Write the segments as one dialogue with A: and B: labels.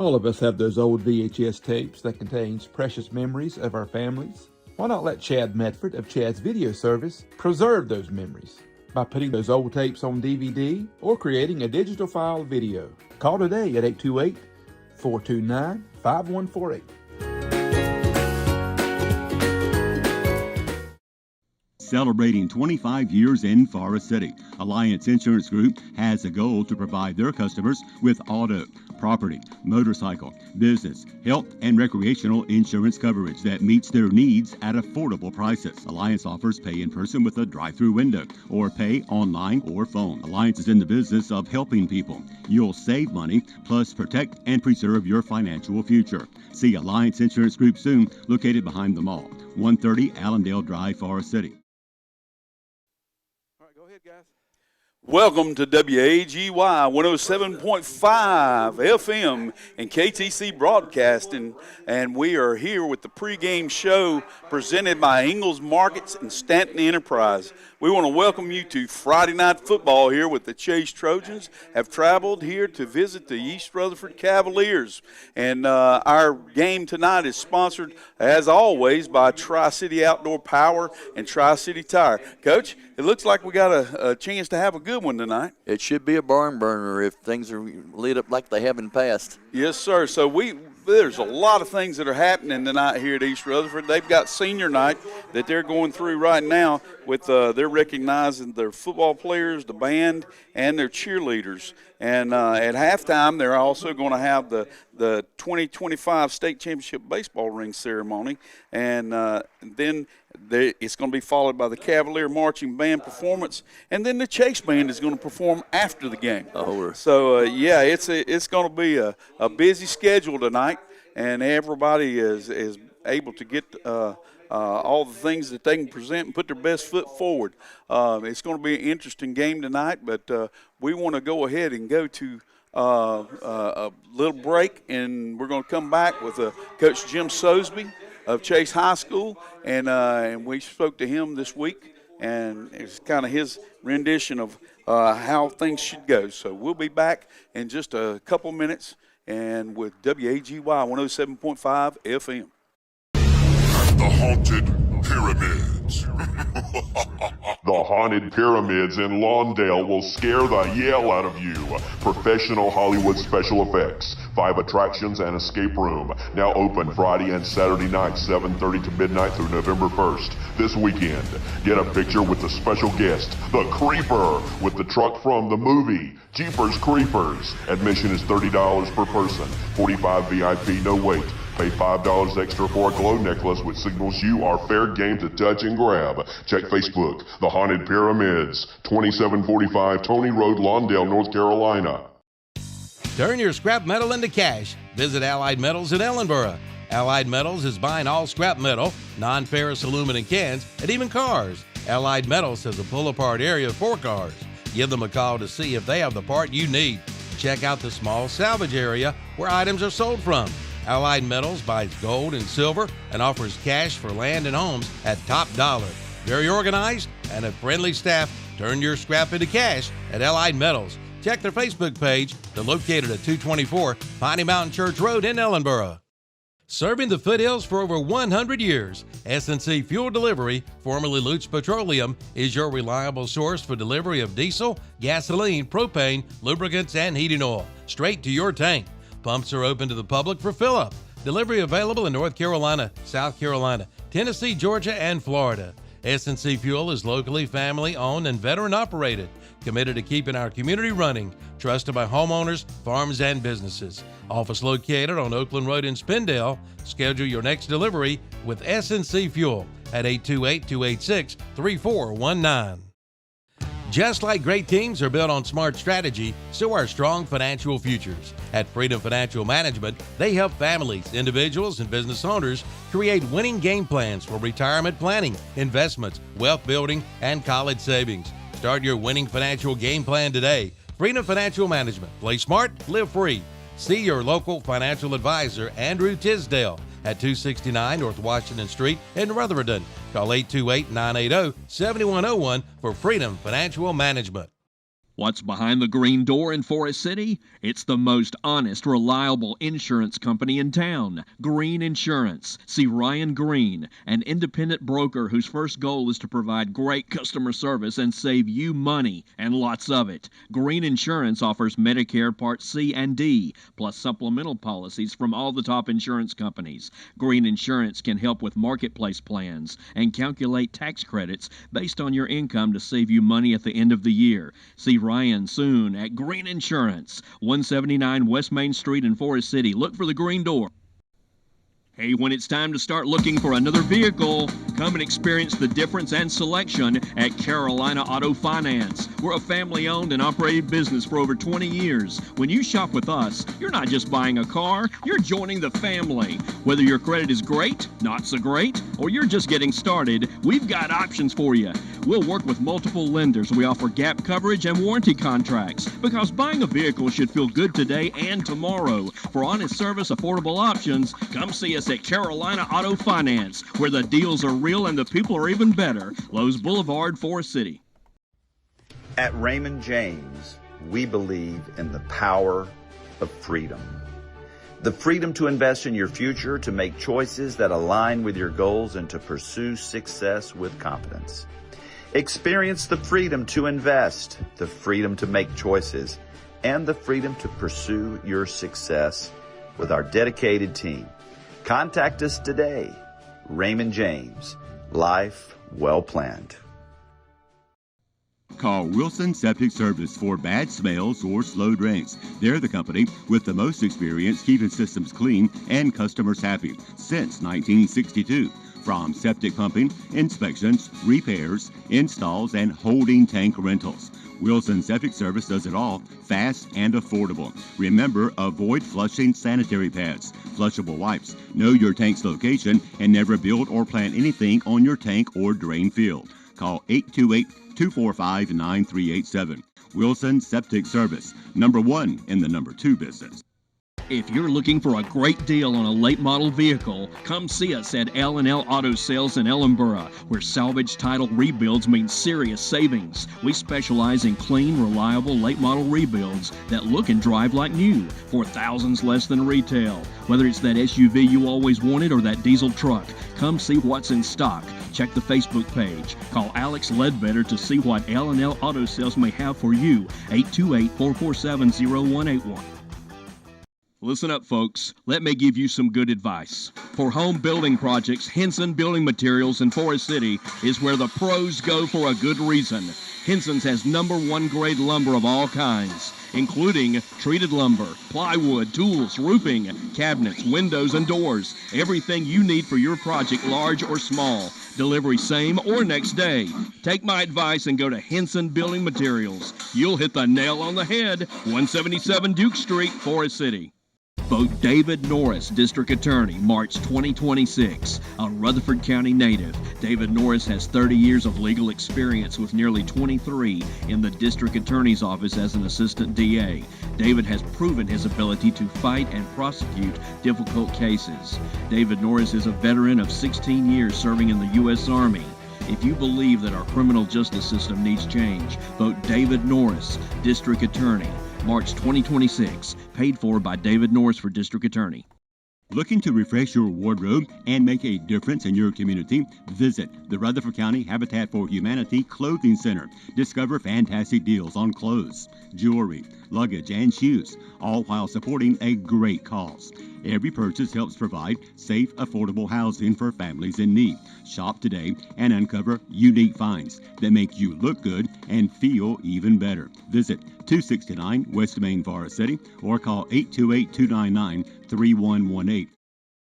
A: All of us have those old VHS tapes that contains precious memories of our families. Why not let Chad Medford of Chad's Video Service preserve those memories by putting those old tapes on DVD or creating a digital file video? Call today at 828-429-5148.
B: Celebrating 25 years in Forest City, Alliance Insurance Group has a goal to provide their customers with auto, property, motorcycle, business, health, and recreational insurance coverage that meets their needs at affordable prices. Alliance offers pay in person with a drive-through window or pay online or phone. Alliance is in the business of helping people. You'll save money, plus protect and preserve your financial future. See Alliance Insurance Group soon, located behind the mall, 130 Allendale Drive, Forest City.
C: Welcome to WAGY 107.5 FM and KTC Broadcasting, and we are here with the pregame show presented by Ingalls Markets and Stanton Enterprise. We want to welcome you to Friday Night Football here with the Chase Trojans. Have traveled here to visit the East Rutherford Cavaliers, and our game tonight is sponsored, as always, by Tri-City Outdoor Power and Tri-City Tire. Coach, it looks like we got a chance to have a good one tonight.
D: It should be a barn burner if things are lit up like they have in the past.
C: Yes, sir. So there's a lot of things that are happening tonight here at East Rutherford. They've got senior night that they're going through right now with they're recognizing their football players, the band, and their cheerleaders. And at halftime, they're also going to have the 2025 State Championship Baseball Ring Ceremony. And then it's going to be followed by the Cavalier Marching Band performance. And then the Chase Band is going to perform after the game. So, it's going to be a busy schedule tonight. And everybody is able to get all the things that they can present and put their best foot forward. It's going to be an interesting game tonight, but we want to go ahead and go to a little break, and we're going to come back with Coach Jim Sosby of Chase High School, and we spoke to him this week, and it's kind of his rendition of how things should go. So we'll be back in just a couple minutes, and with WAGY 107.5 FM.
E: The Haunted Pyramids. The Haunted Pyramids in Lawndale will scare the yell out of you. Professional Hollywood special effects, 5 attractions and escape room. Now open Friday and Saturday night, 7:30 to midnight through November 1st. This weekend, get a picture with the special guest, the Creeper, with the truck from the movie Jeepers Creepers. Admission is $30 per person, 45 VIP, no wait. Pay $5 extra for a glow necklace, which signals you are fair game to touch and grab. Check Facebook, The Haunted Pyramids, 2745 Tony Road, Lawndale, North Carolina.
F: Turn your scrap metal into cash. Visit Allied Metals in Ellenboro. Allied Metals is buying all scrap metal, non-ferrous aluminum cans, and even cars. Allied Metals has a pull-apart area for cars. Give them a call to see if they have the part you need. Check out the small salvage area where items are sold from. Allied Metals buys gold and silver and offers cash for land and homes at top dollar. Very organized and a friendly staff. Turn your scrap into cash at Allied Metals. Check their Facebook page. They're located at 224 Piney Mountain Church Road in Ellenboro. Serving the foothills for over 100 years, S&C Fuel Delivery, formerly Lutz Petroleum, is your reliable source for delivery of diesel, gasoline, propane, lubricants, and heating oil, straight to your tank. Pumps are open to the public for fill-up. Delivery available in North Carolina, South Carolina, Tennessee, Georgia, and Florida. S&C Fuel is locally family-owned and veteran-operated, committed to keeping our community running, trusted by homeowners, farms, and businesses. Office located on Oakland Road in Spindale. Schedule your next delivery with S&C Fuel at 828-286-3419. Just like great teams are built on smart strategy, so are strong financial futures. At Freedom Financial Management, they help families, individuals, and business owners create winning game plans for retirement planning, investments, wealth building, and college savings. Start your winning financial game plan today. Freedom Financial Management. Play smart, live free. See your local financial advisor, Andrew Tisdale, at 269 North Washington Street in Rutherford. Call 828-980-7101 for Freedom Financial Management.
G: What's behind the green door in Forest City? It's the most honest, reliable insurance company in town, Green Insurance. See Ryan Green, an independent broker whose first goal is to provide great customer service and save you money, and lots of it. Green Insurance offers Medicare Part C and D, plus supplemental policies from all the top insurance companies. Green Insurance can help with marketplace plans and calculate tax credits based on your income to save you money at the end of the year. See Ryan soon at Green Insurance, 179 West Main Street in Forest City. Look for the green door. Hey, when it's time to start looking for another vehicle, come and experience the difference and selection at Carolina Auto Finance. We're a family-owned and operated business for over 20 years. When you shop with us, you're not just buying a car, you're joining the family. Whether your credit is great, not so great, or you're just getting started, we've got options for you. We'll work with multiple lenders. We offer gap coverage and warranty contracts because buying a vehicle should feel good today and tomorrow. For honest service, affordable options, come see us at Carolina Auto Finance, where the deals are real and the people are even better. Lowe's Boulevard, Forest City.
H: At Raymond James, we believe in the power of freedom. The freedom to invest in your future, to make choices that align with your goals, and to pursue success with confidence. Experience the freedom to invest, the freedom to make choices, and the freedom to pursue your success with our dedicated team. Contact us today. Raymond James, life well planned.
B: Call Wilson Septic Service for bad smells or slow drains. They're the company with the most experience keeping systems clean and customers happy since 1962. From septic pumping, inspections, repairs, installs, and holding tank rentals. Wilson Septic Service does it all, fast and affordable. Remember, avoid flushing sanitary pads, flushable wipes. Know your tank's location and never build or plant anything on your tank or drain field. Call 828-245-9387. Wilson Septic Service, #1 in the #2 business.
G: If you're looking for a great deal on a late model vehicle, come see us at L&L Auto Sales in Ellenboro, where salvage title rebuilds mean serious savings. We specialize in clean, reliable late model rebuilds that look and drive like new for thousands less than retail. Whether it's that SUV you always wanted or that diesel truck, come see what's in stock. Check the Facebook page. Call Alex Ledbetter to see what L&L Auto Sales may have for you. 828-447-0181. Listen up, folks. Let me give you some good advice. For home building projects, Henson Building Materials in Forest City is where the pros go for a good reason. Henson's has #1 grade lumber of all kinds, including treated lumber, plywood, tools, roofing, cabinets, windows, and doors. Everything you need for your project, large or small. Delivery same or next day. Take my advice and go to Henson Building Materials. You'll hit the nail on the head. 177 Duke Street, Forest City. Vote David Norris, District Attorney, March 2026. A Rutherford County native, David Norris has 30 years of legal experience with nearly 23 in the District Attorney's Office as an Assistant DA. David has proven his ability to fight and prosecute difficult cases. David Norris is a veteran of 16 years serving in the U.S. Army. If you believe that our criminal justice system needs change, vote David Norris, District Attorney, March 2026, paid for by David Norris for District Attorney.
B: Looking to refresh your wardrobe and make a difference in your community? Visit the Rutherford County Habitat for Humanity Clothing Center. Discover fantastic deals on clothes, jewelry, luggage, and shoes, all while supporting a great cause. Every purchase helps provide safe, affordable housing for families in need. Shop today and uncover unique finds that make you look good and feel even better. Visit 269 West Main, Forest City, or call 828-299-3118.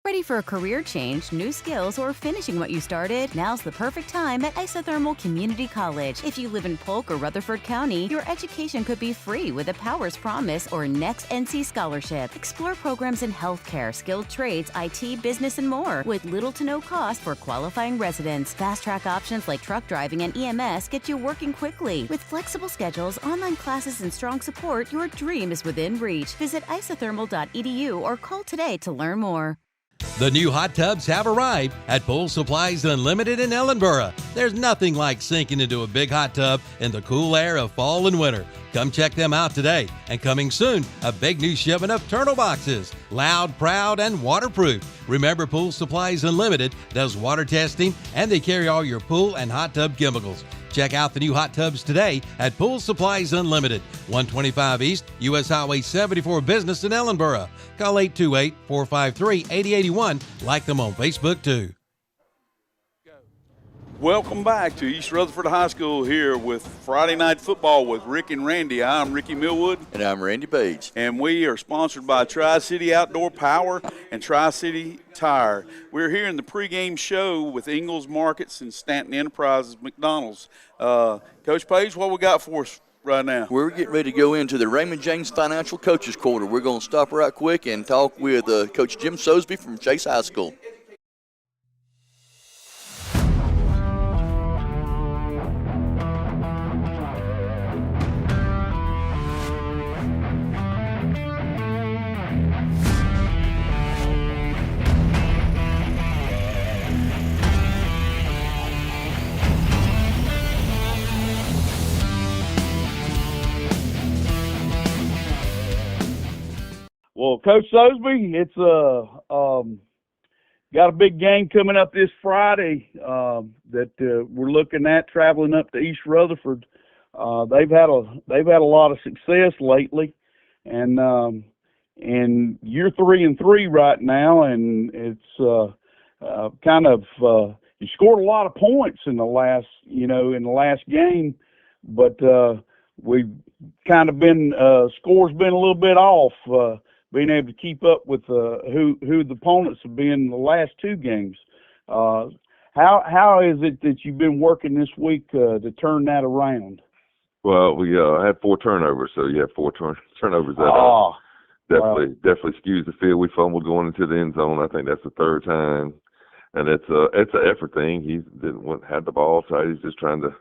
I: Ready for a career change, new skills, or finishing what you started? Now's the perfect time at Isothermal Community College. If you live in Polk or Rutherford County, your education could be free with a Powers Promise or Next NC Scholarship. Explore programs in healthcare, skilled trades, IT, business, and more with little to no cost for qualifying residents. Fast-track options like truck driving and EMS get you working quickly. With flexible schedules, online classes, and strong support, your dream is within reach. Visit isothermal.edu or call today to learn more.
F: The new hot tubs have arrived at Pool Supplies Unlimited in Ellenboro. There's nothing like sinking into a big hot tub in the cool air of fall and winter. Come check them out today. And coming soon, a big new shipment of turtle boxes. Loud, proud, and waterproof. Remember, Pool Supplies Unlimited does water testing, and they carry all your pool and hot tub chemicals. Check out the new hot tubs today at Pool Supplies Unlimited, 125 East, U.S. Highway 74 Business in Ellenboro. Call 828-453-8081. Like them on Facebook, too.
C: Welcome back to East Rutherford High School here with Friday Night Football with Rick and Randy. I'm Ricky Millwood.
D: And I'm Randy Page.
C: And we are sponsored by Tri-City Outdoor Power and Tri-City Tire. We're here in the pregame show with Ingalls Markets and Stanton Enterprises McDonald's. Coach Page, what we got for us right now?
D: We're getting ready to go into the Raymond James Financial Coaches Quarter. We're going to stop right quick and talk with Coach Jim Sosby from Chase High School.
J: Well, Coach Sosby, it's got a big game coming up this Friday that we're looking at, traveling up to East Rutherford. They've had a lot of success lately, and you're 3-3 right now, and it's kind of you scored a lot of points in the last game, but we've kind of been score's been a little bit off. Being able to keep up with who the opponents have been in the last two games. How is it that you've been working this week to turn that around?
K: Well, we had 4 turnovers, so you have 4 turnovers. That definitely skews the field. We fumbled going into the end zone. I think that's the 3rd time, and it's an effort thing. He had the ball, so he's just trying to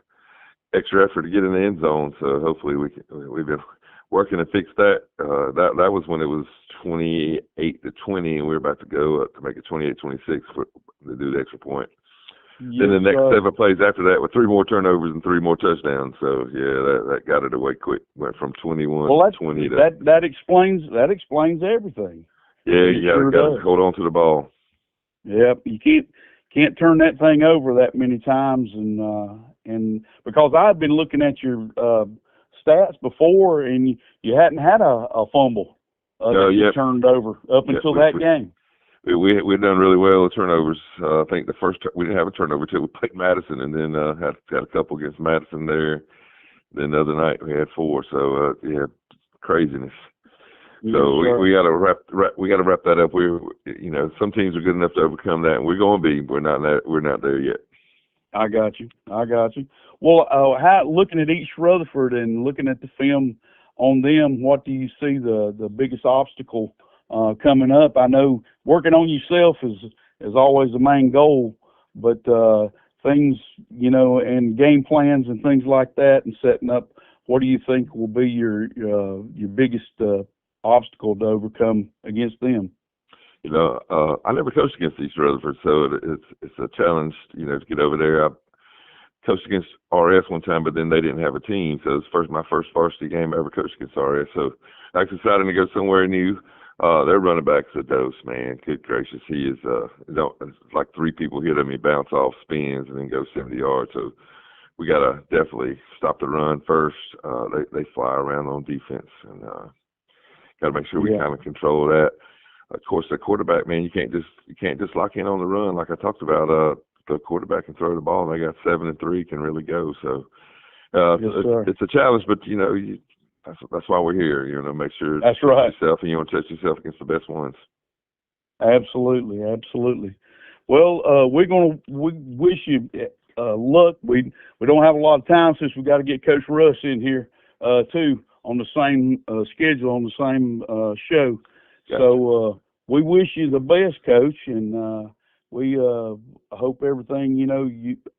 K: extra effort to get in the end zone. So hopefully we've been working to fix that. That was when it was 28-20, and we were about to go up to make it 28-26 to do the extra point. Yes, then the next 7 plays after that with 3 more turnovers and 3 more touchdowns. So yeah, that got it away quick. Went from 21-20 to
J: that explains everything.
K: Yeah, you got to hold on to the ball.
J: Yep, you can't turn that thing over that many times, and because I've been looking at your stats before, and you hadn't had a fumble that you turned over up until that game.
K: We'd done really well with turnovers. I think the first we didn't have a turnover till we played Madison, and then had a couple against Madison there. Then the other night we had 4. So craziness. So we got to wrap that up. Some teams are good enough to overcome that, and we're going to be. We're not there yet.
J: I got you. Well, looking at East Rutherford and looking at the film on them, what do you see the biggest obstacle coming up? I know working on yourself is always the main goal, but things, and game plans and things like that and setting up, what do you think will be your biggest obstacle to overcome against them?
K: I never coached against East Rutherford, so it's a challenge, to get over there. I coached against RS one time, but then they didn't have a team, so it was my first varsity game I ever coached against RS. So I was excited to go somewhere new. Their running back's a dose, man. Good gracious, he is. It's like 3 people hit him, he bounce off, spins, and then goes 70 yards. So we gotta definitely stop the run first. They fly around on defense, and gotta make sure we kind of control that. Of course, the quarterback, man, you can't just lock in on the run like I talked about. The quarterback can throw the ball, and they got 7 and 3 can really go. So it's a challenge, but that's why we're here. Make sure
J: that's right.
K: Yourself, and you want to test yourself against the best ones.
J: Absolutely. Well, we wish you luck. We don't have a lot of time since we got to get Coach Russ in here too on the same schedule on the same show. Gotcha. So we wish you the best, Coach, and we hope everything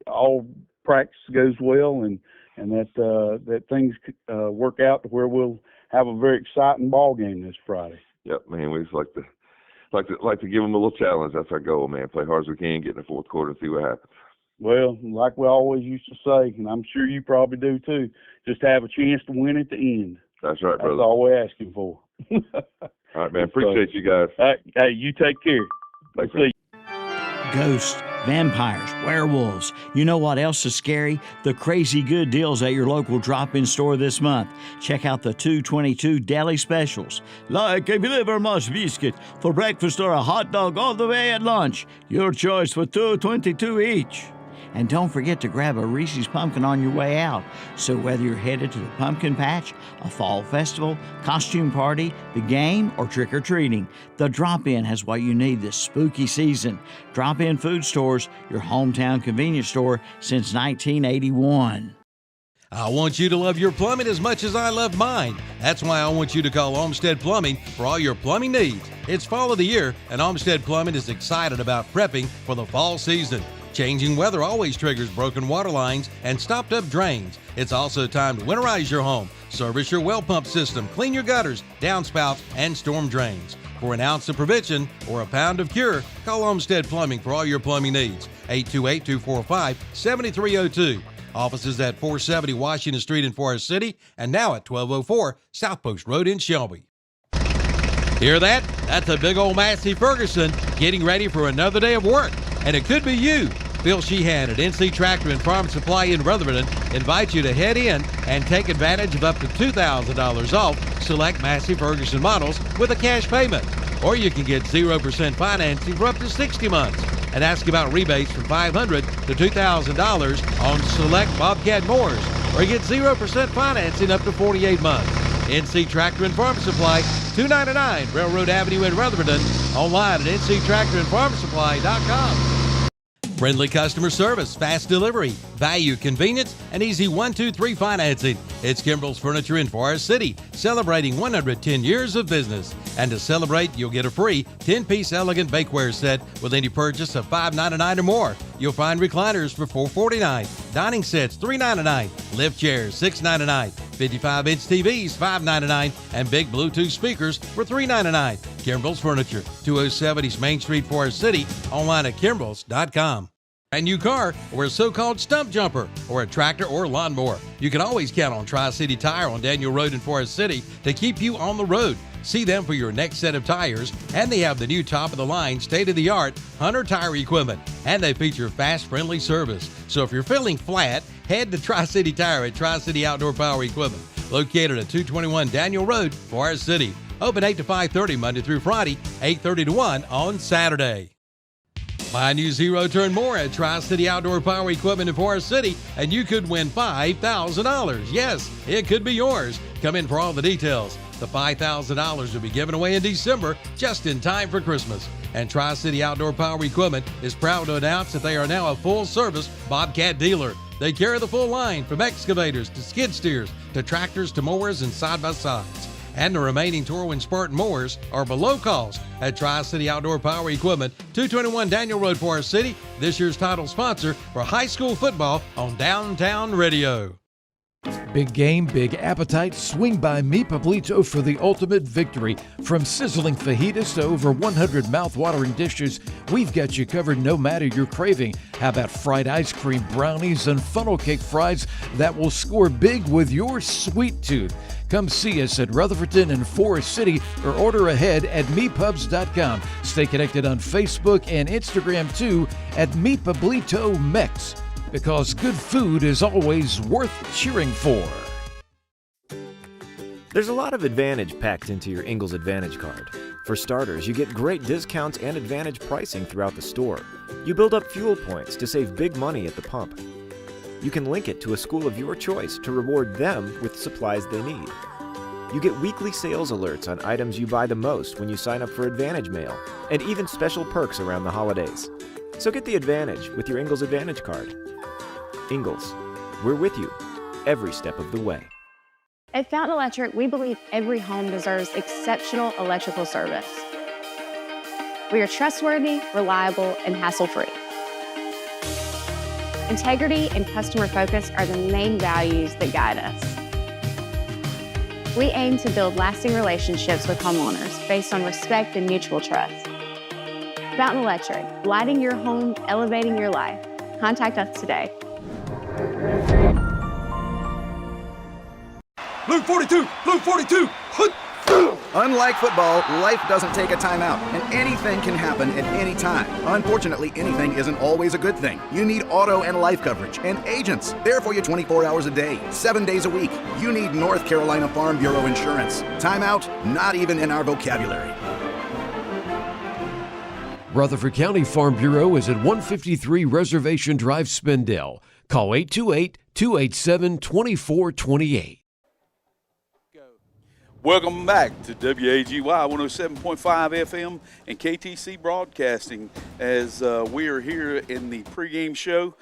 J: all practice goes well, and that things work out to where we'll have a very exciting ball game this Friday.
K: Yep, man. We just like to like to give them a little challenge. That's our goal, man. Play hard as we can, get in the fourth quarter, and see what happens.
J: Well, like we always used to say, and I'm sure you probably do too, just have a chance to win at the end.
K: That's right, brother.
J: That's all we're asking for.
K: All right, man. Appreciate you guys.
J: Hey, you take care.
K: Thanks,
J: See you.
L: Ghosts, vampires, werewolves. You know what else is scary? The crazy good deals at your local drop-in store this month. Check out the 222 deli specials. Like a livermush biscuit for breakfast or a hot dog all the way at lunch. Your choice for $2.22 each. And don't forget to grab a Reese's Pumpkin on your way out. So whether you're headed to the pumpkin patch, a fall festival, costume party, the game, or trick-or-treating, the Drop-In has what you need this spooky season. Drop-In Food Stores, your hometown convenience store since 1981.
F: I want you to love your plumbing as much as I love mine. That's why I want you to call Olmsted Plumbing for all your plumbing needs. It's fall of the year, and Olmsted Plumbing is excited about prepping for the fall season. Changing weather always triggers broken water lines and stopped-up drains. It's also time to winterize your home, service your well pump system, clean your gutters, downspouts, and storm drains. For an ounce of prevention or a pound of cure, call Olmsted Plumbing for all your plumbing needs. 828-245-7302. Offices at 470 Washington Street in Forest City and now at 1204 South Post Road in Shelby. Hear that? That's a big old Massey Ferguson getting ready for another day of work. And it could be you. Phil Sheehan at NC Tractor and Farm Supply in Rutherford invites you to head in and take advantage of up to $2,000 off select Massey Ferguson models with a cash payment. Or you can get 0% financing for up to 60 months and ask about rebates from $500 to $2,000 on select Bobcat mowers. Or get 0% financing up to 48 months. NC Tractor and Farm Supply, 299 Railroad Avenue in Rutherford. Online at nctractorandfarmsupply.com. Friendly customer service, fast delivery, value, convenience, and easy 1-2-3 financing. It's Kimbrell's Furniture in Forest City, celebrating 110 years of business. And to celebrate, you'll get a free 10-piece elegant bakeware set with any purchase of $5.99 or more. You'll find recliners for $4.49, dining sets $3.99, lift chairs $6.99, 55-inch TVs $5.99, and big Bluetooth speakers for $3.99. Kimbrell's Furniture, 207 East Main Street, Forest City, online at kimbrells.com. A new car or a so-called stump jumper or a tractor or lawnmower. You can always count on Tri-City Tire on Daniel Road in Forest City to keep you on the road. See them for your next set of tires, and they have the new top-of-the-line, state-of-the-art Hunter tire equipment, and they feature fast, friendly service. So if you're feeling flat, head to Tri-City Tire at Tri-City Outdoor Power Equipment, located at 221 Daniel Road, Forest City. Open 8 to 5:30 Monday through Friday, 8:30 to 1 on Saturday. Buy a new zero-turn mower at Tri-City Outdoor Power Equipment in Forest City, and you could win $5,000. Yes, it could be yours. Come in for all the details. The $5,000 will be given away in December, just in time for Christmas. And Tri-City Outdoor Power Equipment is proud to announce that they are now a full-service Bobcat dealer. They carry the full line from excavators to skid steers to tractors to mowers and side-by-sides. And the remaining Torwin Spartan mowers are below cost at Tri-City Outdoor Power Equipment, 221 Daniel Road, Forest City, this year's title sponsor for high school football on Downtown Radio.
M: Big game, big appetite. Swing by Mi Pablito for the ultimate victory. From sizzling fajitas to over 100 mouth-watering dishes, we've got you covered no matter your craving. How about fried ice cream, brownies, and funnel cake fries that will score big with your sweet tooth? Come see us at Rutherford and Forest City or order ahead at mepubs.com. Stay connected on Facebook and Instagram too at Mi Pablito Mex, because good food is always worth cheering for.
N: There's a lot of advantage packed into your Ingalls Advantage card. For starters, you get great discounts and advantage pricing throughout the store. You build up fuel points to save big money at the pump. You can link it to a school of your choice to reward them with supplies they need. You get weekly sales alerts on items you buy the most when you sign up for Advantage Mail, and even special perks around the holidays. So get the advantage with your Ingalls Advantage card. Ingalls, we're with you every step of the way.
O: At Fountain Electric, we believe every home deserves exceptional electrical service. We are trustworthy, reliable, and hassle-free. Integrity and customer focus are the main values that guide us. We aim to build lasting relationships with homeowners based on respect and mutual trust. Fountain Electric, lighting your home, elevating your life. Contact us today.
P: Blue 42! Blue 42!
Q: Unlike football, life doesn't take a timeout, and anything can happen at any time. Unfortunately, anything isn't always a good thing. You need auto and life coverage, and agents. There for you 24 hours a day, 7 days a week. You need North Carolina Farm Bureau insurance. Timeout? Not even in our vocabulary.
M: Rutherford County Farm Bureau is at 153 Reservation Drive, Spindale. Call 828-287-2428.
C: Welcome back to WAGY 107.5 FM and KTC Broadcasting as we are here in the pregame show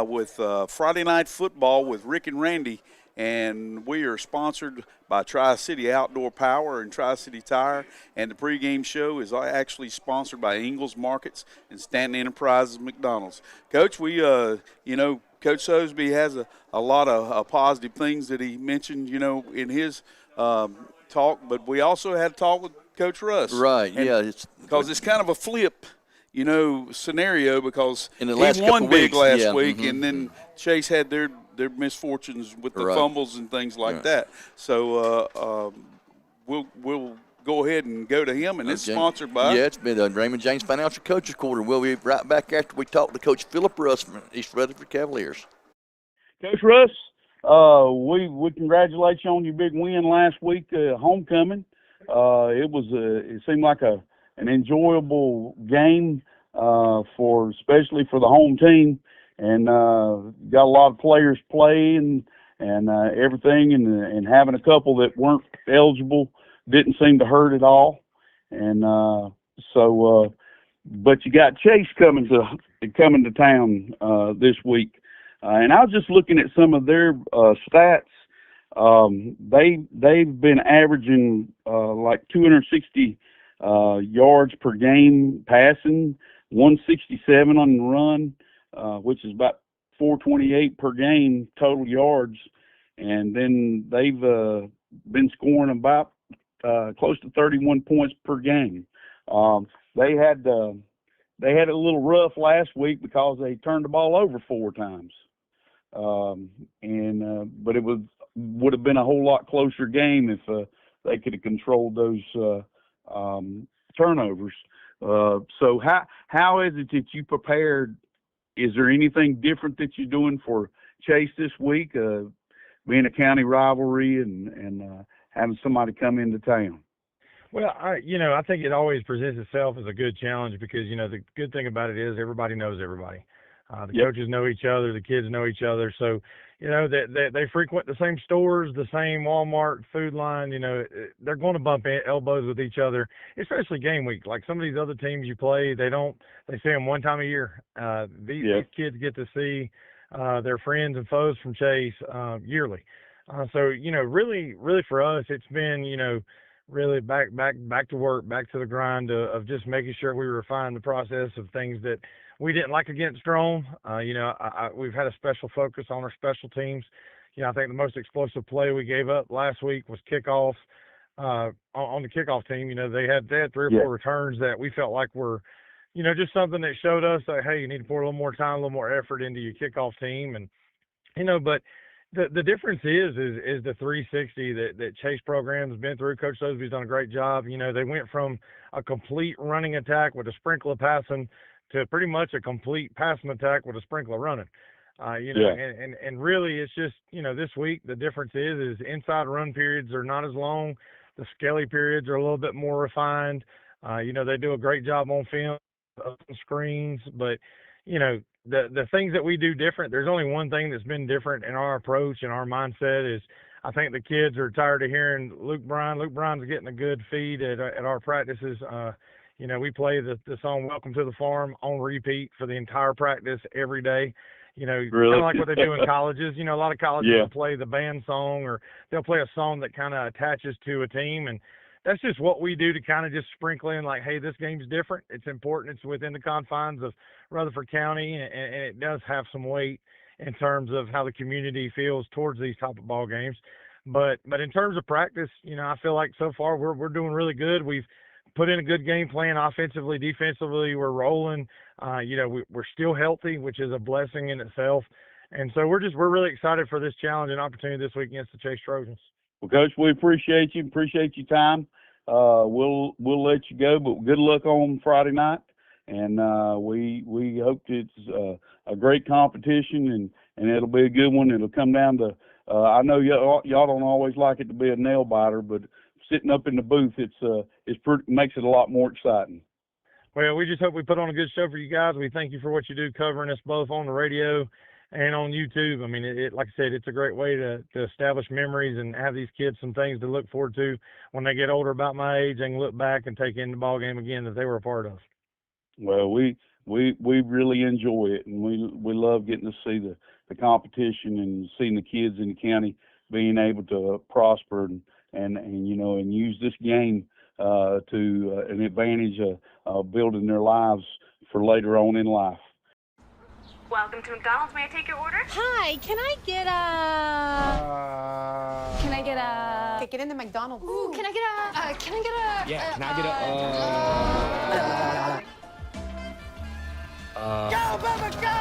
C: with Friday Night Football with Rick and Randy. And we are sponsored by Tri-City Outdoor Power and Tri-City Tire. And the pregame show is actually sponsored by Ingalls Markets and Stanton Enterprises McDonald's. Coach, we, Coach Sosby has a lot of positive things that he mentioned, in his talk, but we also had a talk with Coach Russ.
D: Right, yeah.
C: Because it's kind of a flip, scenario because
D: in the last
C: he won big
D: weeks,
C: last week, and then Chase had their misfortunes with the fumbles and things like that. So we'll go ahead and go to him, and it's sponsored by.
D: Yeah, it's been the Raymond James Financial Coaches Quarter. We'll be right back after we talk to Coach Philip Russ from East Rutherford Cavaliers.
J: Coach Russ, we congratulate you on your big win last week, homecoming. It seemed like an enjoyable game especially for the home team, and got a lot of players playing and everything, and having a couple that weren't eligible didn't seem to hurt at all. And but you got Chase coming to town this week. And I was just looking at some of their stats. They've been averaging like 260 yards per game passing, 167 on the run, which is about 428 per game total yards. And then they've been scoring about close to 31 points per game. They had a little rough last week because they turned the ball over 4 times. But it would have been a whole lot closer game if they could have controlled those turnovers. So how is it that you prepared? Is there anything different that you're doing for Chase this week, being a county rivalry and having somebody come into town?
R: Well, I think it always presents itself as a good challenge because, the good thing about it is everybody knows everybody. The coaches know each other, the kids know each other. So, they frequent the same stores, the same Walmart, Food Line. They're going to bump elbows with each other, especially game week. Like some of these other teams you play, they see them one time a year. These kids get to see their friends and foes from Chase yearly. So, really for us, it's been, really back to work, back to the grind of just making sure we refine the process of things that we didn't like against Strome. We've had a special focus on our special teams. I think the most explosive play we gave up last week was kickoffs. On the kickoff team, they had 3 or 4 returns that we felt like were, just something that showed us that, hey, you need to pour a little more time, a little more effort into your kickoff team. And, but the difference is the 360 that Chase program has been through. Coach Sosby's done a great job. They went from a complete running attack with a sprinkle of passing to pretty much a complete passing attack with a sprinkle of running. And really it's just, this week the difference is inside run periods are not as long. The skelly periods are a little bit more refined. They do a great job on film, on screens, but, the things that we do different, there's only one thing that's been different in our approach and our mindset is I think the kids are tired of hearing Luke Bryan. Luke Bryan's getting a good feed at our practices. We play the song Welcome to the Farm on repeat for the entire practice every day. Really? Kind of like what they do in colleges. A lot of colleges will play the band song or they'll play a song that kind of attaches to a team. And that's just what we do to kind of just sprinkle in like, hey, this game's different. It's important. It's within the confines of Rutherford County, and it does have some weight in terms of how the community feels towards these type of ball games. But in terms of practice, I feel like so far we're doing really good. We've put in a good game plan offensively, defensively. We're rolling. We're still healthy, which is a blessing in itself. And so we're really excited for this challenge and opportunity this week against the Chase Trojans.
J: Well, Coach, we appreciate you. Appreciate your time. We'll let you go, but good luck on Friday night. And we hope it's a great competition, and it'll be a good one. It'll come down to I know y'all don't always like it to be a nail biter, but sitting up in the booth, makes it a lot more exciting.
R: Well, we just hope we put on a good show for you guys. We thank you for what you do covering us both on the radio and on YouTube. I mean, like I said, it's a great way to establish memories and have these kids some things to look forward to when they get older about my age. They can look back and take in the ball game again that they were a part of.
J: Well, we really enjoy it, and we love getting to see the competition and seeing the kids in the county being able to prosper and use this game to an advantage of building their lives for later on in life.
S: Welcome to McDonald's. May I take your order?
T: Hi, can I get a...
S: Okay, get into McDonald's.
T: Ooh, can I get a...
P: Yeah, can I get a...
T: Go, Bubba, go!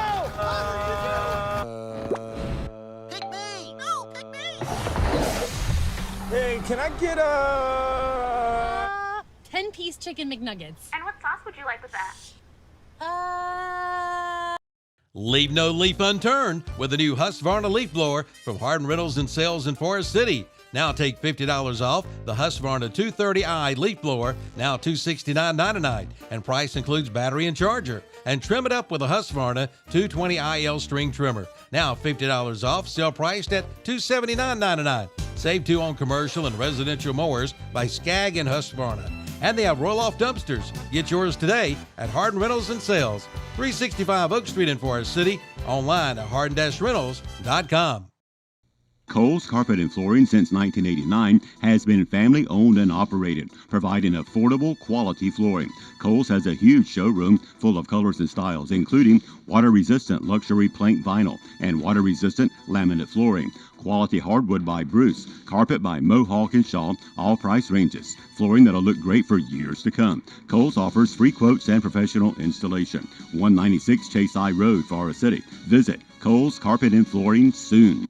P: Pick me! No, pick me! Hey, can I get a...
T: 10-piece chicken McNuggets.
S: And what sauce would you like with that?
F: Leave no leaf unturned with the new Husqvarna leaf blower from Hardin Rentals and Sales in Forest City. Now take $50 off the Husqvarna 230i leaf blower, now $269.99, and price includes battery and charger. And trim it up with a Husqvarna 220iL string trimmer, now $50 off, still priced at $279.99. Save $2 on commercial and residential mowers by Skag and Husqvarna. And they have roll-off dumpsters. Get yours today at Hardin Rentals and Sales, 365 Oak Street in Forest City, online at hardin-rentals.com.
B: Kohl's Carpet and Flooring since 1989 has been family owned and operated, providing affordable quality flooring. Kohl's has a huge showroom full of colors and styles, including water-resistant luxury plank vinyl and water-resistant laminate flooring. Quality hardwood by Bruce, carpet by Mohawk and Shaw, all price ranges. Flooring that'll look great for years to come. Kohl's offers free quotes and professional installation. 196 Chase I Road, Forest City. Visit Kohl's Carpet and Flooring soon.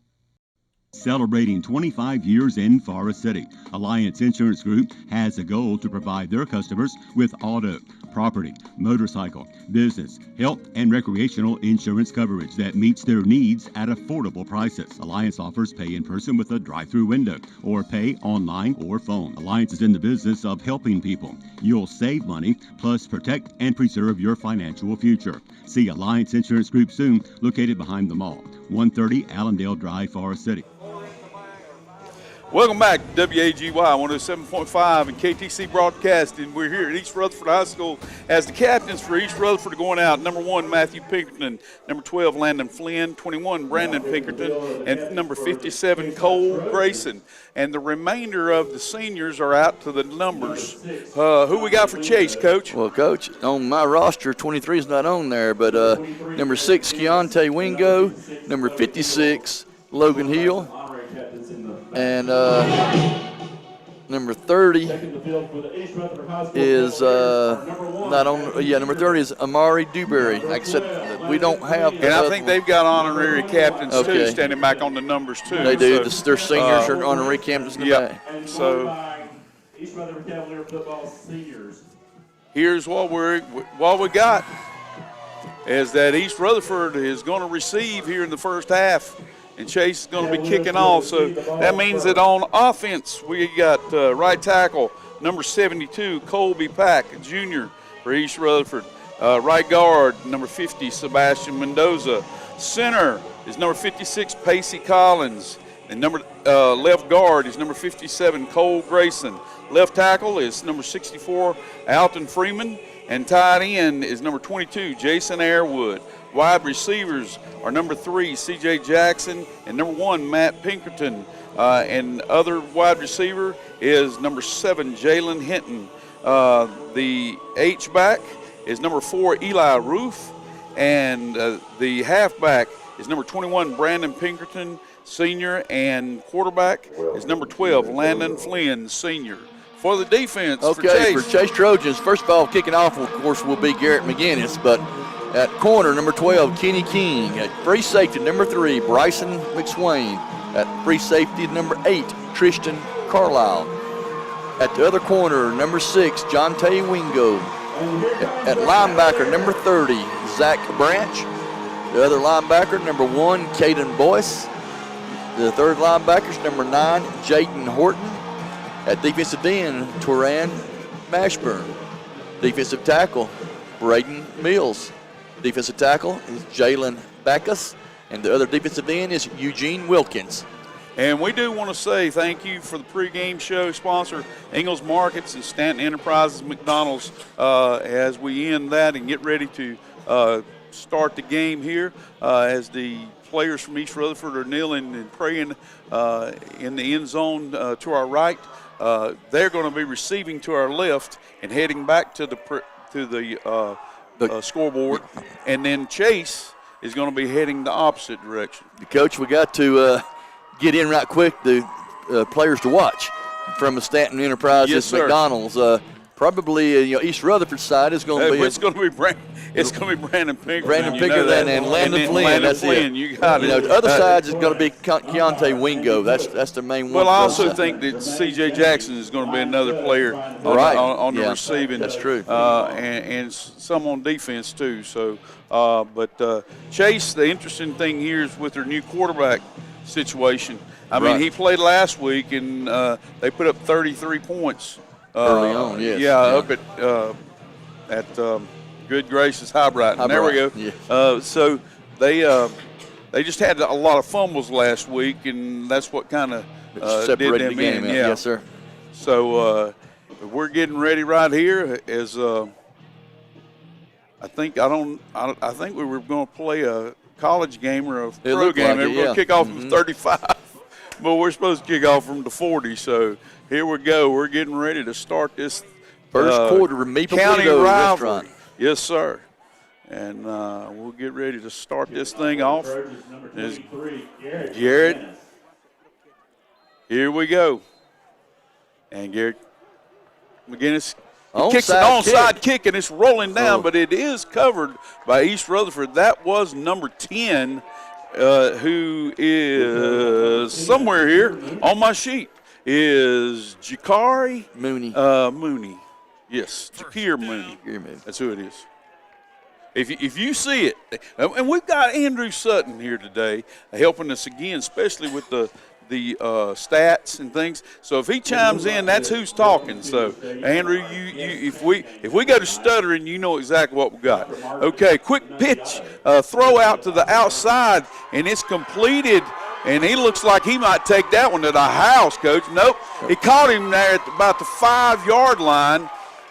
B: Celebrating 25 years in Forest City, Alliance Insurance Group has a goal to provide their customers with auto, property, motorcycle, business, health, and recreational insurance coverage that meets their needs at affordable prices. Alliance offers pay in person with a drive-through window or pay online or phone. Alliance is in the business of helping people. You'll save money, plus protect and preserve your financial future. See Alliance Insurance Group soon, located behind the mall, 130 Allendale Drive, Forest City.
C: Welcome back to WAGY 107.5 and KTC Broadcasting. We're here at East Rutherford High School as the captains for East Rutherford are going out. Number 1, Matthew Pinkerton. Number 12, Landon Flynn. 21, Brandon Pinkerton. And number 57, Cole Grayson. And the remainder of the seniors are out to the numbers. Who we got for Chase, Coach?
D: Well, Coach, on my roster, 23 is not on there, but number 6, Keontae Wingo. Number 56, Logan Hill. And number 30 is not on. Yeah, number 30 is Amari Dewberry. Like I said, we don't have.
C: And I think they've got honorary captains too, standing back on the numbers too.
D: They do. Their seniors are honorary captains in the back.
C: So
U: East Rutherford Cavalier football seniors.
C: Here's what we got is that East Rutherford is going to receive here in the first half. And Chase is going to be kicking off. So that means that on offense, we got right tackle, number 72, Colby Pack, Jr. for East Rutherford. Right guard, number 50, Sebastian Mendoza. Center is number 56, Pacey Collins. And left guard is number 57, Cole Grayson. Left tackle is number 64, Alton Freeman. And tight end is number 22, Jason Airwood. Wide receivers are number 3, C.J. Jackson, and number 1, Matt Pinkerton. And other wide receiver is number 7, Jalen Hinton. The H-back is number 4, Eli Roof. And the halfback is number 21, Brandon Pinkerton, senior. And quarterback is number 12, Landon Flynn, senior, for the defense.
D: Okay, for Chase Trojans, first of all, kicking off, of course, will be Garrett McGinnis, but at corner, number 12, Kenny King. At free safety, number 3, Bryson McSwain. At free safety, number 8, Tristan Carlisle. At the other corner, number 6, John Tay Wingo. At linebacker, number 30, Zach Branch. The other linebacker, number 1, Caden Boyce. The third linebacker is number 9, Jaden Horton. At defensive end, Turan Mashburn. Defensive tackle, Braden Mills. Defensive tackle is Jalen Backus. And the other defensive end is Eugene Wilkins.
C: And we do want to say thank you for the pregame show sponsor, Ingalls Markets and Stanton Enterprises McDonald's, as we end that and get ready to start the game here as the players from East Rutherford are kneeling and praying in the end zone to our right. They're going to be receiving to our left and heading back to the scoreboard. And then Chase is going to be heading the opposite direction.
D: Coach, we got to get in right quick the players to watch from the Stanton Enterprises
C: Yes, sir.
D: McDonald's. Probably East Rutherford side is going to be.
C: It's going to be Brandon Pinkerton.
D: Brandon Pinkerton and Landon Flynn. That's
C: Flynn.
D: it.
C: You got it.
D: The other side is going to be Keontae Wingo. That's the main one.
C: Well, I also think that C.J. Jackson is going to be another player on the receiving.
D: That's true.
C: And some on defense too. So, but Chase, the interesting thing here is with their new quarterback situation. I mean, he played last week and they put up 33 points.
D: Early on, yes.
C: Up at Good Gracious Highbright. There we go.
D: Yeah.
C: So they just had a lot of fumbles last week, and that's what kind of
D: separated
C: did them
D: the game.
C: in.
D: Yes, sir.
C: So we're getting ready right here. As I think we were going to play a college game or a pro game. We're going to kick off from 35, but we're supposed to kick off from the 40. So here we go. We're getting ready to start this
D: first quarter of Maple
C: county
D: River
C: rivalry.
D: restaurant.
C: Yes, sir. And we'll get ready to start this thing off. There's Garrett. Here we go. And Garrett McGinnis kicks an onside kick, and it's rolling down, but it is covered by East Rutherford. That was number 10, who is somewhere here on my sheet, is Jakari
D: Mooney.
C: Mooney. Yes, Jakir Mooney. That's who it is. If you see it, and we've got Andrew Sutton here today helping us again, especially with the stats and things. So if he chimes in, that's who's talking. So Andrew, if we go to stuttering, you know exactly what we got. Okay, quick pitch, throw out to the outside, and it's completed. And he looks like he might take that one to the house, Coach. Nope, he caught him there at about the 5-yard line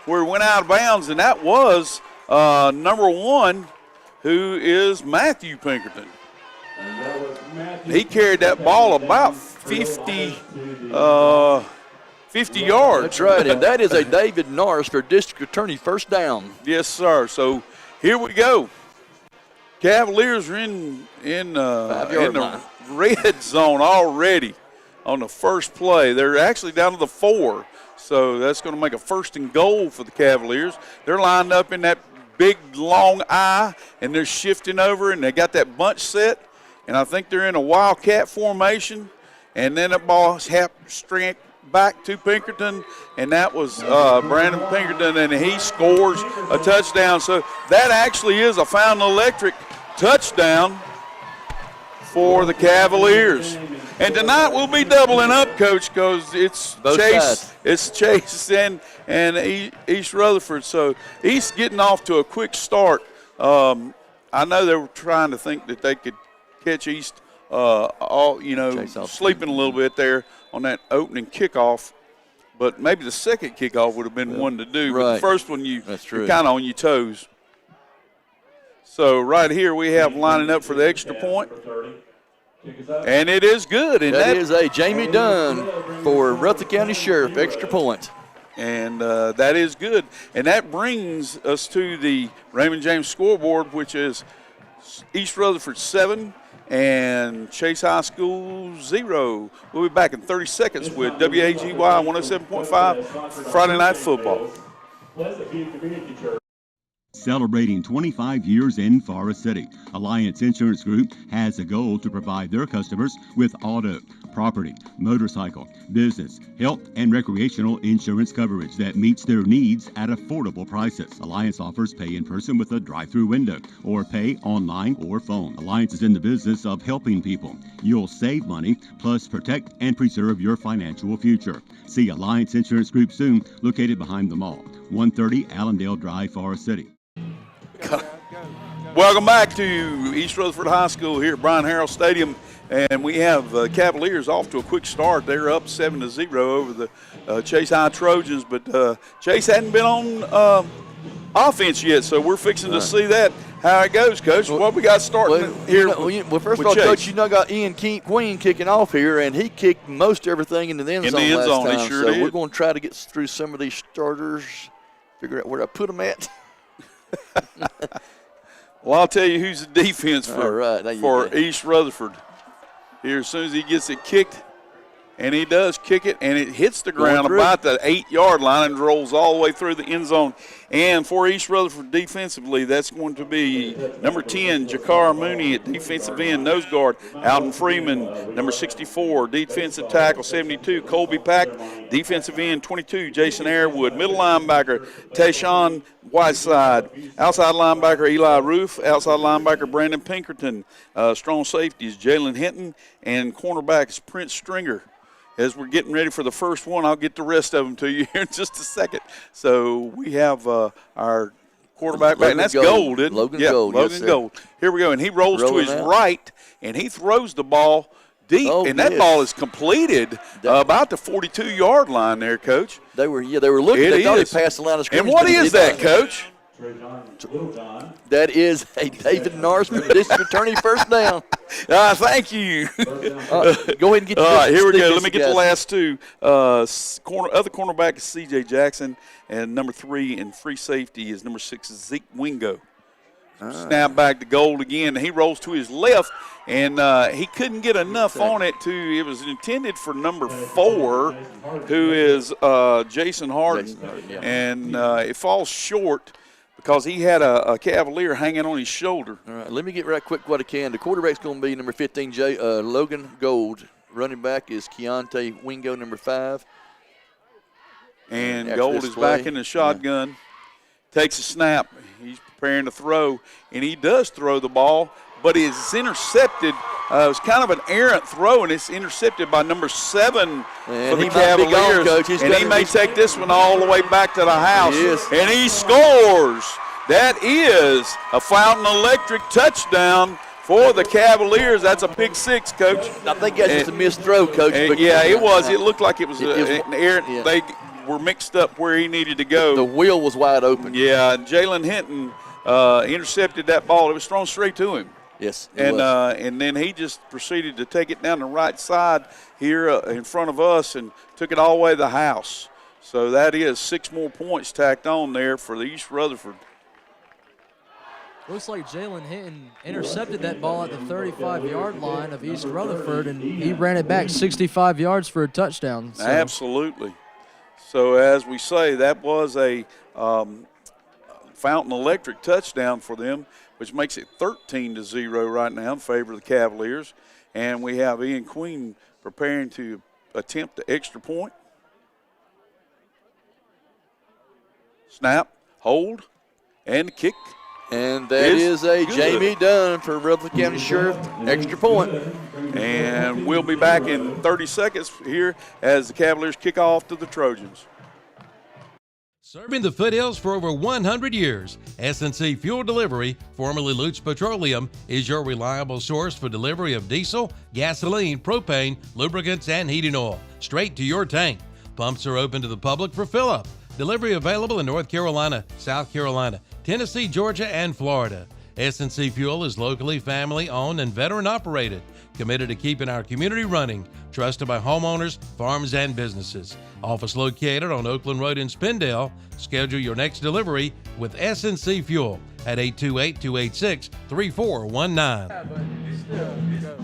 C: where he went out of bounds, and that was number 1, who is Matthew Pinkerton. He carried that ball about 50 yards.
D: That's right, and that is a David Norris for district attorney first down.
C: Yes, sir. So here we go. Cavaliers are in the red zone already on the first play. They're actually down to the 4, so that's going to make a 1st and goal for the Cavaliers. They're lined up in that big, long I, and they're shifting over, and they got that bunch set, and I think they're in a wildcat formation, and then the ball straight back to Pinkerton, and that was Brandon Pinkerton, and he scores a touchdown. So that actually is a Fountain Electric touchdown for the Cavaliers. And tonight we'll be doubling up, Coach, because it's Chase and East Rutherford. So East getting off to a quick start. I know they were trying to think that they could catch East sleeping a little bit there on that opening kickoff. But maybe the second kickoff would have been one to do. But the first one, you're kind of on your toes. So right here we have lining up for the extra point. And it is good. And
D: that is a Jamie Dunn for Rutherford County Sheriff, extra point.
C: And that is good. And that brings us to the Raymond James scoreboard, which is East Rutherford 7 and Chase High School 0. We'll be back in 30 seconds with WAGY 107.5 Friday Night Football.
B: Celebrating 25 years in Forest City, Alliance Insurance Group has a goal to provide their customers with auto, property, motorcycle, business, health, and recreational insurance coverage that meets their needs at affordable prices. Alliance offers pay in person with a drive-through window or pay online or phone. Alliance is in the business of helping people. You'll save money, plus protect and preserve your financial future. See Alliance Insurance Group soon, located behind the mall, 130 Allendale Drive, Forest City.
C: Welcome back to East Rutherford High School here at Brian Harrell Stadium, and we have Cavaliers off to a quick start. They're up 7-0 over the Chase High Trojans, but Chase hadn't been on offense yet, so we're fixing to see that how it goes, Coach. What we got starting here?
D: Well, first of all,
C: Chase.
D: Coach, got Ian Queen kicking off here, and he kicked most everything into the end zone last time.
C: He sure
D: so
C: did.
D: We're going to try to get through some of these starters, figure out where I put them at.
C: Well, I'll tell you who's the defense for East Rutherford. Here, as soon as he gets it kicked, and he does kick it, and it hits the ground about the 8-yard line and rolls all the way through the end zone. And for East Rutherford defensively, that's going to be number 10, Jakar Mooney at defensive end, nose guard. Alden Freeman, number 64, defensive tackle, 72, Colby Pack, defensive end, 22, Jason Airwood, middle linebacker, Tayshawn Whiteside, outside linebacker, Eli Roof, outside linebacker, Brandon Pinkerton, strong safeties, Jalen Hinton, and cornerback is Prince Stringer. As we're getting ready for the first one, I'll get the rest of them to you here in just a second. So we have our quarterback back, and that's Gold, isn't it?
D: Logan Gold.
C: Logan Gold. Here we go, and he rolls to his right, and he throws the ball deep, and that ball is completed about the 42-yard line there, Coach.
D: They were looking. They thought he passed the line of scrimmage.
C: And what is that, Coach?
D: That is a David Narsman district attorney first down.
C: Thank you.
D: Go ahead and get your
C: All right, here we go. Let me get
D: guys.
C: the last two. Other cornerback is C.J. Jackson, and number 3 in free safety is number 6, Zeke Wingo. Snap back to Gold again. He rolls to his left, and he couldn't get enough on it it was intended for number 4, who is Jason Harden. And it falls short because he had a Cavalier hanging on his shoulder.
D: All right, let me get right quick what I can. The quarterback's going to be number 15, Logan Gold. Running back is Keontae Wingo, number 5.
C: And Gold is back in the shotgun. Takes a snap. He's preparing to throw, and he does throw the ball, but it's intercepted. It was kind of an errant throw, and it's intercepted by number 7 for the Cavaliers. And he may take this one all the way back to the house. And he scores. That is a Fountain Electric touchdown for the Cavaliers. That's a pick 6, Coach.
D: I think that's just a missed throw, Coach.
C: Yeah, it was. It looked like it was an errant. Yeah. They were mixed up where he needed to go.
D: The wheel was wide open.
C: Yeah, Jalen Hinton intercepted that ball. It was thrown straight to him.
D: Yes,
C: and then he just proceeded to take it down the right side here in front of us and took it all the way to the house. So that is 6 more points tacked on there for the East Rutherford.
A: Looks like Jalen Hinton intercepted that ball at the 35-yard line of East Rutherford, and he ran it back 65 yards for a touchdown. So.
C: Absolutely. So as we say, that was a Fountain Electric touchdown for them, which makes it 13-0 right now in favor of the Cavaliers. And we have Ian Queen preparing to attempt the extra point. Snap, hold, and kick.
D: And that is a good. Jamie Dunn for Rutherford County Sheriff, extra point.
C: And we'll be back in 30 seconds here as the Cavaliers kick off to the Trojans.
F: Serving the foothills for over 100 years, S&C Fuel Delivery, formerly Lutz Petroleum, is your reliable source for delivery of diesel, gasoline, propane, lubricants, and heating oil, straight to your tank. Pumps are open to the public for fill-up. Delivery available in North Carolina, South Carolina, Tennessee, Georgia, and Florida. S&C Fuel is locally family-owned and veteran-operated, committed to keeping our community running, trusted by homeowners, farms, and businesses. Office located on Oakland Road in Spindale. Schedule your next delivery with S&C Fuel at 828-286-3419.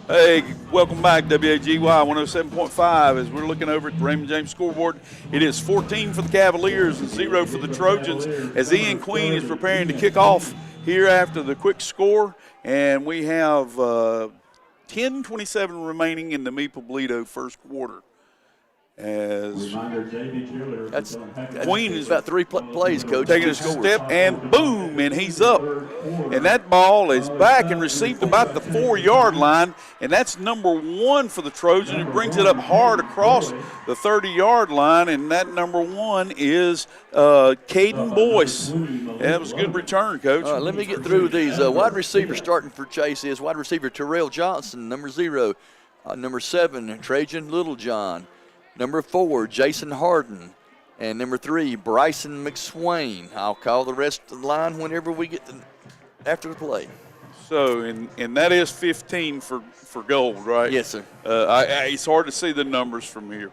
C: Hey, welcome back, WAGY 107.5. As we're looking over at the Raymond James scoreboard, it is 14 for the Cavaliers and 0 for the Trojans as Ian Queen is preparing to kick off here after the quick score. And we have 10:27 remaining in the Meeple-Bledo first quarter. As
D: that's Queen is about 3 plays, Coach.
C: Taking a step, and boom, and he's up. And that ball is back and received about the 4-yard line, and that's number 1 for the Trojans. It brings it up hard across the 30-yard line, and that number 1 is Caden Boyce. That was a good return, Coach.
D: All right, let me get through these. Wide receiver starting for Chase is wide receiver Terrell Johnson, number 0. Number 7, Trajan Littlejohn. Number 4, Jason Harden. And number 3, Bryson McSwain. I'll call the rest of the line whenever we get after the play.
C: So, and that is 15 for gold, right?
D: Yes, sir.
C: It's hard to see the numbers from here.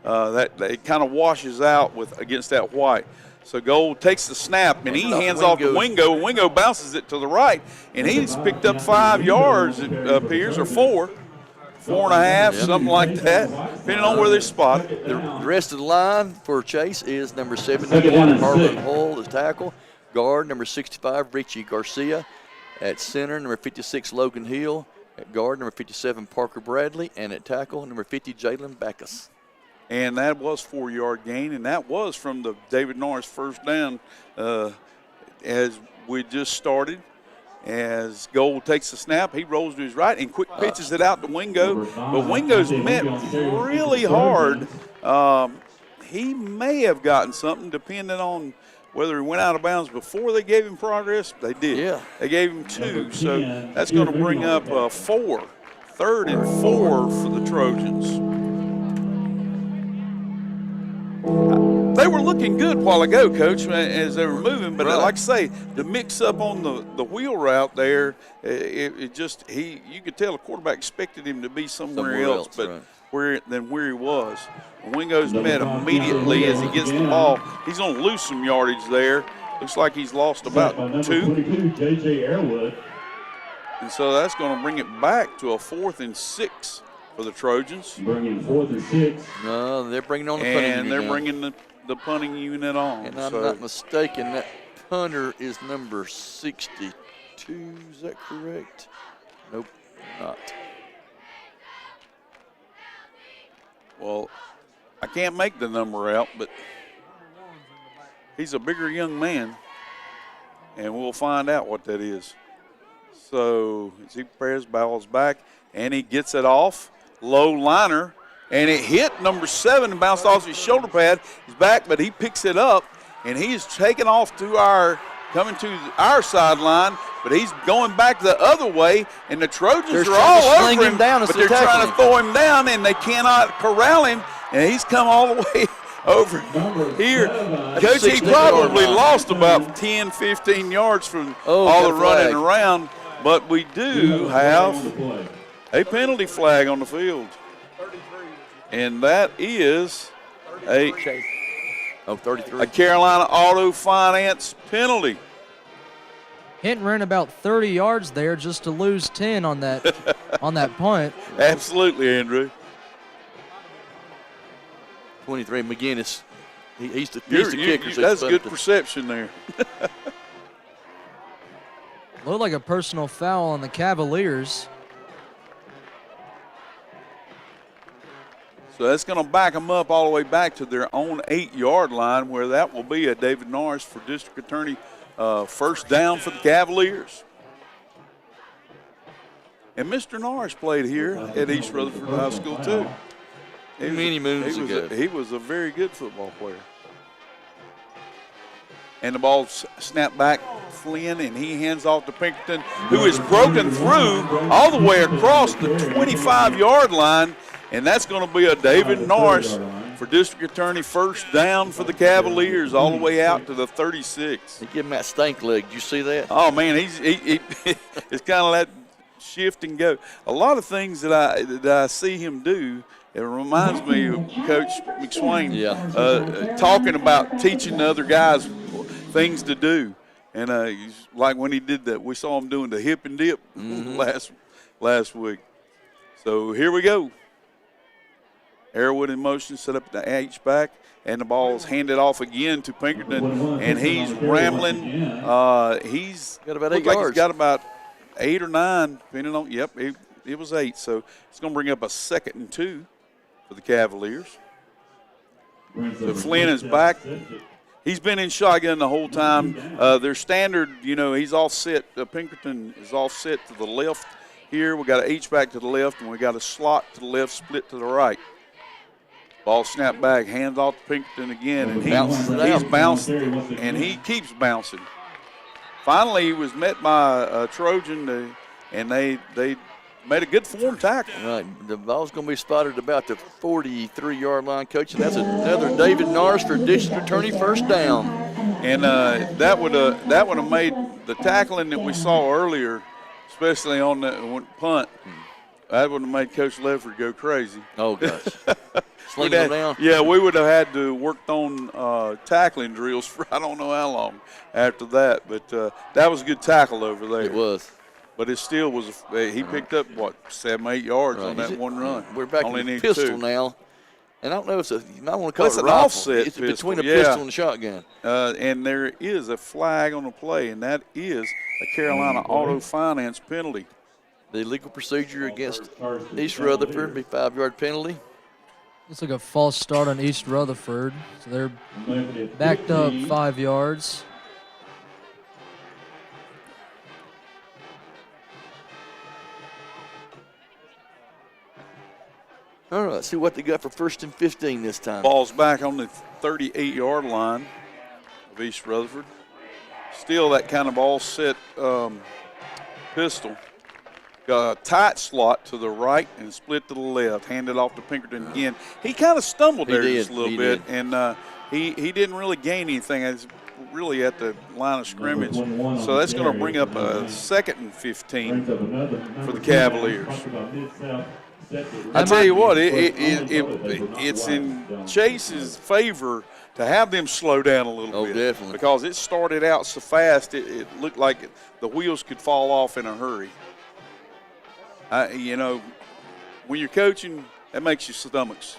C: That it kind of washes out against that white. So Gold takes the snap, and he hands off to Wingo. Wingo bounces it to the right, and he's picked up 5 yards, it appears, or 4. 4.5, something like that, depending on where they're spotted.
D: The rest of the line for Chase is number 71, Harlan Hull, the tackle. Guard, number 65, Richie Garcia. At center, number 56, Logan Hill. At guard, number 57, Parker Bradley. And at tackle, number 50, Jalen Backus.
C: And that was 4-yard gain, and that was from the David Norris first down as we just started. As Gold takes the snap, he rolls to his right and quick pitches it out to Wingo. But Wingo's met really hard. He may have gotten something depending on whether he went out of bounds before they gave him progress. They did.
D: Yeah.
C: They gave him 2. So that's going to bring up 4. 3rd and 4 for the Trojans. They were looking good a while ago, Coach, as they were moving. But like I say, the mix-up on the wheel route there, you could tell the quarterback expected him to be somewhere else, but where he was. Wingo's met immediately as he gets the ball. He's going to lose some yardage there. Looks like he's lost about 2. And so that's going to bring it back to a 4th and 6 for the Trojans.
K: Bringing 4th and 6.
D: No, they're bringing on the punting unit.
C: And they're bringing the punting unit on.
D: And I'm not mistaken, that punter is number 62. Is that correct? Nope, not.
C: Well, I can't make the number out, but he's a bigger young man, and we'll find out what that is. So as he prepares, balls back, and he gets it off. Low liner, and it hit number 7 and bounced off his shoulder pad. He's back, but he picks it up, and he's taking off coming to our sideline, but he's going back the other way, and the Trojans are all over him, but they're trying to throw him down, and they cannot corral him, and he's come all the way over here. Coach, he probably lost about 10, 15 yards from all the running around, but we do have a penalty flag on the field. And that is a
D: 33.
C: A Carolina Auto Finance penalty.
A: Hinton ran about 30 yards there just to lose 10 on that on that punt.
C: Absolutely, Andrew.
D: 23, McGinnis. He's the kicker.
C: That's good perception there.
A: Looked like a personal foul on the Cavaliers.
C: So that's going to back them up all the way back to their own 8-yard line, where that will be a David Norris for District Attorney first down for the Cavaliers. And Mr. Norris played here at East Rutherford High School too.
D: Many moons ago.
C: He was a very good football player. And the ball snapped back Flynn, and he hands off to Pinkerton, who is broken through all the way across the 25-yard line. And that's going to be a David Norris for District Attorney first down for the Cavaliers all the way out to the 36.
D: He gave him that stank leg. Did you see that?
C: Oh, man, it's kind of that shift and go. A lot of things that I see him do, it reminds me of Coach McSwain talking about teaching the other guys things to do. And like when he did that, we saw him doing the hip and dip last week. So here we go. Arrowwood in motion, set up the H-back, and the ball is handed off again to Pinkerton, and he's rambling. He's
D: got about 8
C: yards. Like he's got about 8 or 9, depending on. Yep, it was 8. So it's going to bring up a 2nd and 2 for the Cavaliers. So Flynn is back. He's been in shotgun the whole time. Their standard, he's all set. Pinkerton is all set to the left here. We got an H-back to the left, and we got a slot to the left, split to the right. Ball snapped back, hands off to Pinkerton again, and he's bouncing, and he keeps bouncing. Finally, he was met by a Trojan, and they made a good form tackle.
D: Right, the ball's going to be spotted about the 43-yard line, Coach, and that's another David Norris for district attorney first down.
C: And that would have made the tackling that we saw earlier, especially on the punt. That would have made Coach Lefford go crazy.
D: Oh gosh. Slinging them down.
C: Yeah, we would have had to worked on tackling drills for I don't know how long after that. But that was a good tackle over there.
D: It was.
C: But it still was. He picked up, 7, 8 yards on that one run.
D: We're back
C: Only
D: in the
C: need
D: pistol
C: 2.
D: now. And I don't know if you might want to call it a
C: an
D: rifle.
C: offset
D: It's
C: pistol.
D: between a pistol and a shotgun.
C: And there is a flag on the play, and that is a Carolina Auto Finance penalty.
D: The legal procedure against East Rutherford be 5-yard penalty.
A: Looks like a false start on East Rutherford. So they're backed up 5 yards.
D: All right, let's see what they got for 1st and 15 this time.
C: Ball's back on the 38-yard line of East Rutherford. Still that kind of all-set pistol. Got a tight slot to the right and split to the left. Handed off to Pinkerton again. He kind of stumbled there just a little bit, and he didn't really gain anything. It's really at the line of scrimmage. So that's going to bring up a 2nd and 15 for the Cavaliers. I tell you what, it's in Chase's favor to have them slow down a little bit.
D: Definitely.
C: Because it started out so fast, it looked like the wheels could fall off in a hurry. When you're coaching, that makes your stomachs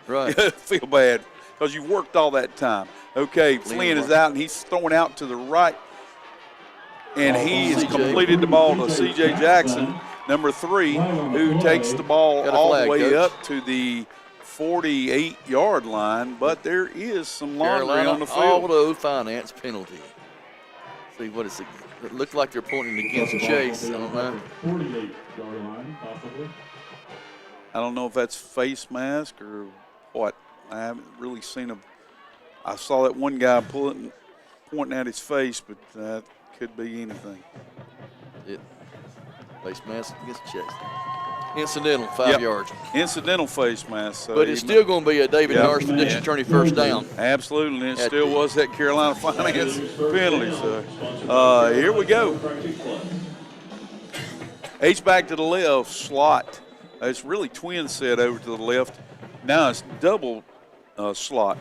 C: feel bad because you've worked all that time. Okay, Flynn is out, and he's throwing out to the right, and he has completed the ball to C.J. Jackson, number 3, who takes the ball all the way up to the 48-yard line, but there is some laundry on the field.
D: Auto Finance penalty. See what is it? It looked like they're pointing against Chase. I don't know.
U: 48-yard line, possibly.
C: I don't know if that's face mask or what. I haven't really seen him. I saw that one guy pointing at his face, but that could be anything.
D: Face mask against Chase. Incidental, 5 yards.
C: Incidental face mask. So
D: but it's still going to be a David Norris for district attorney first down.
C: Absolutely, and it still was that Carolina Finance penalty. So here we go. H-back to the left, slot. It's really twin set over to the left. Now it's double slot.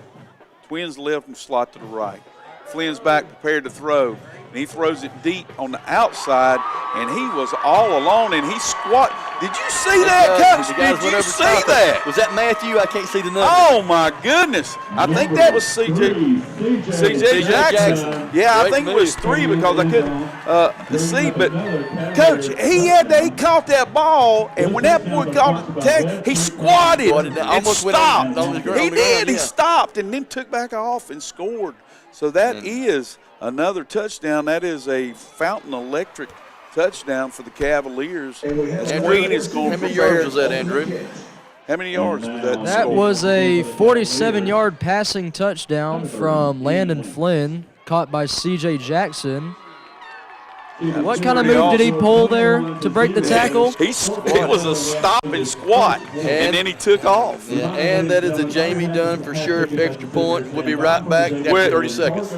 C: Twins left and slot to the right. Flynn's back prepared to throw. And he throws it deep on the outside, and he was all alone, and he squat. Did you see that, Coach? Did you see that?
D: Was that Matthew? I can't see the number.
C: Oh, my goodness. I think that was C.J. Jackson. Yeah, I think it was 3 because I couldn't see. But, Coach, he caught that ball, and when that boy caught the tag, he squatted and stopped. He did. He stopped and then took back off and scored. So that is another touchdown. That is a Fountain Electric touchdown for the Cavaliers. Queen is going.
D: How many yards was that, Andrew?
C: How many yards was that?
A: That was a 47-yard passing touchdown from Landon Flynn, caught by C.J. Jackson. What kind of move did he pull there to break the tackle?
C: It was a stop and squat, and then he took off.
D: Yeah, and that is a Jamie Dunn for sure extra point. We'll be right back after 30 seconds.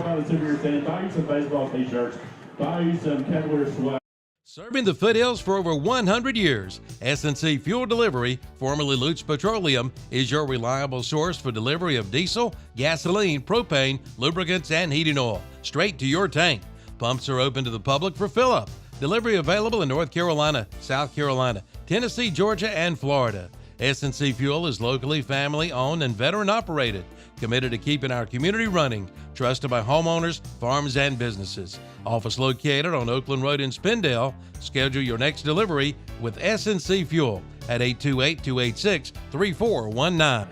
F: Serving the foothills for over 100 years, S&C Fuel Delivery, formerly Lutz Petroleum, is your reliable source for delivery of diesel, gasoline, propane, lubricants, and heating oil, straight to your tank. Pumps are open to the public for fill-up. Delivery available in North Carolina, South Carolina, Tennessee, Georgia, and Florida. S&C Fuel is locally family-owned and veteran-operated, committed to keeping our community running, trusted by homeowners, farms, and businesses. Office located on Oakland Road in Spindale. Schedule your next delivery with S&C Fuel at 828-286-3419.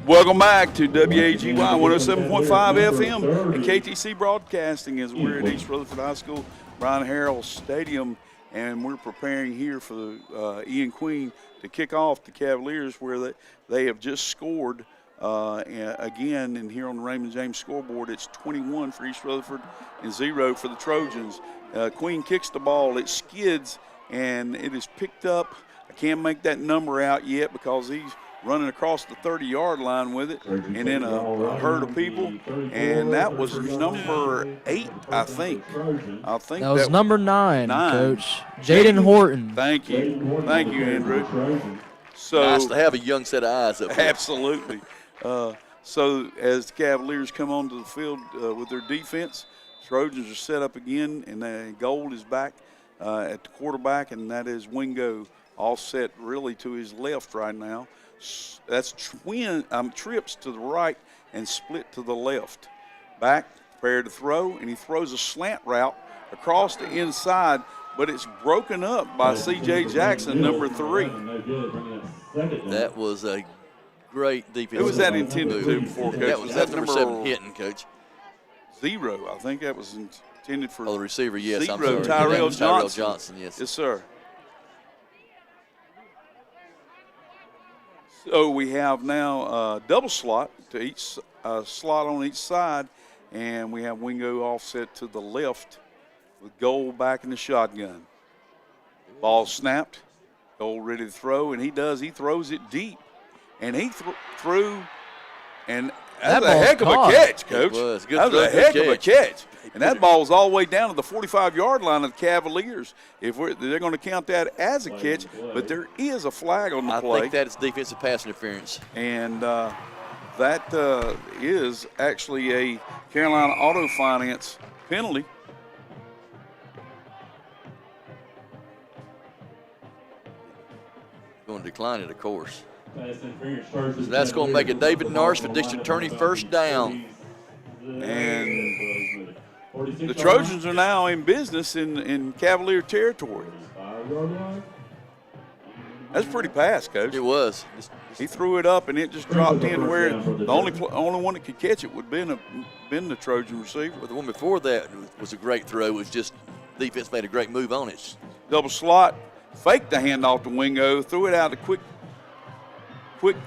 C: Welcome back to WAGY 107.5 FM and KTC Broadcasting as we're at East Rutherford High School, Brian Harrell Stadium, and we're preparing here for the Ian Queen to kick off the Cavaliers, where they have just scored again. And here on the Raymond James scoreboard, it's 21 for East Rutherford and 0 for the Trojans. Queen kicks the ball, it skids, and it is picked up. I can't make that number out yet because he's running across the 30-yard line with it, and then a herd of people, and that was number 8, I think.
A: That was number 9, Coach. Jaden Horton.
C: Thank you, Andrew. So
D: nice to have a young set of eyes up there.
C: Absolutely. So as the Cavaliers come onto the field with their defense, Trojans are set up again, and the goal is back at the quarterback, and that is Wingo, all set really to his left right now. That's trips to the right and split to the left. Back, prepared to throw, and he throws a slant route across the inside, but it's broken up by C.J. Jackson, number 3.
D: That was a great defense.
C: Who was that intended to before, Coach?
D: That's number 7 hitting, Coach.
C: 0. I think that was intended for
D: the receiver, yes.
C: 0,
D: I'm sorry.
C: Tyrell
D: Johnson, yes.
C: Yes, sir. So we have now a double slot to each slot on each side, and we have Wingo offset to the left with Gold back in the shotgun. Ball snapped, Gold ready to throw, and he does. He throws it deep, and he threw, and that was a heck of a catch, Coach.
D: It was.
C: That was a heck of a catch. And that ball was all the way down to the 45-yard line of the Cavaliers. They're going to count that as a catch, but there is a flag on the play.
D: I think that is defensive pass interference.
C: And that is actually a Carolina Auto Finance penalty.
D: Going to decline it, of course. So that's going to make it David Norris for district attorney, first down.
C: And the Trojans are now in business in Cavalier territory. That's a pretty pass, Coach.
D: It was.
C: He threw it up, and it just dropped in where the only one that could catch it would have been the Trojan receiver.
D: But the one before that was a great throw. It was just defense made a great move on it.
C: Double slot, faked the handoff to Wingo, threw it out a quick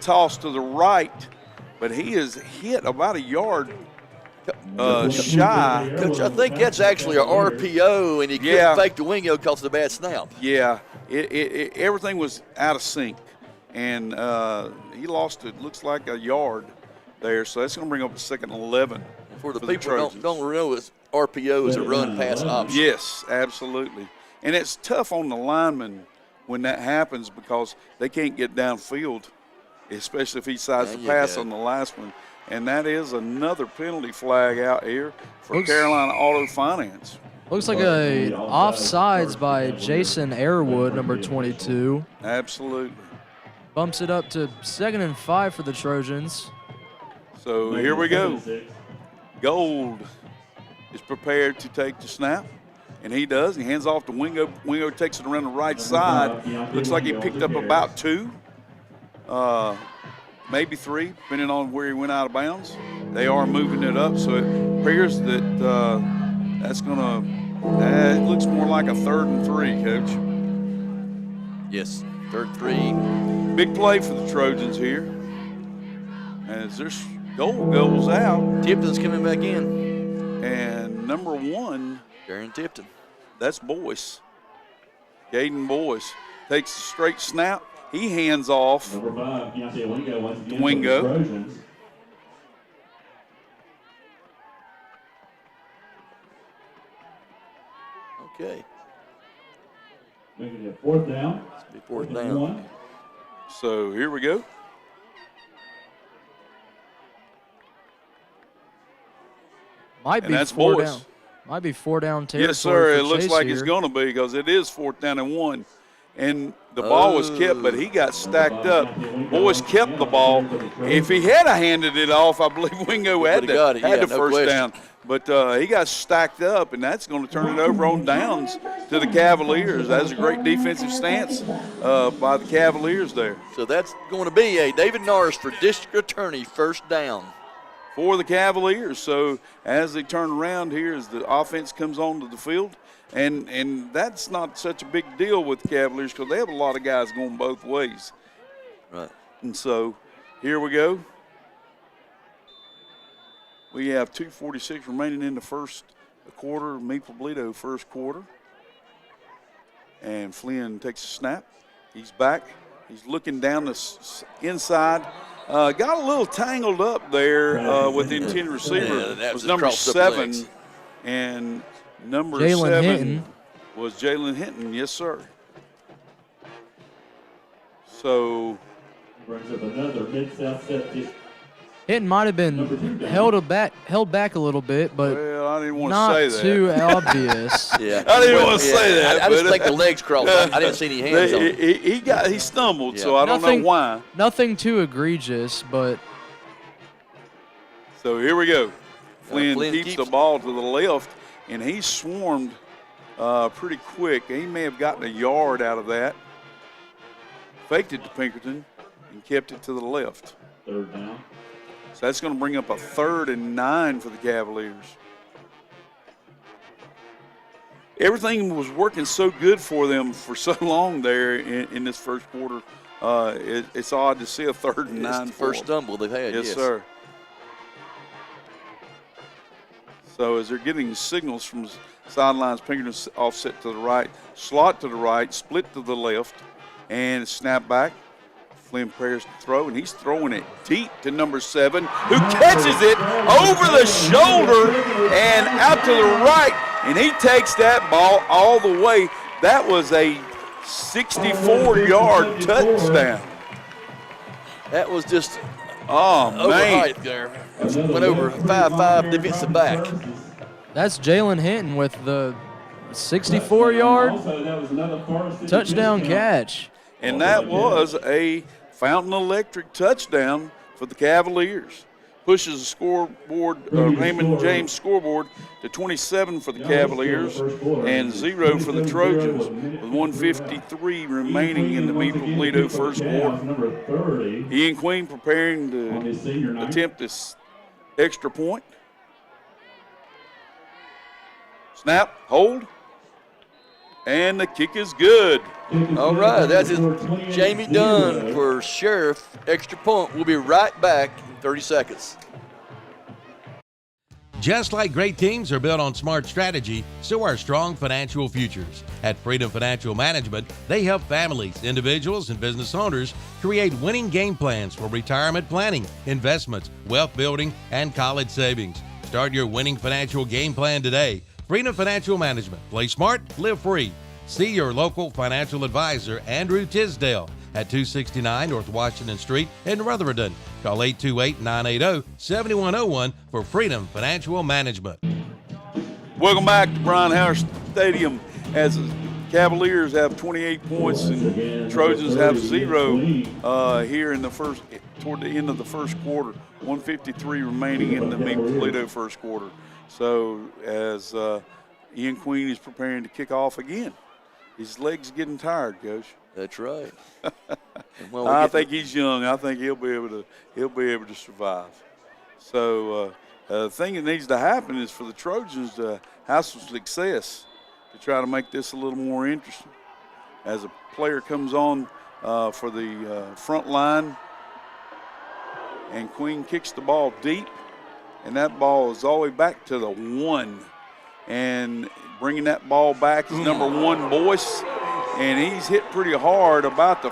C: toss to the right, but he is hit about a yard shy.
D: Coach, I think that's actually an RPO, and he couldn't fake the Wingo because of the bad snap.
C: Yeah, everything was out of sync, and he lost it. Looks like a yard there, so that's going to bring up a 2nd and 11.
D: For the people who don't know, RPO is a run pass option.
C: Yes, absolutely, and it's tough on the linemen when that happens because they can't get downfield, especially if he decides to pass on the last one. And that is another penalty flag out here for Carolina Auto Finance.
A: Looks like a offsides by Jason Airwood, number 22.
C: Absolutely.
A: Bumps it up to 2nd and 5 for the Trojans.
C: So here we go. Gold is prepared to take the snap, and he does. He hands off to Wingo. Wingo takes it around the right side. Looks like he picked up about 2. Maybe 3, depending on where he went out of bounds. They are moving it up, so it appears that that's going to it looks more like a 3rd and 3, Coach.
D: Yes, 3rd 3.
C: Big play for the Trojans here. As their goal goes out.
D: Tipton's coming back in.
C: And number 1.
D: Darren Tipton.
C: That's Boyce. Caden Boyce takes a straight snap. He hands off to Wingo.
D: Okay.
U: Making it 4th down.
D: It's 4th down.
C: So here we go.
A: Might be
C: that's
A: 4
C: Boyce.
A: down. Might be 4 down territory.
C: Yes, sir.
A: For
C: It looks
A: Chase
C: like
A: here.
C: it's going to be because it is 4th down and 1. And the ball was kept, but he got stacked up. Boys kept the ball. If he had handed it off, I believe Wingo had
D: got it.
C: the
D: No
C: first
D: question.
C: down. But he got stacked up, and that's going to turn it over on downs to the Cavaliers. That's a great defensive stance by the Cavaliers there.
D: So that's going to be a David Norris for district attorney, first down.
C: For the Cavaliers. So as they turn around here, as the offense comes onto the field, and that's not such a big deal with the Cavaliers because they have a lot of guys going both ways.
D: Right.
C: And so here we go. We have 2:46 remaining in the first quarter. Maple Bledo first quarter. And Flynn takes a snap. He's back. He's looking down the inside. Got a little tangled up there with the intended receiver.
D: Yeah, that
C: was
D: was
C: number
D: crossed up
C: 7.
D: legs.
C: And number
A: Jalen
C: 7
A: Hinton.
C: was Jalen Hinton. Yes, sir. So
U: Brings up another Mid-South set kick.
A: Hinton might have been held back a little bit, but
C: well, I didn't want
A: not
C: to say that.
A: too obvious.
D: Yeah,
C: I didn't want to say that.
D: I just
C: but-
D: think the legs crossed. I didn't see any hands on it.
C: He stumbled,
D: Yeah.
C: so I don't know why.
A: Nothing too egregious, but
C: So here we go. Flynn
D: Flynn
C: keeps the ball to the left, and he swarmed pretty quick. He may have gotten a yard out of that. Faked it to Pinkerton and kept it to the left.
U: 3rd down.
C: So that's going to bring up a 3rd and 9 for the Cavaliers. Everything was working so good for them for so long there in this first quarter. It's odd to see a 3rd and 9
D: It's the first stumble they've had.
C: Yes, sir. So as they're getting signals from sidelines, Pinkerton offset to the right, slot to the right, split to the left, and snap back. Flynn prepares to throw, and he's throwing it deep to number 7, who catches it over the shoulder and out to the right, and he takes that ball all the way. That was a 64-yard touchdown.
D: That was just
C: man.
D: overheight there. Went over 5'5" defensive back.
A: that's Jalen Hinton with the 64-yard touchdown catch.
C: And that was a Fountain Electric touchdown for the Cavaliers. Pushes the scoreboard, Raymond James scoreboard, to 27 for the Cavaliers and 0 for the Trojans, with 1:53 remaining in the Maple Bledo first quarter. Ian Queen preparing to attempt this extra point. Snap, hold, and the kick is good.
D: All right, that's Jamie Dunn for Sheriff. Extra point. We'll be right back in 30 seconds.
F: Just like great teams are built on smart strategy, so are strong financial futures. At Freedom Financial Management, they help families, individuals, and business owners create winning game plans for retirement planning, investments, wealth building, and college savings. Start your winning financial game plan today. Freedom Financial Management. Play smart, live free. See your local financial advisor, Andrew Tisdale, at 269 North Washington Street in Rutherford. Call 828-980-7101 for Freedom Financial Management.
C: Welcome back to Brian Howard Stadium as the Cavaliers have 28 points and Trojans have 0 here in the first, toward the end of the first quarter. 1:53 remaining in the Maple Bledo first quarter. So as Ian Queen is preparing to kick off again. His legs getting tired, Coach.
D: That's right.
C: I think he's young. I think he'll be able to survive. So the thing that needs to happen is for the Trojans to have some success to try to make this a little more interesting. As a player comes on for the front line, and Queen kicks the ball deep, and that ball is all the way back to the 1. And bringing that ball back is number 1, Boyce. And he's hit pretty hard about the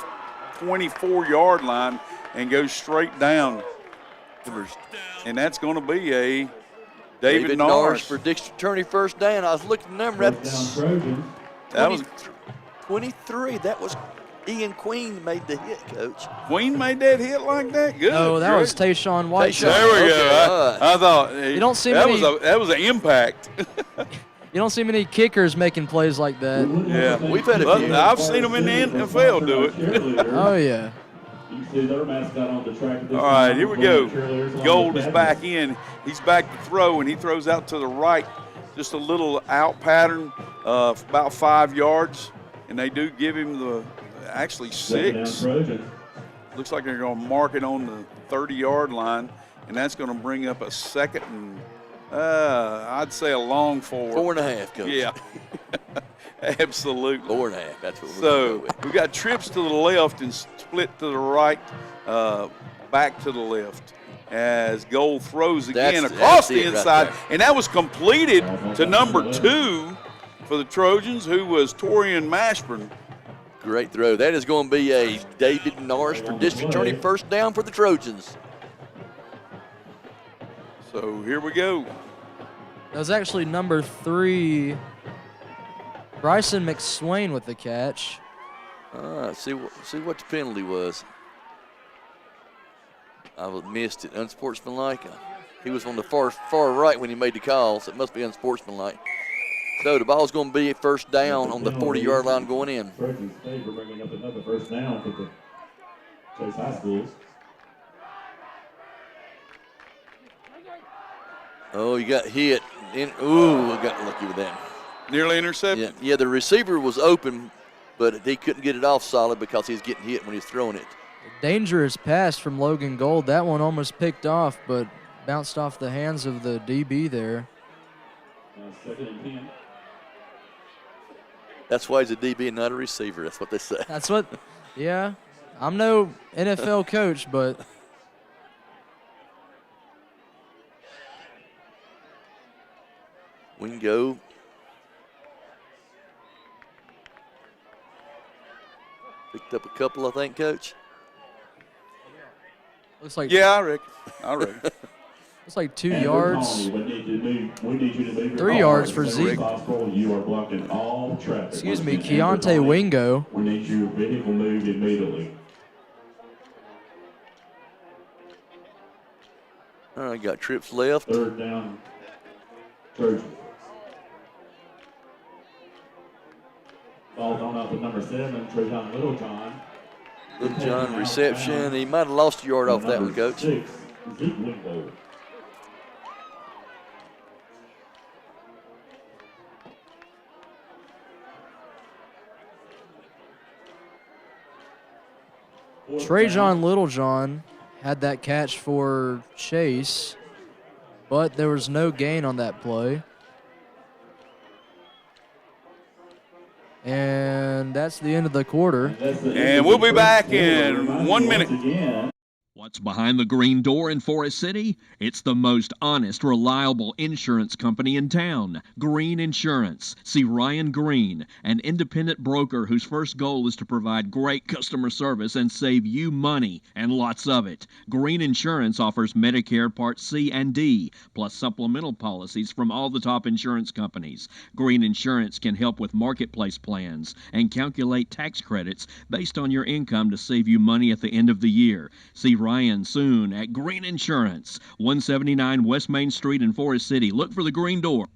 C: 24-yard line and goes straight down. And that's going to be a David Norris
D: for district attorney first down. I was looking at the number.
C: That was
D: 23. That was Ian Queen made the hit, Coach.
C: Queen made that hit like that? Good.
A: No, that was Tayshawn White.
C: There we go. I thought
A: you don't see
C: that
A: many,
C: was an impact.
A: You don't see many kickers making plays like that.
C: Yeah,
D: we've had a few.
C: I've seen them in the NFL do it.
A: Oh, yeah.
C: All right, here we go. Gold is back in. He's back to throw, and he throws out to the right. Just a little out pattern of about 5 yards, and they do give him the actually 6. Looks like they're going to mark it on the 30-yard line, and that's going to bring up a second and I'd say a long 4.
D: 4.5, Coach.
C: Yeah, absolutely.
D: 4.5. That's what we're
C: So
D: going with.
C: we got trips to the left and split to the right, back to the left. As Gold throws again across the inside,
D: right,
C: and that was completed to number 2 for the Trojans, who was Torian Mashburn.
D: Great throw. That is going to be a David Norris for district attorney first down for the Trojans.
C: So here we go.
A: That was actually number 3, Bryson McSwain with the catch.
D: See what the penalty was. I missed it. Unsportsmanlike. He was on the far right when he made the call, so it must be unsportsmanlike. So the ball's going to be first down on the 40-yard line going in.
U: Trojans favor bringing up another first down for the Chase High Schools.
D: Oh, you got hit. Ooh, I got lucky with that.
C: Nearly intercepted.
D: Yeah, the receiver was open, but he couldn't get it off solid because he was getting hit when he was throwing it.
A: Dangerous pass from Logan Gold. That one almost picked off, but bounced off the hands of the DB there.
U: Second and 10.
D: That's why he's a DB and not a receiver. That's what they say.
A: That's what, yeah. I'm no NFL coach, but.
D: Wingo. Picked up a couple, I think, Coach.
A: Looks like.
C: Yeah, I reckon.
A: Looks like 2 yards. 3 yards for Zeke.
U: You are blocking all traffic.
A: Excuse me, Keontae Wingo.
U: We need your vehicle moved immediately.
D: All right, got trips left.
U: Third down, Trojans. Ball thrown out to number 7, Trajan Littlejohn.
D: Littlejohn reception. He might have lost a yard off that one, Coach.
U: 6, Zeke Wingo.
A: Trajan Littlejohn had that catch for Chase, but there was no gain on that play. And that's the end of the quarter.
C: And we'll be back in 1 minute.
G: What's behind the green door in Forest City? It's the most honest, reliable insurance company in town, Green Insurance. See Ryan Green, an independent broker whose first goal is to provide great customer service and save you money, and lots of it. Green Insurance offers Medicare Part C and D, plus supplemental policies from all the top insurance companies. Green Insurance can help with marketplace plans and calculate tax credits based on your income to save you money at the end of the year. See Ryan soon at Green Insurance, 179 West Main Street in Forest City. Look for the green door.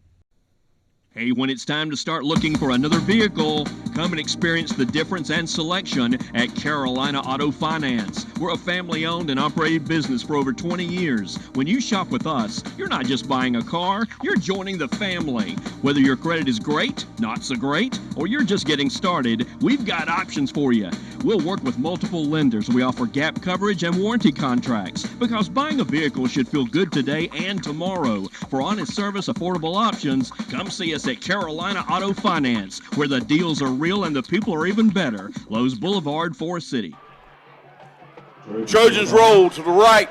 G: Hey, when it's time to start looking for another vehicle, come and experience the difference and selection at Carolina Auto Finance. We're a family-owned and operated business for over 20 years. When you shop with us, you're not just buying a car, you're joining the family. Whether your credit is great, not so great, or you're just getting started, we've got options for you. We'll work with multiple lenders. We offer gap coverage and warranty contracts because buying a vehicle should feel good today and tomorrow. For honest service, affordable options, come see us at Carolina Auto Finance, where the deals are real and the people are even better. Lowe's Boulevard, Forest City.
C: Trojans roll to the right,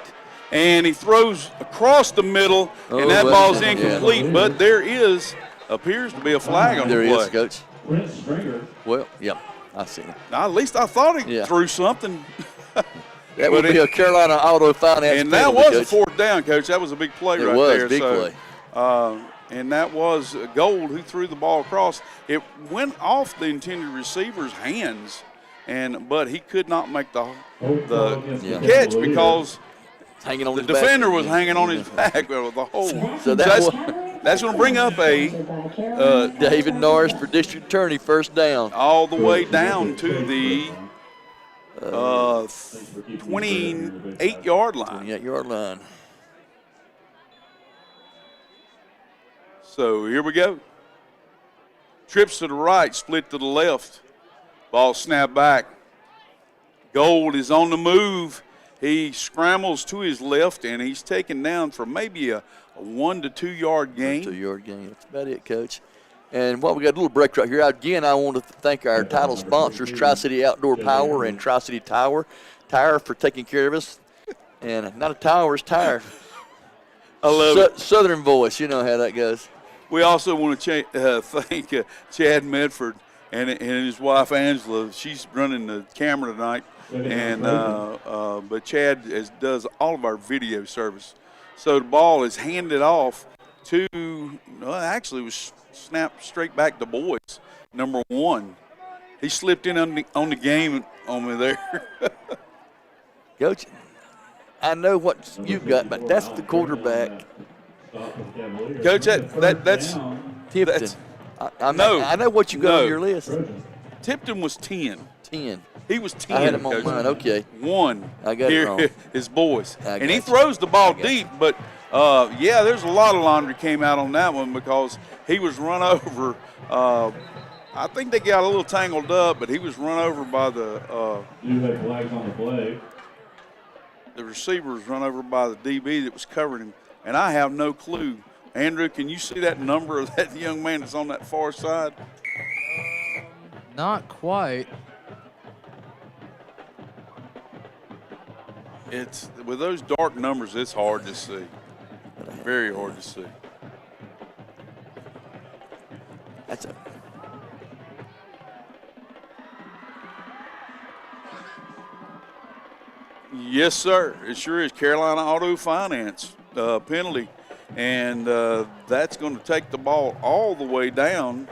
C: and he throws across the middle, and that ball's incomplete. But there appears to be a flag on the play.
D: There is, Coach. Well, yeah, I see it.
C: Now, at least I thought he threw something.
D: That would be a Carolina Auto Finance.
C: And that was a fourth down, Coach. That was a big play right there.
D: It was, big play.
C: And that was Gold who threw the ball across. It went off the intended receiver's hands, but he could not make the catch because
D: hanging on
C: the
D: his back.
C: defender was hanging on his back with the hole.
D: So
C: That's going to bring up a
D: David Norris for district attorney, first down.
C: All the way down to the 28-yard line.
D: 28-yard line.
C: So here we go. Trips to the right, split to the left. Ball snapped back. Gold is on the move. He scrambles to his left, and he's taken down for maybe a 1 to 2 yard gain.
D: 2-yard gain. That's about it, Coach. And while we got a little break right here, again, I want to thank our title sponsors, Tri-City Outdoor Power and Tri-City Tire for taking care of us. And not a tower, it's tire.
C: I love it.
D: Southern voice, you know how that goes.
C: We also want to thank Chad Medford and his wife Angela. She's running the camera tonight, and but Chad does all of our video service. So the ball is handed off to, actually it was snapped straight back to Boyce, number 1. He slipped in on the game on me there.
D: Coach, I know what you've got, but that's the quarterback.
C: Coach, that's
D: Tipton. I know what you got on your list.
C: Tipton was 10.
D: 10.
C: He was 10.
D: I had him on mine. Okay.
C: 1.
D: I got
C: here
D: it wrong.
C: Is Boyce. And he throws the ball deep, but there's a lot of laundry came out on that one because he was run over. I think they got a little tangled up, but he was run over by the
U: flags on the play.
C: The receiver was run over by the DB that was covering him. And I have no clue. Andrew, can you see that number of that young man that's on that far side?
A: Not quite.
C: It's with those dark numbers, it's hard to see. Very hard to see.
D: That's a
C: Yes, sir. It sure is. Carolina Auto Finance penalty. And that's going to take the ball all the way down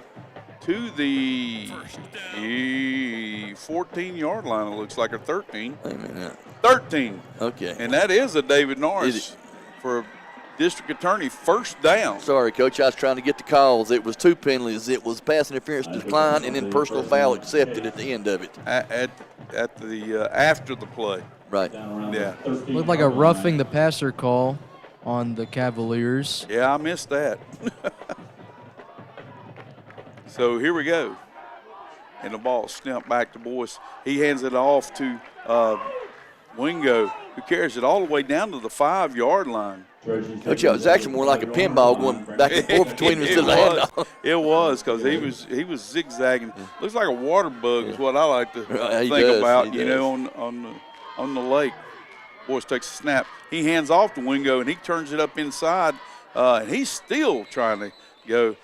C: to the 14-yard line, it looks like, or 13.
D: Wait a minute.
C: 13.
D: Okay.
C: And that is a David Norris for district attorney, first down.
D: Sorry, Coach. I was trying to get the calls. It was 2 penalties. It was pass interference declined and then personal foul accepted at the end of it.
C: At the after the play.
D: Right.
C: Yeah.
A: Looked like a roughing the passer call on the Cavaliers.
C: Yeah, I missed that. So here we go. And the ball snapped back to Boyce. He hands it off to Wingo, who carries it all the way down to the 5-yard line.
D: Coach, it was actually more like a pinball going back and forth between them instead of the handoff.
C: It was, because he was zigzagging. Looks like a water bug is what I like to think about, on the lake. Boyce takes a snap. He hands off to Wingo, and he turns it up inside. And he's still trying to go.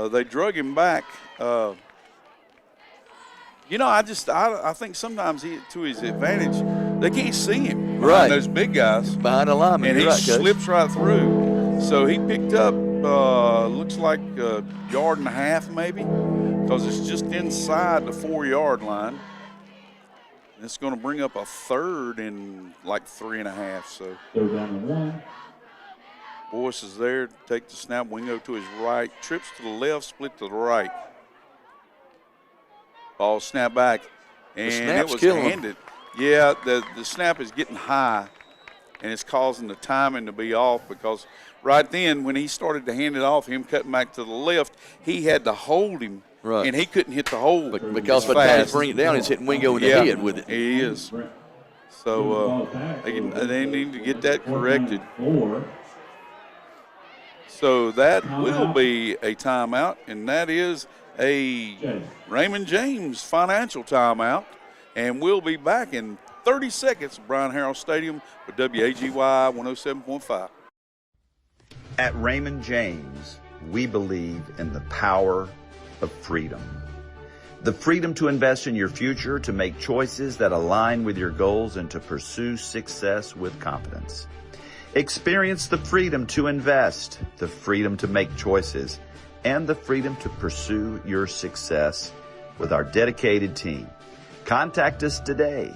C: They drug him back. I think sometimes to his advantage, they can't see him.
D: Right.
C: Those big guys.
D: Behind the lineman.
C: And he
D: right,
C: slips right through. So he picked up, looks like a yard and a half maybe, because it's just inside the 4-yard line. And it's going to bring up a third and like 3.5. So
U: Third down and 1.
C: Boyce is there to take the snap. Wingo to his right, trips to the left, split to the right. Ball snap back, and it was handed. Yeah, the snap is getting high, and it's causing the timing to be off because right then when he started to hand it off, him cutting back to the left, he had to hold him,
D: right,
C: and he couldn't hit the hole
D: because by the time he's bringing it down, he's hitting Wingo in the head with it.
C: He is. So they need to get that corrected. So that will be a timeout, and that is a Raymond James financial timeout. And we'll be back in 30 seconds at Brian Harrell Stadium with WAGY 107.5.
H: At Raymond James, we believe in the power of freedom. The freedom to invest in your future, to make choices that align with your goals, and to pursue success with confidence. Experience the freedom to invest, the freedom to make choices, and the freedom to pursue your success with our dedicated team. Contact us today.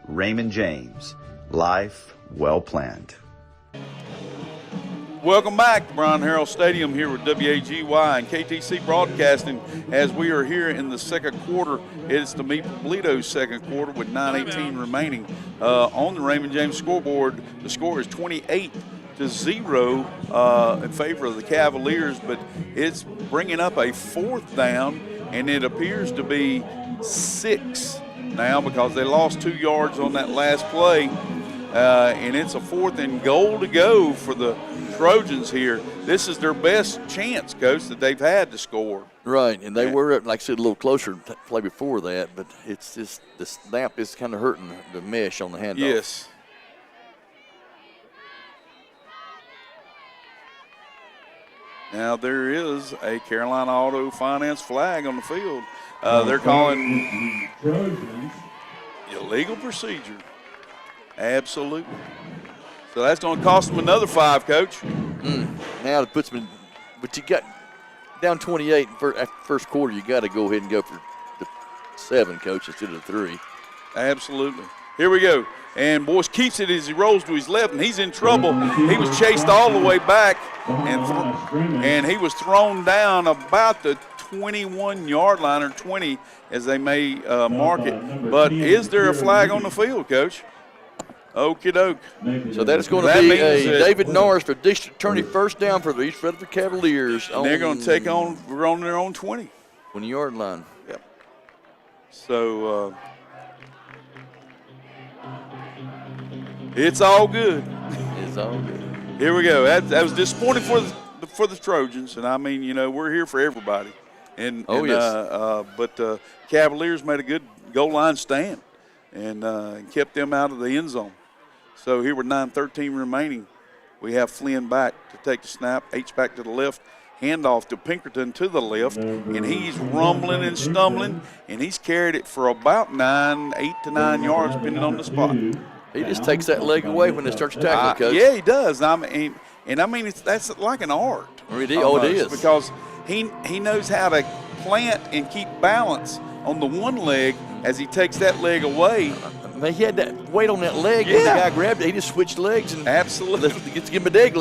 H: Raymond James, life well planned.
C: Welcome back to Brian Harrell Stadium here with WAGY and KTC Broadcasting as we are here in the second quarter. It's the Meade-Toledo's second quarter with 9:18 remaining. On the Raymond James scoreboard, the score is 28-0 in favor of the Cavaliers, but it's bringing up a fourth down, and it appears to be 6 now because they lost 2 yards on that last play, and it's a 4th and goal to go for the Trojans here. This is their best chance, Coach, that they've had to score.
D: Right, and they were, like I said, a little closer to play before that, but it's just the snap is kind of hurting the mesh on the handoff.
C: Yes. Now there is a Carolina Auto Finance flag on the field. They're calling illegal procedure. Absolutely. So that's going to cost them another 5, Coach.
D: Now it puts them in, but you got down 28 after first quarter. You got to go ahead and go for the 7, Coach, instead of 3.
C: Absolutely. Here we go. And Boyce keeps it as he rolls to his left, and he's in trouble. He was chased all the way back, and he was thrown down about the 21-yard line, or 20, as they may mark it. But is there a flag on the field, Coach? Okie doke.
D: So that is going to be a David Norris for district attorney first down for the East Rutherford Cavaliers.
C: They're going to take on, we're on their own 20.
D: 20-yard line.
C: Yep. So it's all good.
D: It's all good.
C: Here we go. That was disappointing for the Trojans, and I mean, you know, we're here for everybody. And but Cavaliers made a good goal line stand and kept them out of the end zone. So here with 9:13 remaining, we have Flynn back to take the snap. H-back to the left, handoff to Pinkerton to the left, and he's rumbling and stumbling, and he's carried it for about 8 to 9 yards, depending on the spot.
D: He just takes that leg away when they start to tackle, Coach.
C: Yeah, he does. I mean, that's like an art.
D: It is.
C: Because he knows how to plant and keep balance on the one leg as he takes that leg away.
D: He had that weight on that leg. Yeah. When the guy grabbed it, he just switched legs and
C: absolutely
D: gets to give him a dead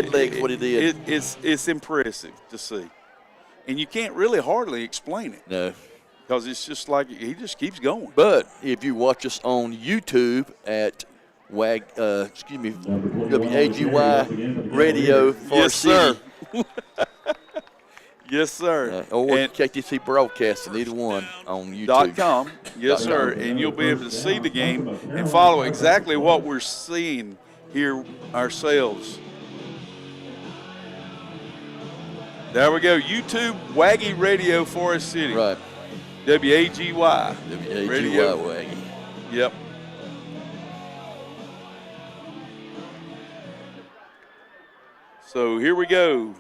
D: leg. What he did.
C: It's impressive to see, and you can't really hardly explain it.
D: No,
C: because it's just like he just keeps going.
D: But if you watch us on YouTube at WAGY Radio for
C: yes, sir. Yes, sir.
D: Or KTC Broadcasting, either one on YouTube.
C: .com. Yes, sir. And you'll be able to see the game and follow exactly what we're seeing here ourselves. There we go. YouTube, WAGY Radio, Forest City.
D: Right.
C: WAGY.
D: Radio. WAGY.
C: Yep. So here we go.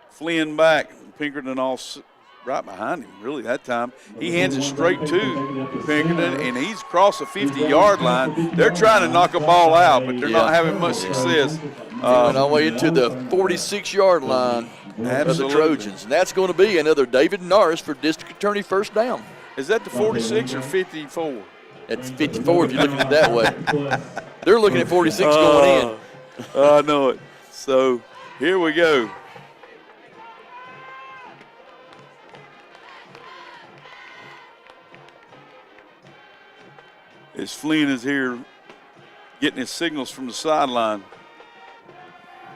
C: Flynn back. Pinkerton all right behind him, really, that time. He hands it straight to Pinkerton, and he's across the 50-yard line. They're trying to knock a ball out, but they're not having much success.
D: Went all the way into the 46-yard line of the Trojans. And that's going to be another David Norris for district attorney first down.
C: Is that the 46 or 54?
D: It's 54 if you look at it that way. They're looking at 46 going in.
C: I know it. So here we go. As Flynn is here getting his signals from the sideline.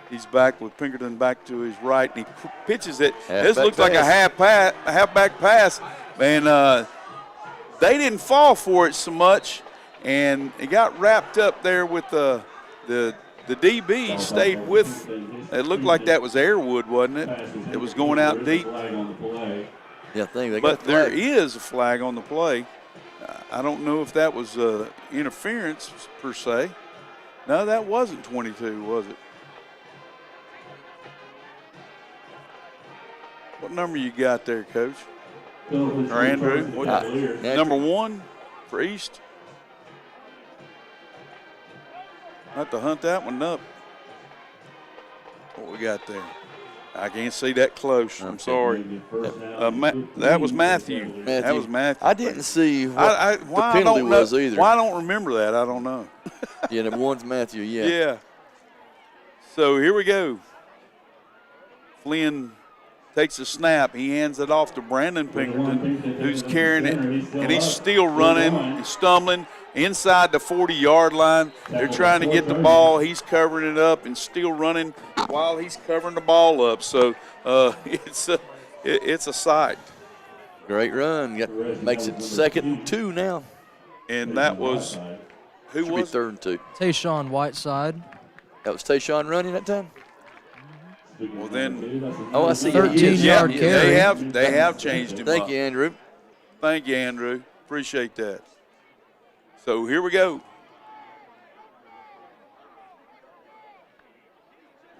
C: He's back with Pinkerton back to his right, and he pitches it. This looks like a halfback pass, and they didn't fall for it so much, and it got wrapped up there with the DB stayed with. It looked like that was Airwood, wasn't it? It was going out deep.
D: Yeah, I think they got
C: but there is a flag on the play. I don't know if that was interference per se. No, that wasn't 22, was it? What number you got there, Coach? Or Andrew? Number 1 for East? I have to hunt that one up. What we got there? I can't see that close. I'm sorry. That was Matthew. That was Matthew.
D: I didn't see what the penalty was either.
C: Why I don't remember that, I don't know.
D: Yeah, number 1's Matthew, yeah.
C: Yeah. So here we go. Flynn takes a snap. He hands it off to Brandon Pinkerton, who's carrying it, and he's still running, he's stumbling inside the 40-yard line. They're trying to get the ball. He's covering it up and still running while he's covering the ball up. So it's a sight.
D: Great run. Makes it 2nd and 2 now.
C: And that was who
D: Should
C: was
D: be 3rd and 2.
A: Tayshawn Whiteside.
D: That was Tayshawn running that time.
C: Well, then.
D: Oh, I see.
A: 13-yard carry.
C: They have changed him.
D: Thank you, Andrew.
C: Thank you, Andrew. Appreciate that. So here we go.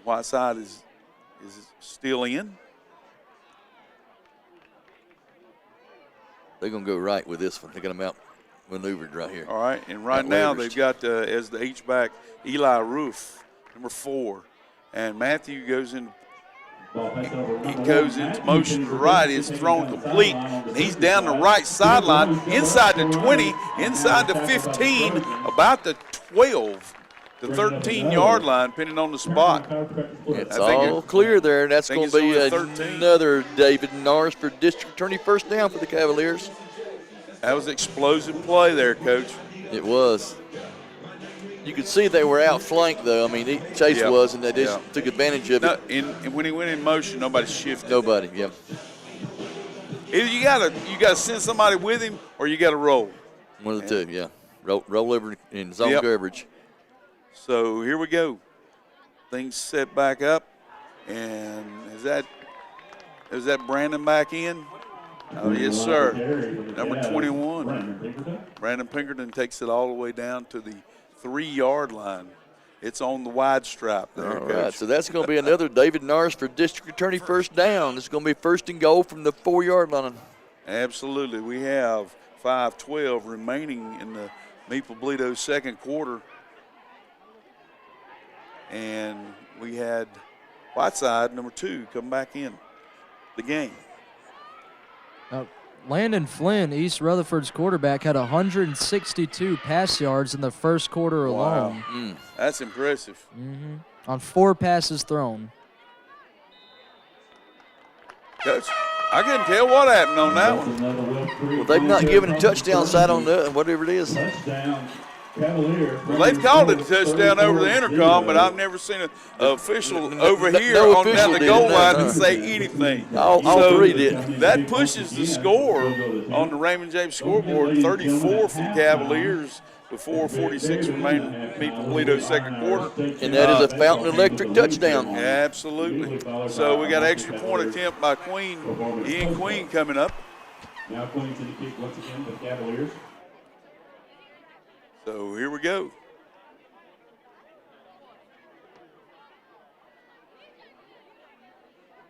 C: Whiteside is still in.
D: They're going to go right with this one. They're going to outmaneuvered right here.
C: All right, and right now they've got as the H-back Eli Roof, number 4. And Matthew goes in. He goes into motion to the right. It's thrown complete. And he's down the right sideline, inside the 20, inside the 15, about the 12, the 13-yard line, depending on the spot.
D: It's all clear there. That's going to be another David Narsford District Attorney first down for the Cavaliers.
C: That was explosive play there, Coach.
D: It was. You could see they were outflanked, though. I mean, Chase was, and they just took advantage of it.
C: And when he went in motion, nobody shifted.
D: Nobody, yeah.
C: Either you gotta send somebody with him, or you got to roll.
D: One of the two, yeah. Roll over in zone coverage.
C: So here we go. Things set back up, and is that Brandon back in? Oh, yes, sir. Number 21. Brandon Pinkerton takes it all the way down to the 3-yard line. It's on the wide stripe there,
D: All
C: Coach.
D: right, so that's going to be another David Narsford District Attorney first down. It's going to be 1st and goal from the 4-yard line.
C: Absolutely. We have 5:12 remaining in the Maple Bledo second quarter. And we had Whiteside, number 2, come back in the game.
A: Landon Flynn, East Rutherford's quarterback, had 162 pass yards in the first quarter alone.
C: Wow. That's impressive.
A: On 4 passes thrown.
C: Coach, I couldn't tell what happened on that one.
D: Well, they've not given a touchdown side on that, whatever it is.
C: Well, they've called it a touchdown over the intercom, but I've never seen an official over here
D: no
C: on down
D: official
C: the
D: did
C: goal
D: that,
C: line to say anything.
D: All three did.
C: That pushes the score on the Raymond James scoreboard, 34 for the Cavaliers with 4:46 remaining. Maple Bledo second quarter.
D: And that is a Fountain Electric touchdown.
C: Absolutely. So we got an extra point attempt by Ian Queen coming up.
U: Now Queen to the kick once again for the Cavaliers.
C: So here we go.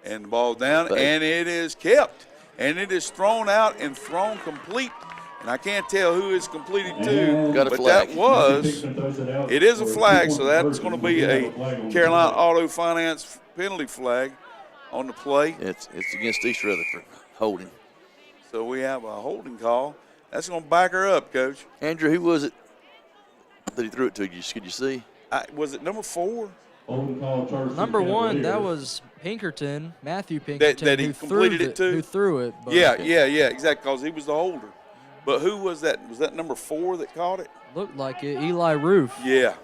C: And the ball down, and it is kept. And it is thrown out and thrown complete. And I can't tell who it's completed to,
D: Got a
C: but
D: flag.
C: that was, it is a flag, so that's going to be a Carolina Auto Finance penalty flag on the play.
D: It's against East Rutherford, holding.
C: So we have a holding call. That's going to back her up, Coach.
D: Andrew, who was it that he threw it to? Could you see?
C: Was it number 4?
A: Number 1, that was Pinkerton, Matthew Pinkerton,
C: That he completed it to?
A: Who threw it. But
C: Yeah, exactly, because he was the holder. But who was that? Was that number 4 that caught it?
A: Looked like it, Eli Roof.
C: Yeah,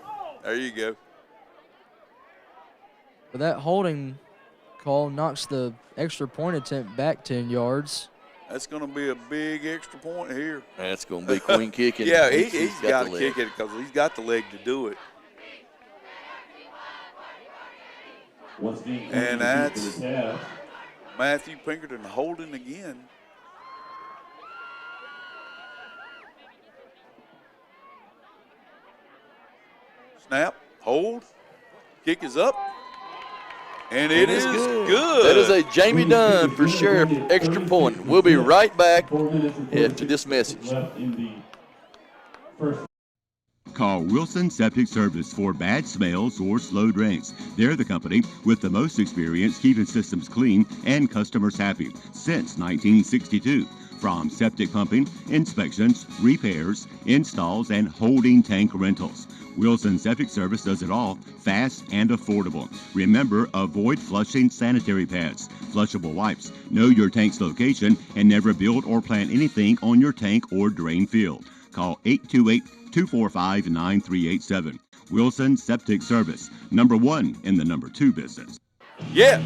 C: there you go.
A: But that holding call knocks the extra point attempt back 10 yards.
C: That's going to be a big extra point here.
D: That's going to be Queen kicking.
C: Yeah, he's got to kick it because he's got the leg to do it. And that's Matthew Pinkerton holding again. Snap, hold, kick is up, and it is good.
D: That is a Jamie Dunn for Sheriff extra point. We'll be right back after this message.
B: Call Wilson Septic Service for bad smells or slow drinks. They're the company with the most experience keeping systems clean and customers happy since 1962. from septic pumping, inspections, repairs, installs, and holding tank rentals. Wilson Septic Service does it all, fast and affordable. Remember, avoid flushing sanitary pads, flushable wipes, know your tank's location, and never build or plant anything on your tank or drain field. Call 828-245-9387. Wilson Septic Service, number 1 in the number 2 business.
C: Yeah.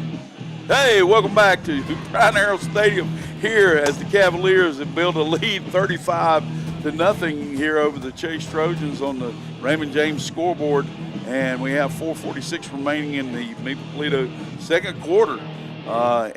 C: Hey, welcome back to Brian Arrow Stadium here as the Cavaliers have built a lead 35-0 here over the Chase Trojans on the Raymond James scoreboard. And we have 4:46 remaining in the Maple Toledo second quarter. I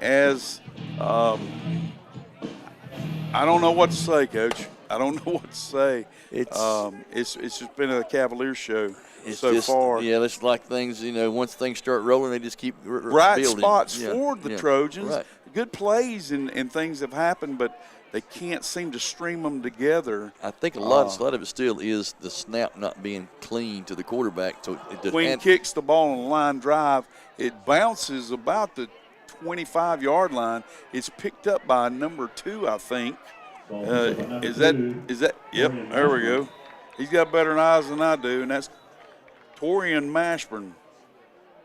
C: don't know what to say, Coach. I don't know what to say. It's just been a Cavalier show so far.
D: Yeah, it's like things, once things start rolling, they just keep
C: bright
D: building.
C: spots for the Trojans.
D: Right.
C: Good plays and things have happened, but they can't seem to stream them together.
D: I think a lot of it still is the snap not being clean to the quarterback. So
C: Queen kicks the ball on the line drive. It bounces about the 25-yard line. It's picked up by number 2, I think. Is that? Yep, there we go. He's got better eyes than I do, and that's Torian Mashburn,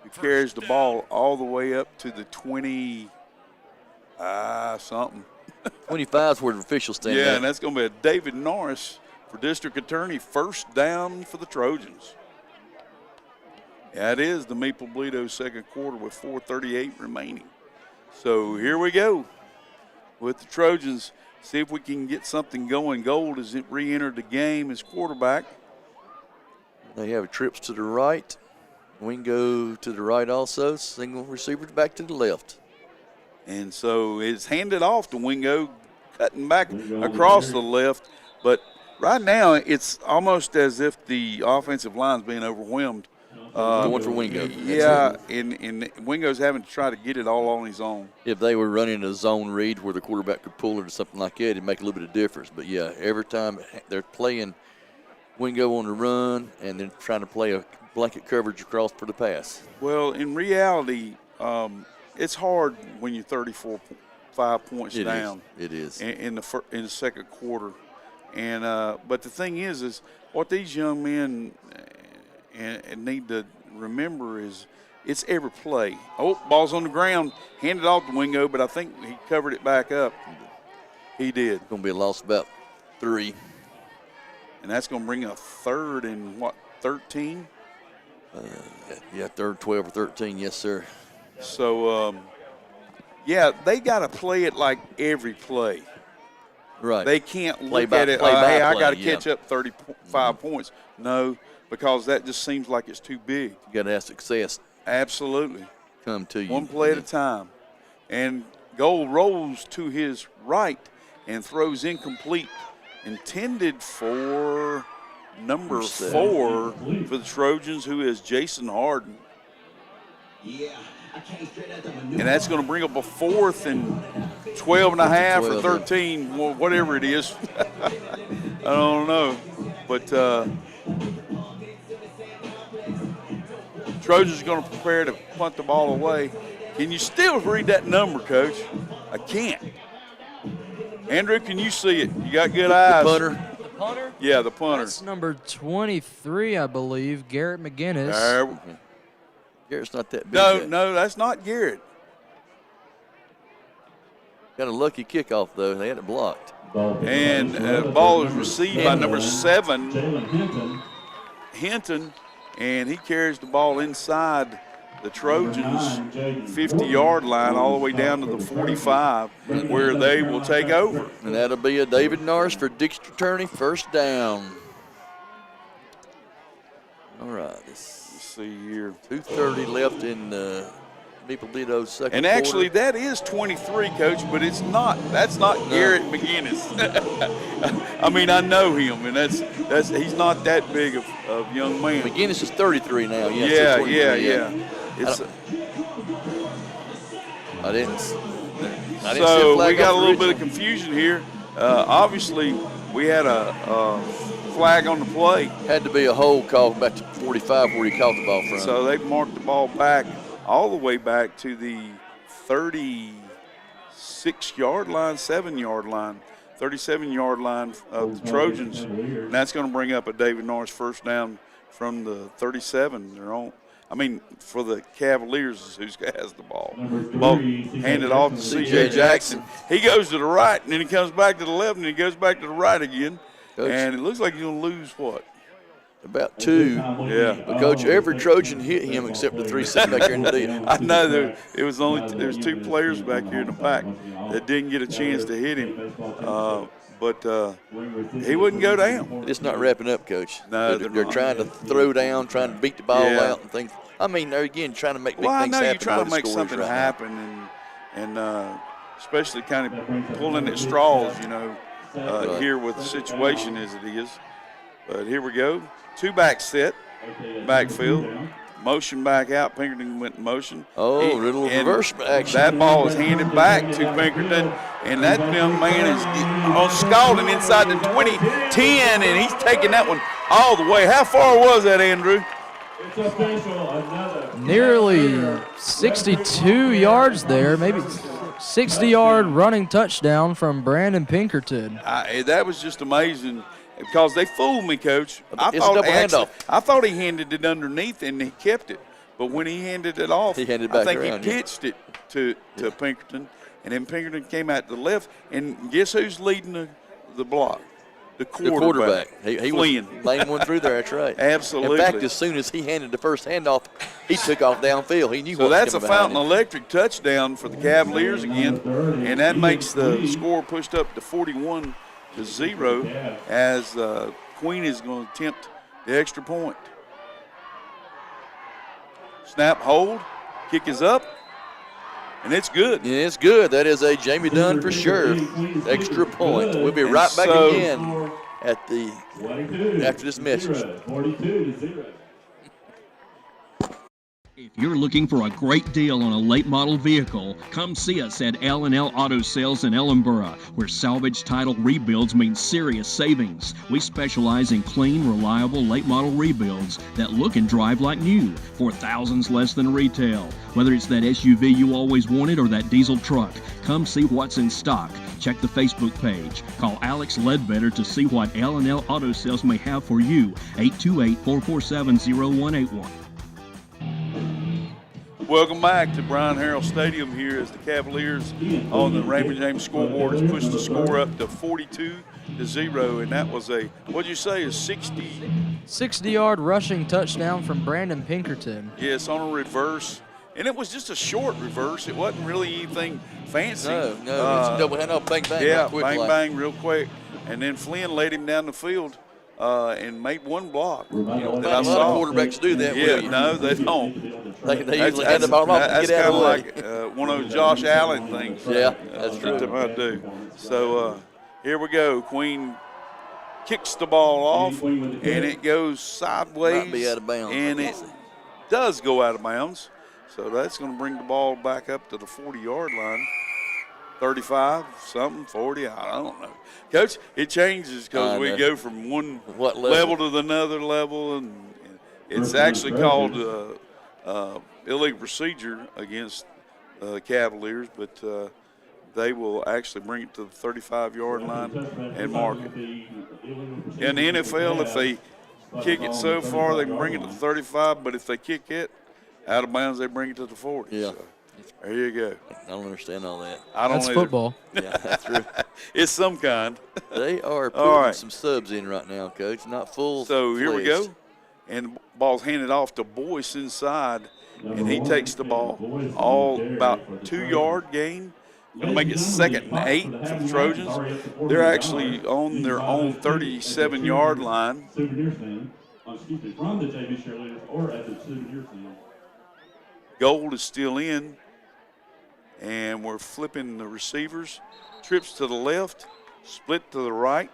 C: who carries the ball all the way up to the 20 something.
D: 25 is where the officials stand.
C: Yeah, and that's going to be a David Norris for district attorney, first down for the Trojans. That is the Maple Toledo second quarter with 4:38 remaining. So here we go with the Trojans. See if we can get something going. Gold has re-entered the game as quarterback.
D: They have trips to the right. Wingo to the right also. Single receivers back to the left.
C: And so it's handed off to Wingo, cutting back across the left. But right now it's almost as if the offensive line's being overwhelmed.
D: Going for Wingo.
C: Yeah, and Wingo's having to try to get it all on his own.
D: If they were running a zone read where the quarterback could pull it or something like that, it'd make a little bit of difference. But, yeah, every time they're playing Wingo on the run and then trying to play a blanket coverage across for the pass.
C: Well, in reality, it's hard when you're 5 points down.
D: It is.
C: In the second quarter. And but the thing is what these young men and need to remember is it's every play. Oh, ball's on the ground, handed off to Wingo, but I think he covered it back up. He did.
D: Going to be a loss about 3.
C: And that's going to bring a third and 13?
D: Third, 12 or 13, yes, sir.
C: So, they got to play it like every play.
D: Right.
C: They can't look at it, hey, I got to catch up 35 points. No, because that just seems like it's too big.
D: You got to have success.
C: Absolutely.
D: Come to you.
C: One play at a time. And Gold rolls to his right and throws incomplete, intended for number 4 for the Trojans, who is Jason Harden. And that's going to bring up a 4th and 12 and a half or 13, whatever it is. I don't know. But Trojans are going to prepare to punt the ball away. Can you still read that number, Coach? I can't. Andrew, can you see it? You got good eyes.
D: The punter.
A: The punter?
C: Yeah, the punter.
A: That's number 23, I believe, Garrett McGinnis.
D: Garrett's not that big.
C: No, that's not Garrett.
D: Got a lucky kickoff, though. They had it blocked.
C: And the ball is received by number 7, Hinton, and he carries the ball inside the Trojans' 50-yard line all the way down to the 45, where they will take over.
D: And that'll be a David Norris for district attorney, first down. All right.
C: Let's see here.
D: 2:30 left in Maple Toledo's second
C: And actually, that is 23, Coach, but it's not. That's not Garrett McGinnis. I mean, I know him, and that's he's not that big of young man.
D: McGinnis is 33 now.
C: Yeah.
D: I didn't
C: so we got a little bit of confusion here. Obviously, we had a flag on the play.
D: Had to be a hold call back to 45 where he caught the ball from.
C: So they marked the ball back all the way back to the 36-yard line, 7-yard line. 37-yard line of the Trojans, and that's going to bring up a David Norris first down from the 37. For the Cavaliers, who has the ball. Ball handed off to C.J. Jackson. He goes to the right, and then he comes back to the left, and he goes back to the right again. Coach, and it looks like he's going to lose what?
D: About 2.
C: Yeah.
D: But, Coach, every Trojan hit him except the 3 sitting back here in the deal.
C: I know there was 2 players back here in the pack that didn't get a chance to hit him. But he wouldn't go down.
D: It's not wrapping up, Coach.
C: No,
D: they're trying to throw down, trying to beat the ball out and things. They're again trying to make big things happen.
C: Well, I know you're trying to make something happen, and especially kind of pulling at straws, here with the situation as it is. But here we go. 2-back set, backfield. Motion back out. Pinkerton went in motion.
D: Oh, little reverse action.
C: That ball is handed back to Pinkerton, and that young man is scalding inside the 20-10, and he's taking that one all the way. How far was that, Andrew?
A: Nearly 62 yards there, maybe 60-yard running touchdown from Brandon Pinkerton.
C: That was just amazing. Because they fooled me, Coach.
D: It's a double handoff.
C: I thought he handed it underneath and he kept it. But when he handed it off,
D: he handed it back
C: I think
D: around,
C: he pitched it to Pinkerton. And then Pinkerton came out to the left. And guess who's leading the block? The quarterback.
D: He was laying one through there. That's right.
C: Absolutely.
D: In fact, as soon as he handed the first handoff, he took off downfield. He knew
C: so
D: what
C: that's
D: was
C: a
D: coming behind
C: Fountain Electric touchdown for the Cavaliers again. And that makes the score pushed up to 41-0 as Queen is going to attempt the extra point. Snap, hold, kick is up, and it's good.
D: Yeah, it's good. That is a Jamie Dunn for sure. Extra point. We'll be right back again after this message.
G: If you're looking for a great deal on a late model vehicle, come see us at L&L Auto Sales in Ellenboro, where salvage title rebuilds mean serious savings. We specialize in clean, reliable late model rebuilds that look and drive like new for thousands less than retail. Whether it's that SUV you always wanted or that diesel truck, come see what's in stock. Check the Facebook page. Call Alex Ledbetter to see what L&L Auto Sales may have for you. 828-447-0181.
C: Welcome back to Brian Harrell Stadium here as the Cavaliers on the Raymond James scoreboard has pushed the score up to 42-0, and that was a, what'd you say, a
A: 60-yard rushing touchdown from Brandon Pinkerton.
C: Yes, on a reverse, and it was just a short reverse. It wasn't really anything fancy.
D: No, it's a double handoff, bang, bang.
C: Yeah,
D: real quick
C: bang, bang, real quick. And then Flynn led him down the field and made one block.
D: You don't find a lot of quarterbacks do that, will you?
C: No, they don't.
D: They usually hand the ball off and get out of the way.
C: That's kind of like one of those Josh Allen things.
D: Yeah, that's true.
C: That they might do. So here we go. Queen kicks the ball off, and it goes sideways.
D: Might be out of bounds.
C: And it does go out of bounds. So that's going to bring the ball back up to the 40-yard line. 35, something, 40, I don't know. Coach, it changes because we go from one level to another level, and it's actually called illegal procedure against Cavaliers, but they will actually bring it to the 35-yard line and mark it. In the NFL, if they kick it so far, they can bring it to the 35, but if they kick it out of bounds, they bring it to the 40.
D: Yeah.
C: So there you go.
D: I don't understand all that.
A: That's football.
D: Yeah, that's true.
C: It's some kind.
D: They are putting some subs in right now, Coach. Not full.
C: So here we go. And the ball's handed off to Boyce inside, and he takes the ball all about 2-yard gain. Going to make it 2nd and 8 for the Trojans. They're actually on their own 37-yard line. Gold is still in, and we're flipping the receivers. Trips to the left, split to the right.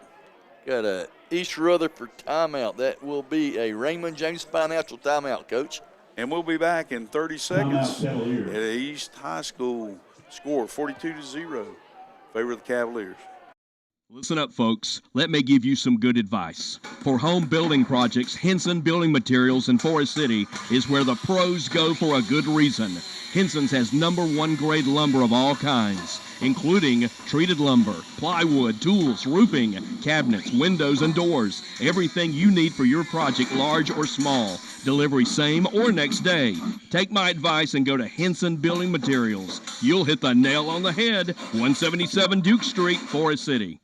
D: Got a East Rutherford timeout. That will be a Raymond James Financial timeout, Coach.
C: And we'll be back in 30 seconds at East High School. Score 42-0. Favor of the Cavaliers.
G: Listen up, folks. Let me give you some good advice. For home building projects, Henson Building Materials in Forest City is where the pros go for a good reason. Henson's has #1 grade lumber of all kinds. including treated lumber, plywood, tools, roofing, cabinets, windows, and doors. Everything you need for your project, large or small. Delivery same or next day. Take my advice and go to Henson Building Materials. You'll hit the nail on the head. 177 Duke Street, Forest City.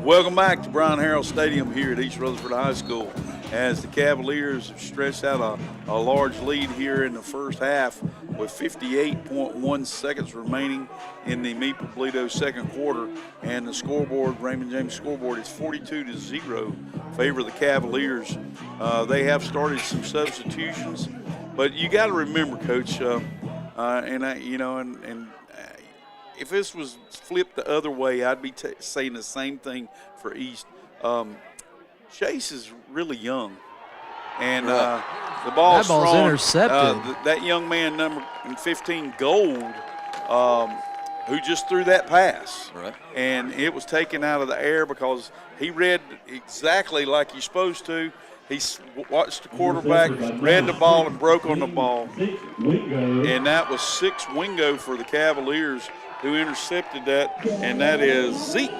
C: Welcome back to Brian Harrell Stadium here at East Rutherford High School as the Cavaliers have stretched out a large lead here in the first half with 58.1 seconds remaining in the Meeple Bledo second quarter. And the scoreboard, Raymond James scoreboard, is 42-0 favor of the Cavaliers. They have started some substitutions, but you got to remember, Coach, if this was flipped the other way, I'd be saying the same thing for East. Chase is really young, and the ball's thrown.
A: Intercepted.
C: That young man, number 15, Gold, who just threw that pass, and it was taken out of the air because he read exactly like he's supposed to. He watched the quarterback, read the ball, and broke on the ball. And that was 6 Wingo for the Cavaliers who intercepted that, and that is Zeke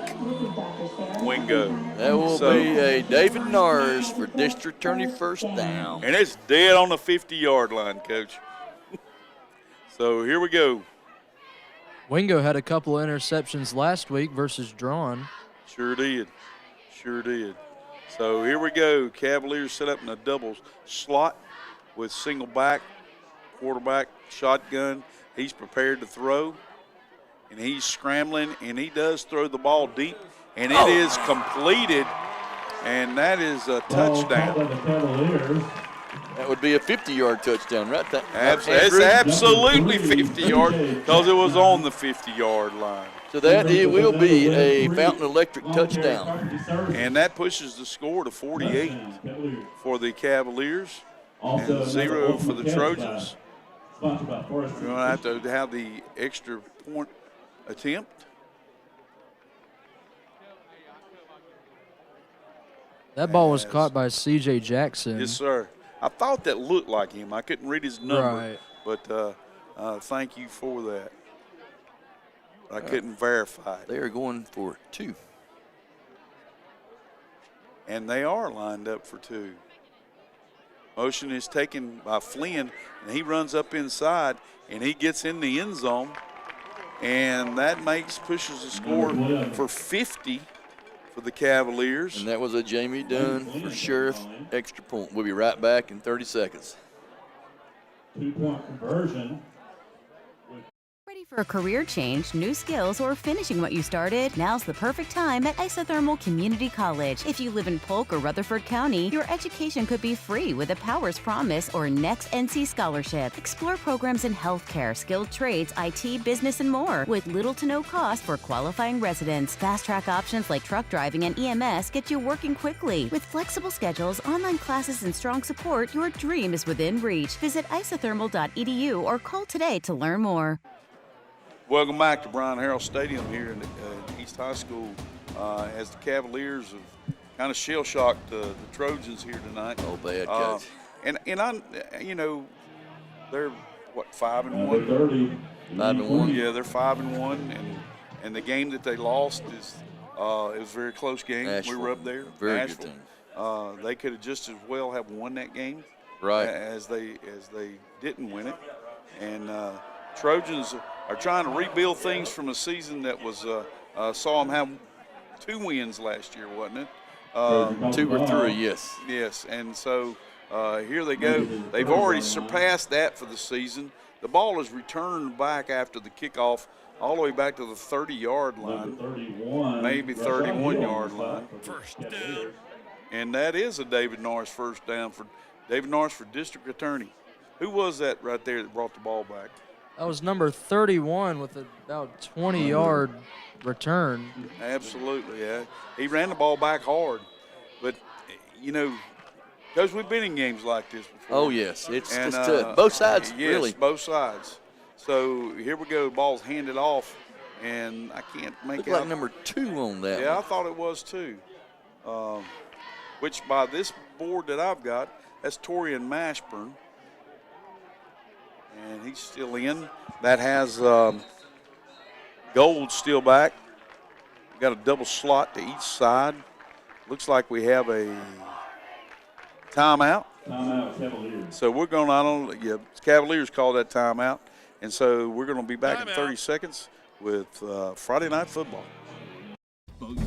C: Wingo.
D: That will be a David Nars for district attorney first down.
C: And it's dead on the 50-yard line, Coach. So here we go.
A: Wingo had a couple of interceptions last week versus Drawn.
C: Sure did. So here we go. Cavaliers set up in a double slot with single back, quarterback, shotgun. He's prepared to throw, and he's scrambling, and he does throw the ball deep, and it is completed, and that is a touchdown.
D: That would be a 50-yard touchdown, right?
C: It's absolutely 50-yard because it was on the 50-yard line.
D: So that it will be a Fountain Electric touchdown.
C: And that pushes the score to 48 for the Cavaliers and 0 for the Trojans. We're going to have the extra point attempt.
A: That ball was caught by C.J. Jackson.
C: Yes, sir. I thought that looked like him. I couldn't read his number, but thank you for that. I couldn't verify it.
D: They are going for 2.
C: And they are lined up for 2. Motion is taken by Flynn, and he runs up inside, and he gets in the end zone, and that pushes the score for 50 for the Cavaliers.
D: And that was a Jamie Dunn for Sheriff extra point. We'll be right back in 30 seconds.
U: 2-point conversion.
I: Ready for a career change, new skills, or finishing what you started? Now's the perfect time at Isothermal Community College. If you live in Polk or Rutherford County, your education could be free with a Powers Promise or Next NC Scholarship. Explore programs in healthcare, skilled trades, IT, business, and more with little to no cost for qualifying residents. Fast-track options like truck driving and EMS get you working quickly. With flexible schedules, online classes, and strong support, your dream is within reach. Visit isothermal.edu or call today to learn more.
C: Welcome back to Brian Harrell Stadium here in East High School as the Cavaliers have kind of shell-shocked the Trojans here tonight.
D: Oh, bad, Coach.
C: And they're, 5-1?
D: 5-1.
C: Yeah, they're 5-1, and the game that they lost is it was a very close game.
D: Nashville.
C: We were up there.
D: Very
C: Nashville.
D: good team.
C: They could have just as well have won that game.
D: Right.
C: As they didn't win it. And Trojans are trying to rebuild things from a season that was saw them have 2 wins last year, wasn't it?
D: 2 or 3, yes.
C: Yes, and so here they go. They've already surpassed that for the season. The ball is returned back after the kickoff all the way back to the 30-yard line, maybe 31-yard line.
F: First down.
C: And that is a David Norris first down for David Norris for district attorney. Who was that right there that brought the ball back?
A: That was number 31 with about 20-yard return.
C: Absolutely, yeah. He ran the ball back hard. But, because we've been in games like this before.
D: Oh, yes. It's tough. Both sides,
C: yes,
D: really.
C: Both sides. So here we go. The ball's handed off, and I can't make
D: Looked
C: out.
D: like number 2 on that
C: Yeah,
D: one.
C: I thought it was too. Which by this board that I've got, that's Torian Mashburn. And he's still in. That has Gold still back. We got a double slot to each side. Looks like we have a timeout.
U: Timeout, Cavaliers.
C: So we're going to, Cavaliers called that timeout. And so we're going to be back in 30 seconds with Friday Night Football.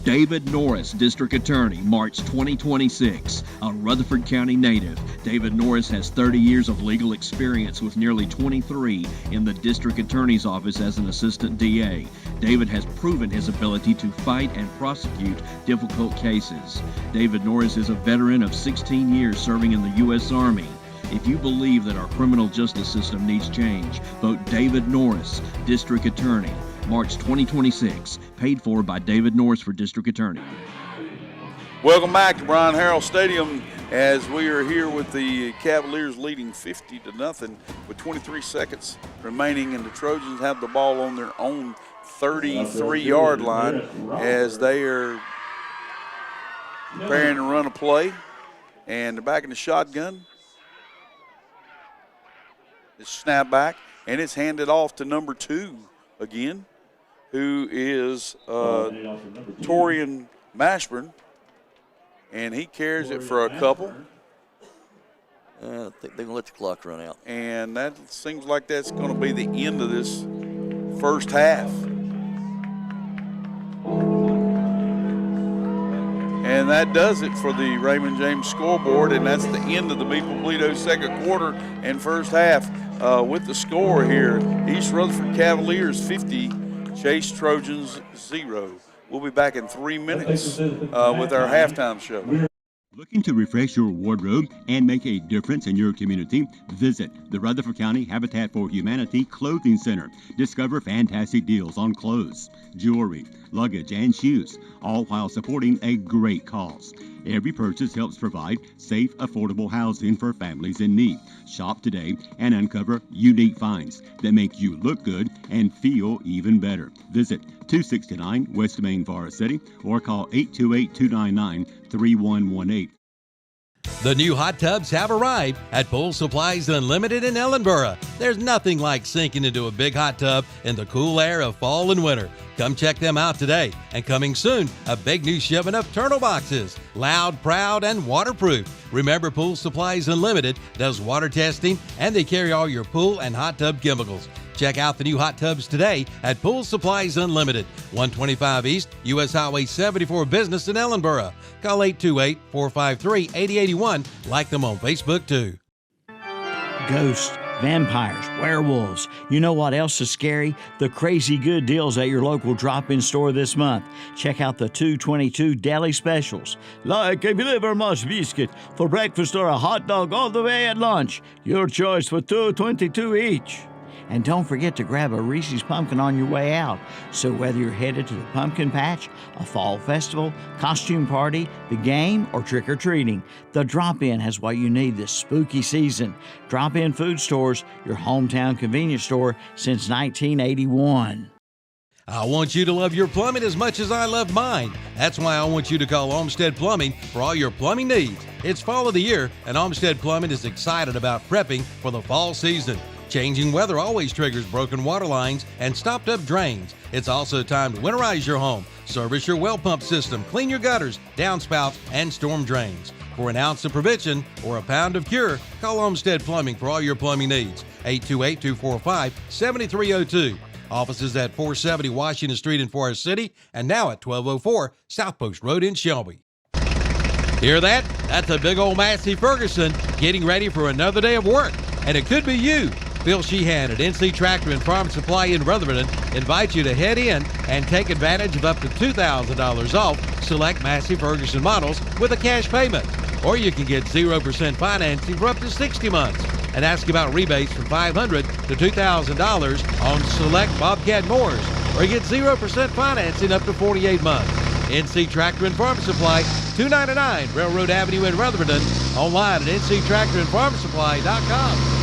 G: David Norris, District Attorney, March 2026. A Rutherford County native, David Norris has 30 years of legal experience with nearly 23 in the District Attorney's Office as an Assistant DA. David has proven his ability to fight and prosecute difficult cases. David Norris is a veteran of 16 years serving in the U.S. Army. If you believe that our criminal justice system needs change, vote David Norris, District Attorney. March 2026, paid for by David Norris for District Attorney.
C: Welcome back to Brian Harrell Stadium as we are here with the Cavaliers leading 50-0 with 23 seconds remaining, and the Trojans have the ball on their own 33-yard line as they are preparing to run a play, and they're back in the shotgun. It's snap back, and it's handed off to number 2 again, who is Torian Mashburn, and he carries it for a couple.
D: I think they're going to let the clock run out.
C: And that seems like that's going to be the end of this first half. And that does it for the Raymond James scoreboard, and that's the end of the Maple Bledo second quarter and first half. With the score here, East Rutherford Cavaliers 50, Chase Trojans 0. We'll be back in 3 minutes with our halftime show.
B: Looking to refresh your wardrobe and make a difference in your community? Visit the Rutherford County Habitat for Humanity Clothing Center. Discover fantastic deals on clothes, jewelry, luggage, and shoes, all while supporting a great cause. Every purchase helps provide safe, affordable housing for families in need. Shop today and uncover unique finds that make you look good and feel even better. Visit 269 West Main, Forest City, or call 828-299-3118.
F: The new hot tubs have arrived at Pool Supplies Unlimited in Ellenboro. There's nothing like sinking into a big hot tub in the cool air of fall and winter. Come check them out today. And coming soon, a big new shipment of turtle boxes. Loud, proud, and waterproof. Remember, Pool Supplies Unlimited does water testing, and they carry all your pool and hot tub chemicals. Check out the new hot tubs today at Pool Supplies Unlimited, 125 East, U.S. Highway 74 Business in Ellenboro. Call 828-453-8081. Like them on Facebook, too.
L: Ghosts, vampires, werewolves. You know what else is scary? The crazy good deals at your local drop-in store this month. Check out the 222 deli specials. Like a liver mush biscuit for breakfast or a hot dog all the way at lunch. Your choice for $2.22 each. And don't forget to grab a Reese's Pumpkin on your way out. So whether you're headed to the pumpkin patch, a fall festival, costume party, the game, or trick-or-treating, the Drop-In has what you need this spooky season. Drop-In Food Stores, your hometown convenience store since 1981.
F: I want you to love your plumbing as much as I love mine. That's why I want you to call Olmsted Plumbing for all your plumbing needs. It's fall of the year, and Olmsted Plumbing is excited about prepping for the fall season. Changing weather always triggers broken water lines and stopped up drains. It's also time to winterize your home, service your well pump system, clean your gutters, downspouts, and storm drains. For an ounce of prevention or a pound of cure, call Olmsted Plumbing for all your plumbing needs. 828-245-7302. Offices at 470 Washington Street in Forest City and now at 1204 South Post Road in Shelby. Hear that? That's a big old Massey Ferguson getting ready for another day of work. And it could be you. Phil Sheehan at NC Tractor and Farm Supply in Rutherford invites you to head in and take advantage of up to $2,000 off select Massey Ferguson models with a cash payment. Or you can get 0% financing for up to 60 months and ask about rebates from $500 to $2,000 on select Bobcat mowers. Or you get 0% financing up to 48 months. NC Tractor and Farm Supply, 299 Railroad Avenue in Rutherford. Online at nctractorandfarmsupply.com.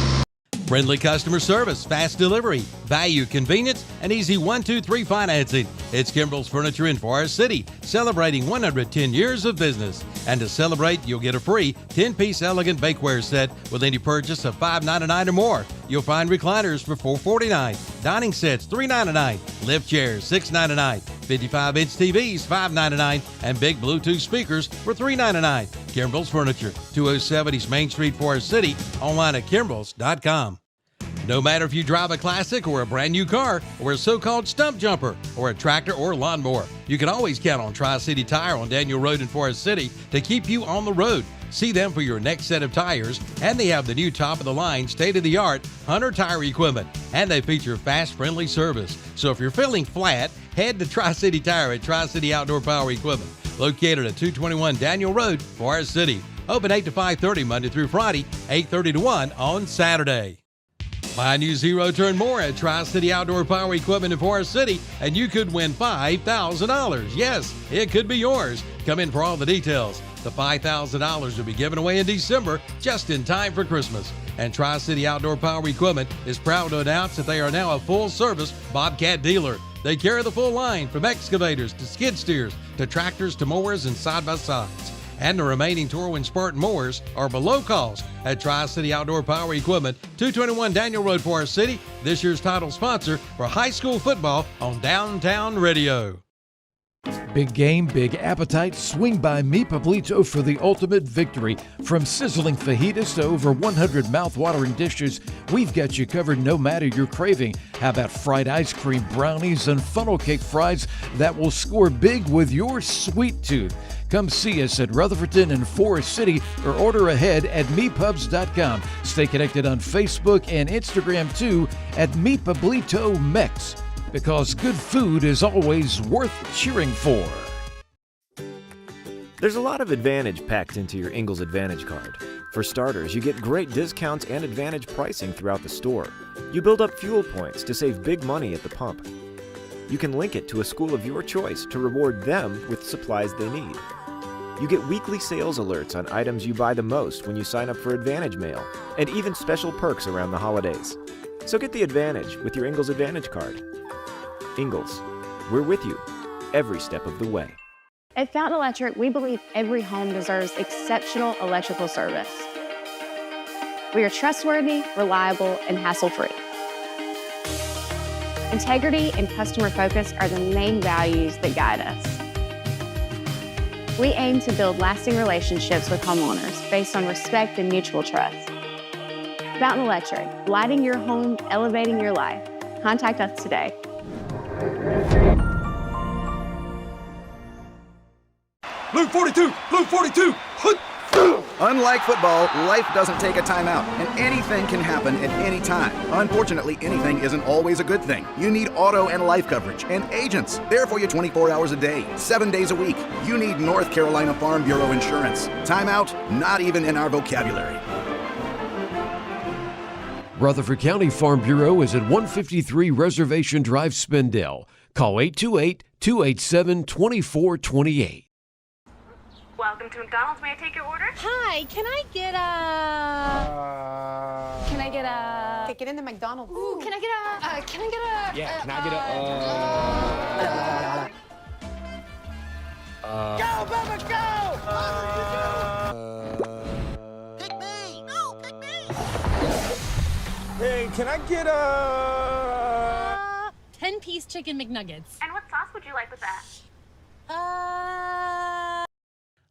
F: Friendly customer service, fast delivery, value, convenience, and easy 1-2-3 financing. It's Kimbrell's Furniture in Forest City, celebrating 110 years of business. And to celebrate, you'll get a free 10-piece elegant bakeware set with any purchase of $5.99 or more. you'll find recliners for $449, dining sets $399, lift chairs $699, 55-inch TVs $599, and big Bluetooth speakers for $399. Kimbrell's Furniture, 207 East Main Street, Forest City, online at kimbrells.com. No matter if you drive a classic or a brand new car or a so-called stump jumper or a tractor or lawnmower, you can always count on Tri-City Tire on Daniel Road in Forest City to keep you on the road. See them for your next set of tires, and they have the new top-of-the-line, state-of-the-art Hunter tire equipment, and they feature fast, friendly service. So if you're feeling flat, head to Tri-City Tire at Tri-City Outdoor Power Equipment, located at 221 Daniel Road, Forest City. Open 8 to 5:30 Monday through Friday, 8:30 to 1 on Saturday. Buy a new zero-turn mower at Tri-City Outdoor Power Equipment in Forest City, and you could win $5,000. Yes, it could be yours. Come in for all the details. The $5,000 will be given away in December, just in time for Christmas. And Tri-City Outdoor Power Equipment is proud to announce that they are now a full-service Bobcat dealer. They carry the full line, from excavators to skid steers to tractors to mowers and side-by-sides. And the remaining Torwin Spartan mowers are below cost at Tri-City Outdoor Power Equipment, 221 Daniel Road, Forest City, this year's title sponsor for high school football on Downtown Radio.
M: Big game, big appetite. Swing by Mi Pablito for the ultimate victory. From sizzling fajitas to over 100 mouth-watering dishes, we've got you covered no matter your craving. How about fried ice cream, brownies, and funnel cake fries that will score big with your sweet tooth? Come see us at Rutherford and Forest City or order ahead at mepubs.com. Stay connected on Facebook and Instagram too at Mi Pablito Mex, because good food is always worth cheering for.
N: There's a lot of advantage packed into your Ingalls Advantage card. For starters, you get great discounts and advantage pricing throughout the store. You build up fuel points to save big money at the pump. You can link it to a school of your choice to reward them with supplies they need. You get weekly sales alerts on items you buy the most when you sign up for Advantage Mail, and even special perks around the holidays. So get the advantage with your Ingalls Advantage card. Ingalls, we're with you every step of the way.
O: At Fountain Electric, we believe every home deserves exceptional electrical service. We are trustworthy, reliable, and hassle-free. Integrity and customer focus are the main values that guide us. We aim to build lasting relationships with homeowners based on respect and mutual trust. Fountain Electric, lighting your home, elevating your life. Contact us today.
Q: Blue 42! Blue 42! Unlike football, life doesn't take a timeout, and anything can happen at any time. Unfortunately, anything isn't always a good thing. You need auto and life coverage, and agents. There for you 24 hours a day, 7 days a week. You need North Carolina Farm Bureau insurance. Timeout? Not even in our vocabulary.
M: Rutherford County Farm Bureau is at 153 Reservation Drive, Spindale. Call 828-287-2428.
S: Welcome to McDonald's. May I take your order?
T: Hi, can I get a...
S: Get in the McDonald's.
T: Ooh, can I get a...
P: Yeah, can I get a...
S: Go, Bubba, go!
P: Pick me! No, pick me! Hey, can I get a...
T: 10-piece chicken McNuggets.
S: And what sauce would you like with that?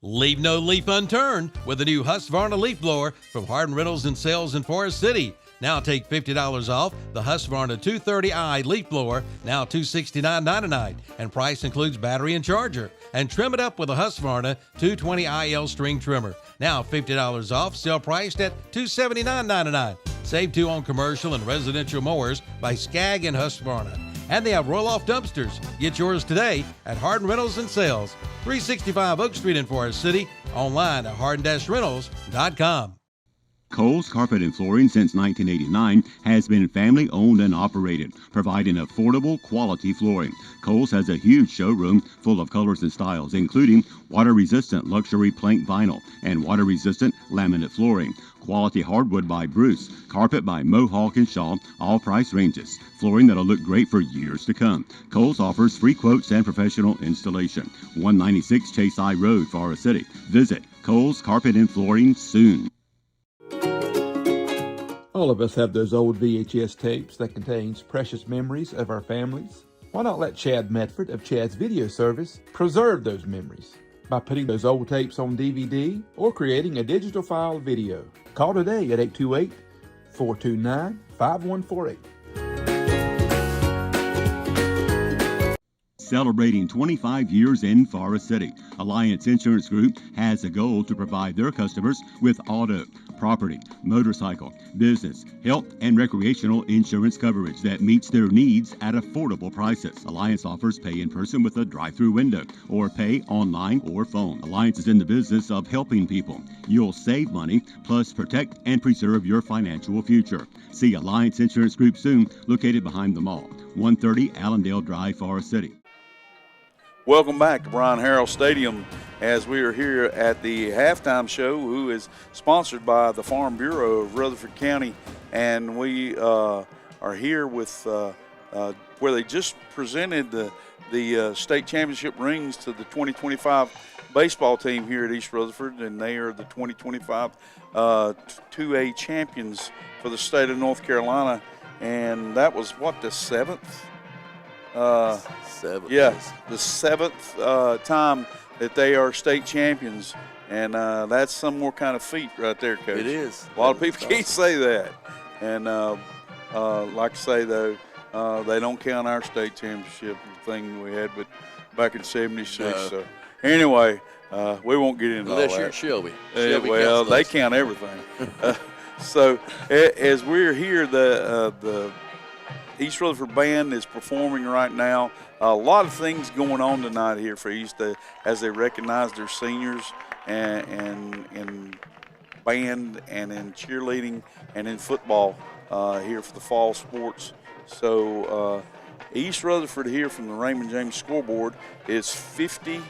F: Leave no leaf unturned with the new Husqvarna leaf blower from Hardin Rentals and Sales in Forest City. Now take $50 off the Husqvarna 230i leaf blower, now $269.99, and price includes battery and charger. And trim it up with a Husqvarna 220iL string trimmer, now $50 off, still priced at $279.99. Save too on commercial and residential mowers by Skag and Husqvarna. And they have roll-off dumpsters. Get yours today at Hardin Rentals and Sales, 365 Oak Street in Forest City, online at hardin-rentals.com.
B: Kohl's Carpet and Flooring since 1989 has been family owned and operated, providing affordable quality flooring. Kohl's has a huge showroom full of colors and styles, including water-resistant luxury plank vinyl and water-resistant laminate flooring. Quality hardwood by Bruce, carpet by Mohawk and Shaw, all price ranges. Flooring that'll look great for years to come. Kohl's offers free quotes and professional installation. 196 Chase I Road, Forest City. Visit Kohl's Carpet and Flooring soon.
E: All of us have those old VHS tapes that contains precious memories of our families. Why not let Chad Medford of Chad's Video Service preserve those memories by putting those old tapes on DVD or creating a digital file video? Call today at 828-429-5148.
B: Celebrating 25 years in Forest City, Alliance Insurance Group has a goal to provide their customers with auto, property, motorcycle, business, health, and recreational insurance coverage that meets their needs at affordable prices. Alliance offers pay in person with a drive-through window or pay online or phone. Alliance is in the business of helping people. You'll save money, plus protect and preserve your financial future. See Alliance Insurance Group soon, located behind the mall, 130 Allendale Drive, Forest City.
C: Welcome back to Brian Harrell Stadium as we are here at the halftime show, who is sponsored by the Farm Bureau of Rutherford County. And we are here with where they just presented the state championship rings to the 2025 baseball team here at East Rutherford, and they are the 2025 2A champions for the state of North Carolina. And that was, what, the seventh?
D: Seventh.
C: Yeah, the seventh time that they are state champions, and that's some more kind of feat right there, Coach.
D: It is.
C: A lot of people can't say that, and like I say though, they don't count our state championship thing we had, but back in '76.
D: No.
C: So anyway, we won't get into
D: Unless
C: all
D: you're
C: that.
D: Shelby.
C: Well, they count everything. So as we're here, the East Rutherford Band is performing right now. A lot of things going on tonight here for East as they recognize their seniors and in band and in cheerleading and in football here for the fall sports. So East Rutherford here from the Raymond James scoreboard is 50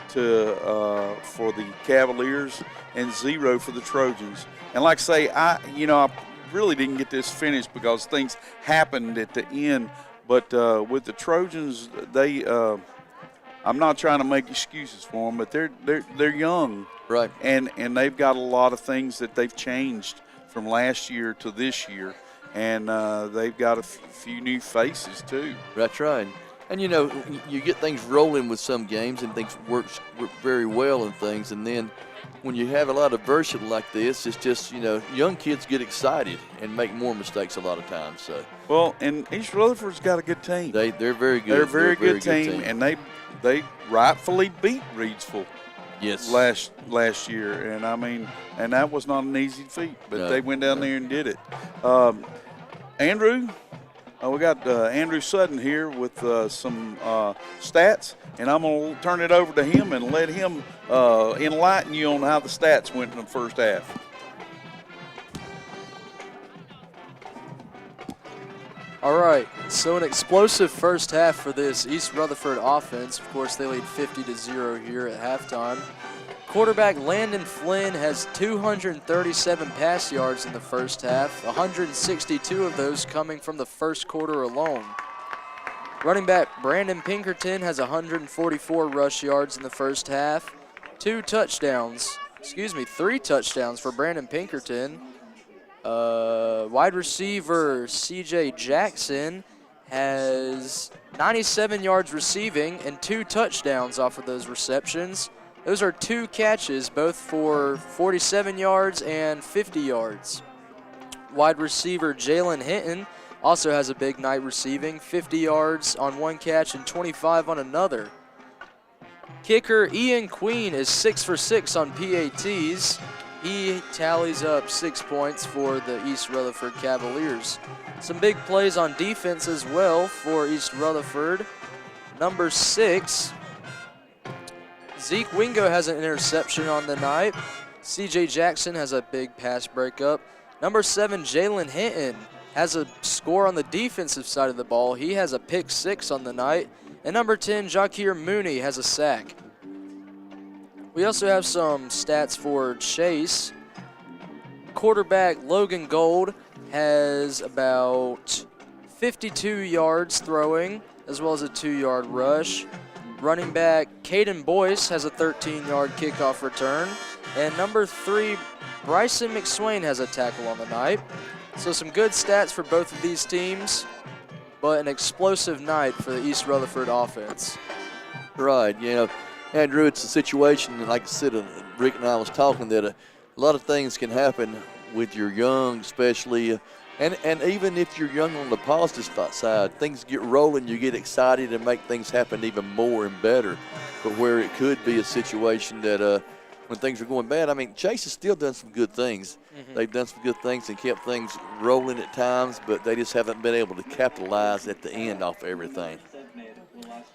C: for the Cavaliers and 0 for the Trojans. And like I say, I really didn't get this finished because things happened at the end. But with the Trojans, I'm not trying to make excuses for them, but they're young,
D: right?
C: And they've got a lot of things that they've changed from last year to this year, and they've got a few new faces too.
D: That's right. And you get things rolling with some games, and things work very well and things, and then when you have a lot of adversity like this, it's just, young kids get excited and make more mistakes a lot of times. So.
C: Well, and East Rutherford's got a good team.
D: They're very good.
C: They're a very good team, and they rightfully beat Reidsville.
D: Yes.
C: Last year, and that was not an easy feat, but
D: No,
C: they went down there and did it. Andrew, we got Andrew Sutton here with some stats, and I'm going to turn it over to him and let him enlighten you on how the stats went in the first half.
A: All right, so an explosive first half for this East Rutherford offense. Of course, they lead 50-0 here at halftime. Quarterback Landon Flynn has 237 pass yards in the first half, 162 of those coming from the first quarter alone. Running back Brandon Pinkerton has 144 rush yards in the first half, 3 touchdowns for Brandon Pinkerton. Wide receiver C.J. Jackson has 97 yards receiving and 2 touchdowns off of those receptions. Those are 2 catches, both for 47 yards and 50 yards. Wide receiver Jalen Hinton also has a big night receiving, 50 yards on 1 catch and 25 on another. Kicker Ian Queen is 6 for 6 on PATs. He tallies up 6 points for the East Rutherford Cavaliers. Some big plays on defense as well for East Rutherford. Number 6, Zeke Wingo has an interception on the night. C.J. Jackson has a big pass breakup. Number 7, Jalen Hinton has a score on the defensive side of the ball. He has a pick 6 on the night. And number 10, Jakir Mooney has a sack. We also have some stats for Chase. Quarterback Logan Gold has about 52 yards throwing, as well as a 2-yard rush. Running back Caden Boyce has a 13-yard kickoff return. And number 3, Bryson McSwain has a tackle on the night. So some good stats for both of these teams, but an explosive night for the East Rutherford offense.
D: Right, Andrew, it's a situation, like I said, Rick and I was talking, that a lot of things can happen with your young, especially, and even if you're young on the positive side, things get rolling, you get excited and make things happen even more and better. But where it could be a situation that when things are going bad, I mean, Chase has still done some good things. Mm-hmm. They've done some good things and kept things rolling at times, but they just haven't been able to capitalize at the end off everything.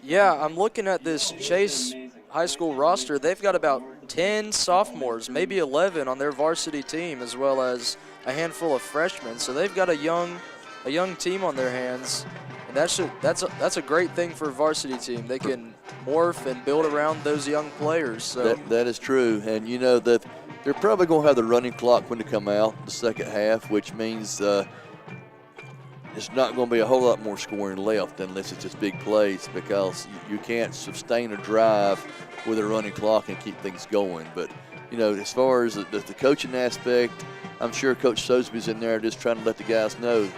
A: Yeah, I'm looking at this Chase High School roster. They've got about 10 sophomores, maybe 11 on their varsity team, as well as a handful of freshmen. So they've got a young team on their hands, and that's a great thing for a varsity team. They can morph and build around those young players. So
D: that is true, and that they're probably going to have the running clock when they come out the second half, which means it's not going to be a whole lot more scoring left unless it's just big plays, because you can't sustain a drive with a running clock and keep things going. But, as far as the coaching aspect, I'm sure Coach Sosby's in there just trying to let the guys know,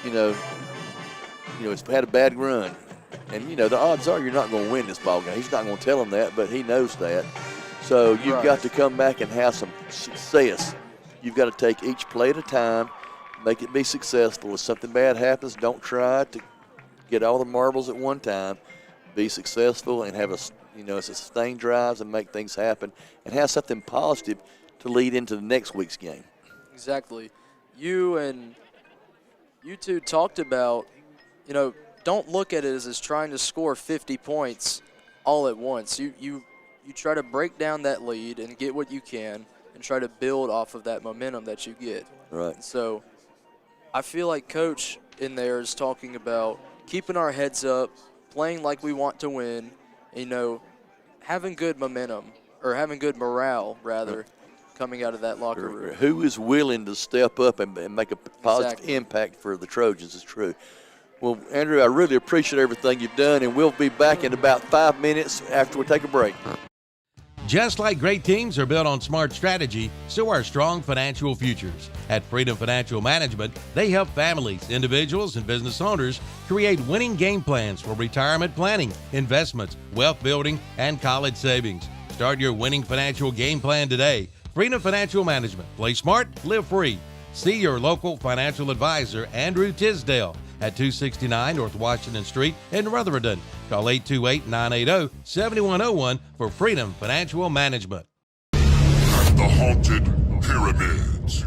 D: it's had a bad run. And, the odds are you're not going to win this ball game. He's not going to tell them that, but he knows that. So you've got to come back and have some success. You've got to take each play at a time, make it be successful. If something bad happens, don't try to get all the marbles at one time. Be successful and have a sustained drives and make things happen, and have something positive to lead into the next week's game.
A: Exactly. You two talked about, don't look at it as trying to score 50 points all at once. You try to break down that lead and get what you can and try to build off of that momentum that you get.
D: Right.
A: So I feel like Coach in there is talking about keeping our heads up, playing like we want to win, having good momentum, or having good morale, rather, coming out of that locker room.
D: Who is willing to step up and make a positive impact for the Trojans is true. Well, Andrew, I really appreciate everything you've done, and we'll be back in about 5 minutes after we take a break.
F: Just like great teams are built on smart strategy, so are strong financial futures. At Freedom Financial Management, they help families, individuals, and business owners create winning game plans for retirement planning, investments, wealth building, and college savings. Start your winning financial game plan today. Freedom Financial Management. Play smart, live free. See your local financial advisor, Andrew Tisdale, at 269 North Washington Street in Rutherford. Call 828-980-7101 for Freedom Financial Management.
R: The Haunted Pyramids.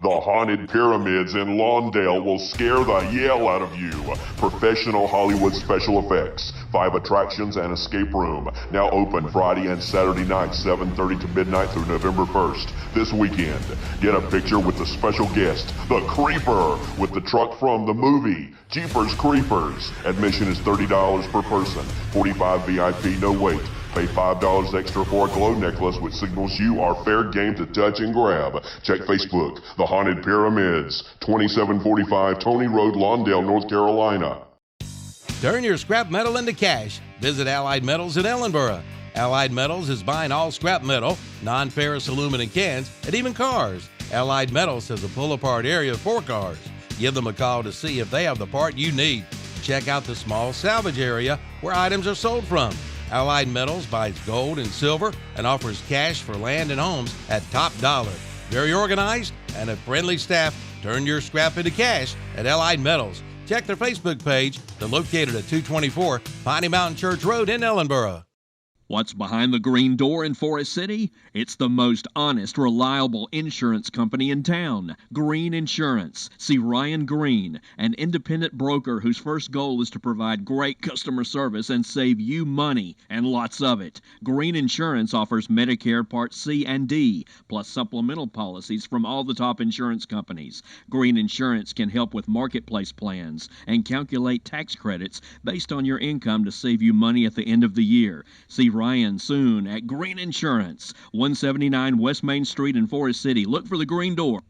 R: The Haunted Pyramids in Lawndale will scare the yell out of you. Professional Hollywood special effects, 5 attractions and escape room. Now open Friday and Saturday nights, 7:30 to midnight through November 1st. This weekend, get a picture with the special guest, the Creeper, with the truck from the movie Jeepers Creepers. Admission is $30 per person, 45 VIP, no wait. Pay $5 extra for a glow necklace, which signals you are fair game to touch and grab. Check Facebook, The Haunted Pyramids, 2745 Tony Road, Lawndale, North Carolina.
F: Turn your scrap metal into cash. Visit Allied Metals in Ellenboro. Allied Metals is buying all scrap metal, non-ferrous aluminum cans, and even cars. Allied Metals has a pull-apart area for cars. Give them a call to see if they have the part you need. Check out the small salvage area where items are sold from. Allied Metals buys gold and silver and offers cash for land and homes at top dollar. Very organized and a friendly staff. Turn your scrap into cash at Allied Metals. Check their Facebook page. They're located at 224 Piney Mountain Church Road in Ellenboro.
G: What's behind the green door in Forest City? It's the most honest, reliable insurance company in town, Green Insurance. See Ryan Green, an independent broker whose first goal is to provide great customer service and save you money, and lots of it. Green Insurance offers Medicare Part C and D, plus supplemental policies from all the top insurance companies. Green Insurance can help with marketplace plans and calculate tax credits based on your income to save you money at the end of the year. See Ryan soon at Green Insurance, 179 West Main Street in Forest City. Look for the green door.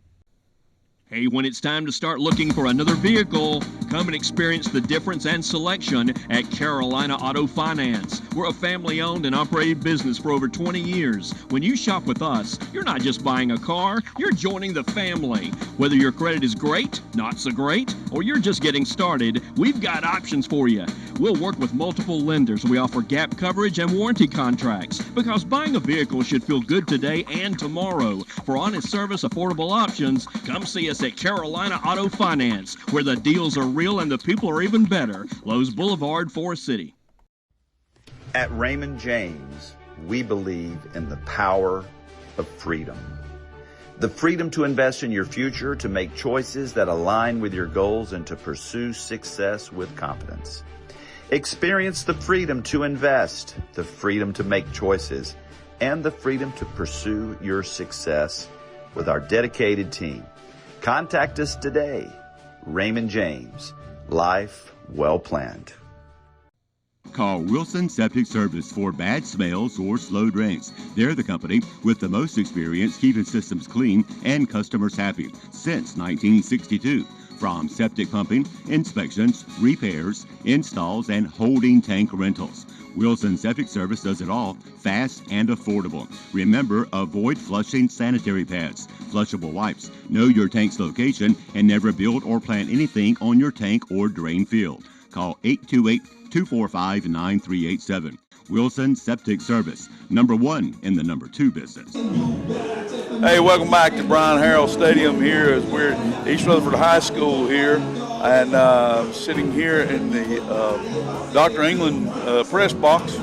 G: Hey, when it's time to start looking for another vehicle, Come and experience the difference and selection at Carolina Auto Finance. We're a family-owned and operated business for over 20 years. When you shop with us, you're not just buying a car, you're joining the family. Whether your credit is great, not so great, or you're just getting started, we've got options for you. We'll work with multiple lenders. We offer gap coverage and warranty contracts because buying a vehicle should feel good today and tomorrow. For honest service, affordable options, come see us at Carolina Auto Finance, where the deals are real and the people are even better. Lowe's Boulevard, Forest City.
H: At Raymond James, we believe in the power of freedom. The freedom to invest in your future, to make choices that align with your goals, and to pursue success with confidence. Experience the freedom to invest, the freedom to make choices, and the freedom to pursue your success with our dedicated team. Contact us today. Raymond James, life well planned.
B: Call Wilson Septic Service for bad smells or slow drains. They're the company with the most experience keeping systems clean and customers happy since 1962. From septic pumping, inspections, repairs, installs, and holding tank rentals. Wilson Septic Service does it all, fast and affordable. Remember, avoid flushing sanitary pads, flushable wipes. Know your tank's location and never build or plant anything on your tank or drain field. Call 828-245-9387. Wilson Septic Service, #1 in the #2 business.
C: Hey, welcome back to Brian Harrell Stadium here as we're at East Rutherford High School here, and sitting here in the Dr. England press box,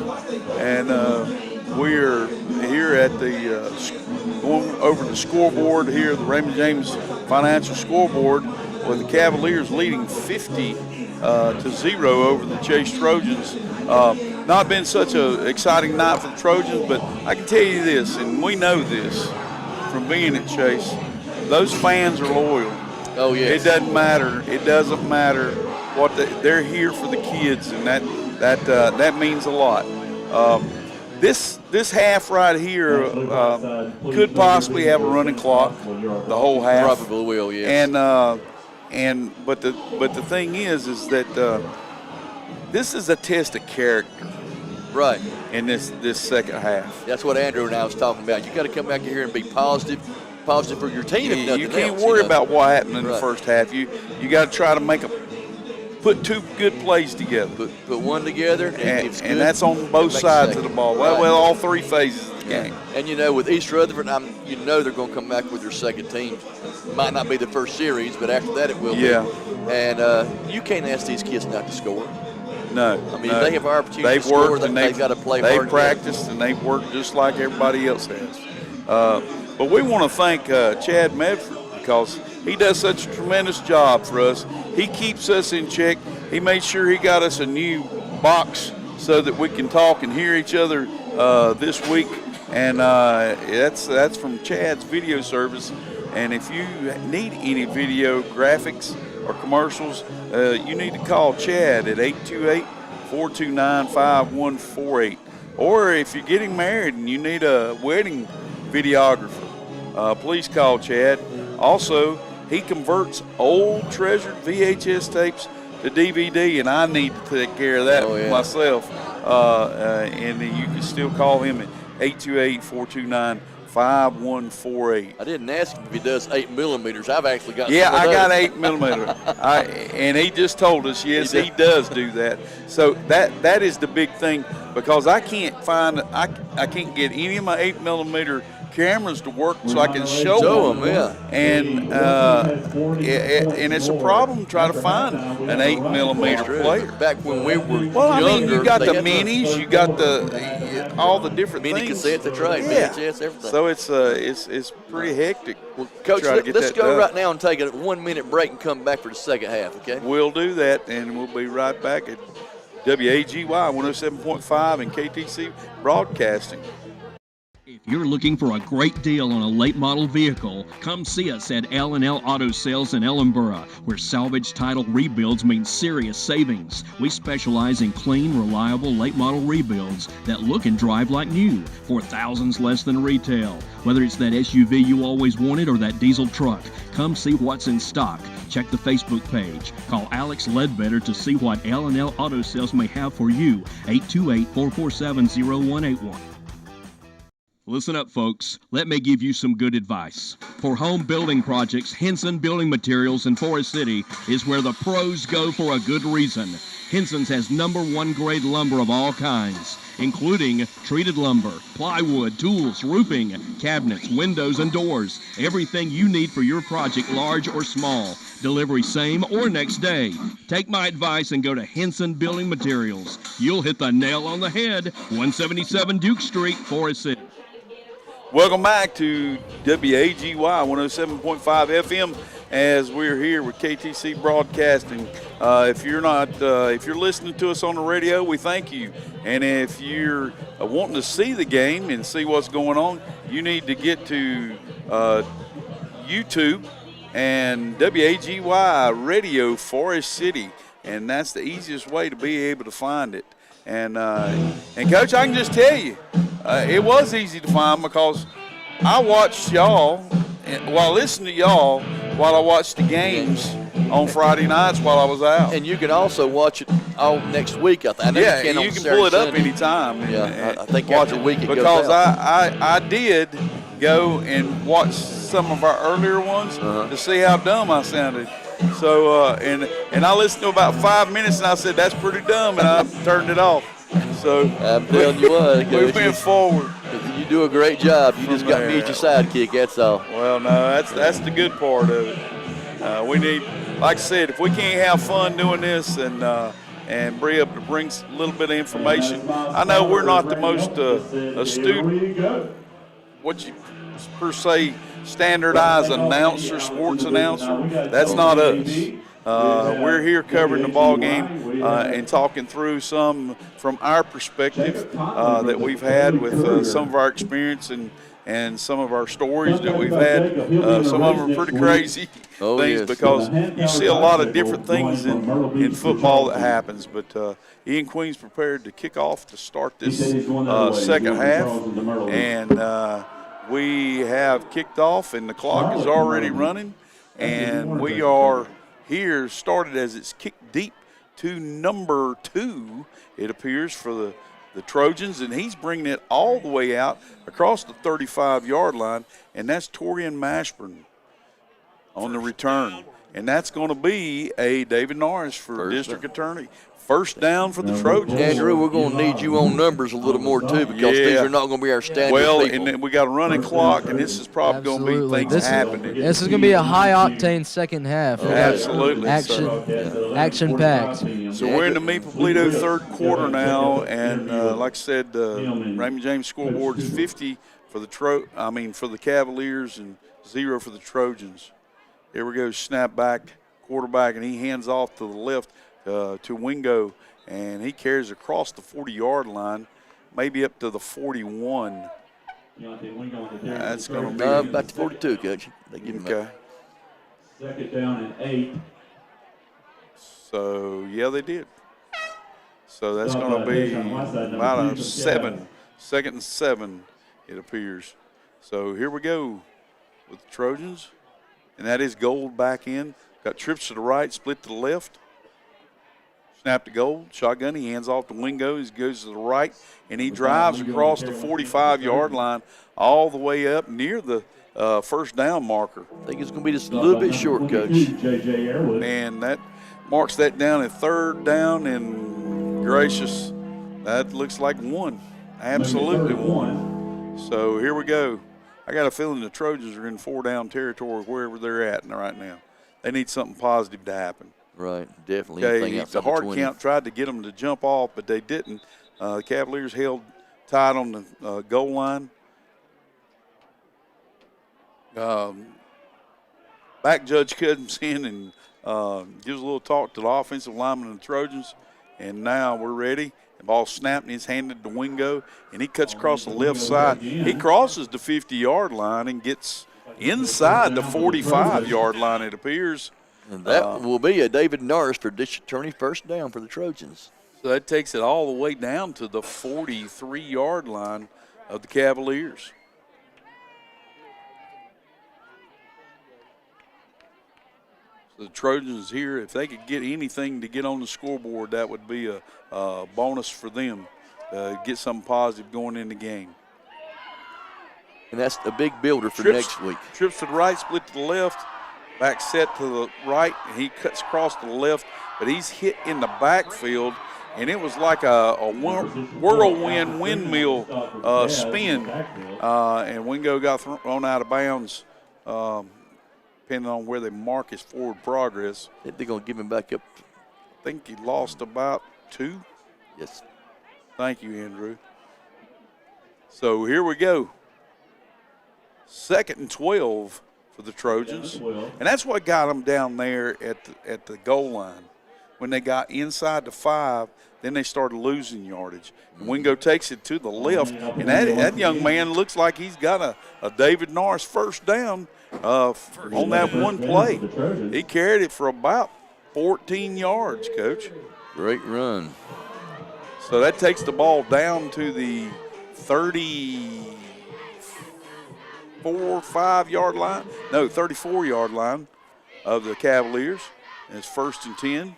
C: and we're here at the going over the scoreboard here, the Raymond James Financial Scoreboard, with the Cavaliers leading 50-0 over the Chase Trojans. Not been such an exciting night for the Trojans, but I can tell you this, and we know this from being at Chase, those fans are loyal.
D: Oh, yes.
C: It doesn't matter. It doesn't matter what they're here for the kids, and that means a lot. This half right here could possibly have a running clock, the whole half.
D: Probably will, yes.
C: But the thing is that this is a test of character,
D: right?
C: In this second half.
D: That's what Andrew and I was talking about. You got to come back here and be positive for your team. If nothing
C: You can't
D: else,
C: worry about what happened in
D: Right.
C: the first half. You got to try to put two good plays together.
D: Put one together,
C: and that's on both sides of the ball.
D: Right.
C: Well, all three phases of the game.
D: And with East Rutherford, they're going to come back with their second team. Might not be the first series, but after that it will be. And you can't ask these kids not to score.
C: No.
D: I mean, if they have an opportunity
C: they've
D: to score,
C: worked and
D: they've got to play
C: they've
D: hard.
C: practiced and they've worked just like everybody else has. But we want to thank Chad Medford because he does such a tremendous job for us. He keeps us in check. He made sure he got us a new box so that we can talk and hear each other this week. And that's from Chad's video service. And if you need any video graphics or commercials, you need to call Chad at 828-429-5148. Or if you're getting married and you need a wedding videographer, please call Chad. Also, he converts old treasured VHS tapes to DVD, and I need to take care of that myself. And you can still call him at 828-429-5148.
D: I didn't ask him if he does 8 millimeters. I've actually got.
C: Yeah,
D: some of
C: I got
D: those.
C: 8 millimeter, and he just told us yes, he does do that. So that is the big thing because I can't get any of my 8 millimeter cameras to work so I can show them. And it's a problem trying to find an 8 millimeter player.
D: Back when we were
C: younger, you got the minis, you got all the different
D: mini
C: things.
D: cassettes, that's right, VHS, everything.
C: So it's pretty hectic.
D: Well, Coach,
C: try to get
D: let's
C: that
D: go
C: done.
D: right now and take a 1 minute break and come back for the second half, okay?
C: We'll do that, and we'll be right back at WAGY 107.5 and KTC Broadcasting.
G: If you're looking for a great deal on a late model vehicle, come see us at L&L Auto Sales in Ellenboro, where salvage title rebuilds mean serious savings. We specialize in clean, reliable late model rebuilds that look and drive like new for thousands less than retail. Whether it's that SUV you always wanted or that diesel truck, come see what's in stock. Check the Facebook page. Call Alex Ledbetter to see what L&L Auto Sales may have for you. 828-447-0181. Listen up, folks. Let me give you some good advice. For home building projects, Henson Building Materials in Forest City is where the pros go for a good reason. Henson's has #1 grade lumber of all kinds, including treated lumber, plywood, tools, roofing, cabinets, windows, and doors. Everything you need for your project, large or small. Delivery same or next day. Take my advice and go to Henson Building Materials. You'll hit the nail on the head. 177 Duke Street, Forest City.
C: Welcome back to WAGY 107.5 FM as we're here with KTC Broadcasting. If you're listening to us on the radio, we thank you. And if you're wanting to see the game and see what's going on, you need to get to YouTube and WAGY Radio Forest City, and that's the easiest way to be able to find it. And Coach, I can just tell you, it was easy to find because I watched y'all, I listened to y'all while I watched the games on Friday nights while I was out.
D: And you can also watch it all next week. I think.
C: Yeah, you can pull it up anytime.
D: Yeah, I think after the week it
C: because
D: goes out.
C: I did go and watch some of our earlier ones to see how dumb I sounded. So and I listened to about 5 minutes and I said that's pretty dumb and I turned it off. So
D: I'm telling you what,
C: we went forward.
D: You do a great job. You just got me as your sidekick. That's all.
C: Well, no, that's the good part of it. We need, like I said, if we can't have fun doing this and be able to bring a little bit of information. I know we're not the most astute, what you per se standardized announcer, sports announcer. That's not us. We're here covering the ball game and talking through some from our perspective that we've had with some of our experience and some of our stories that we've had. Some of them are pretty crazy things because you see a lot of different things in football that happens. But Ian Queen's prepared to kick off to start this second half. And we have kicked off and the clock is already running. And we are here started as it's kicked deep to number 2, it appears, for the Trojans, and he's bringing it all the way out across the 35-yard line, and that's Torian Mashburn on the return. And that's going to be a David Norris for District Attorney. First down for the Trojans.
D: Andrew, we're going to need you on numbers a little more, too, because these are not going to be our standard people.
C: And then we got a running clock, and this is probably going to be things happening.
A: This is going to be a high-octane second half.
C: Absolutely.
A: Action-packed.
C: So we're in the Meeple-Bledo third quarter now, and like I said, Raymond James scoreboard is 50 for the Cavaliers and 0 for the Trojans. Here we go, snap back, quarterback, and he hands off to the left to Wingo, and he carries across the 40-yard line, maybe up to the 41. That's going to be
D: about to 42, Coach. They give him
C: okay.
J: Second down and 8.
C: So yeah, they did. So that's going to be about a 7, second and 7, it appears. So here we go with the Trojans, and that is Gold back in. Got trips to the right, split to the left. Snap to Gold, shotgun, he hands off to Wingo, he goes to the right, and he drives across the 45-yard line all the way up near the first down marker.
D: I think it's going to be just a little bit short, Coach.
C: And that marks that down at third down, and gracious, that looks like 1. Absolutely 1. So here we go. I got a feeling the Trojans are in 4-down territory wherever they're at right now. They need something positive to happen.
D: Right, definitely.
C: Okay, the hard count tried to get them to jump off, but they didn't. The Cavaliers held tight on the goal line. Back judge comes in and gives a little talk to the offensive lineman of the Trojans, And now we're ready. The ball snapped and he's handed to Wingo, and he cuts across the left side. He crosses the 50-yard line and gets inside the 45-yard line, it appears.
D: And that will be a David Norris for district attorney first down for the Trojans.
C: So that takes it all the way down to the 43-yard line of the Cavaliers. So the Trojans here, if they could get anything to get on the scoreboard, that would be a bonus for them. Get something positive going in the game.
D: And that's a big builder for next week.
C: Trips to the right, split to the left. Back set to the right, and he cuts across to the left, but he's hit in the backfield, and it was like a whirlwind windmill spin, and Wingo got thrown out of bounds, depending on where they mark his forward progress.
D: They're going to give him back up.
C: I think he lost about 2.
D: Yes.
C: Thank you, Andrew. So here we go. 2nd and 12 for the Trojans, and that's what got them down there at the goal line. When they got inside the 5, then they started losing yardage. And Wingo takes it to the left, and that young man looks like he's got a David Norris first down on that one play. He carried it for about 14 yards, Coach.
D: Great run.
C: So that takes the ball down to the 34-yard line. No, 34-yard line of the Cavaliers. And it's 1st and 10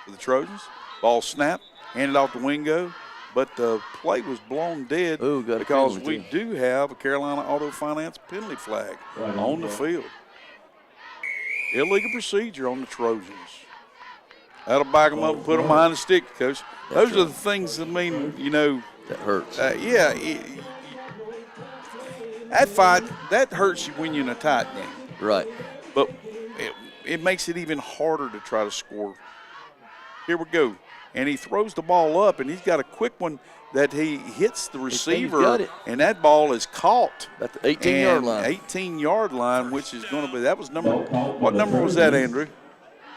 C: for the Trojans. Ball snapped, handed off to Wingo, but the play was blown dead because we do have a Carolina Auto Finance penalty flag on the field. Illegal procedure on the Trojans. That'll back them up and put them behind the stick, Coach. Those are the things that mean,
D: that hurts.
C: Yeah. That fight, that hurts you when you're in a tight game.
D: Right.
C: But it makes it even harder to try to score. Here we go. And he throws the ball up, and he's got a quick one that he hits the receiver, and that ball is caught.
D: At the 18-yard line.
C: 18-yard line, which is going to be, that was what number was that, Andrew?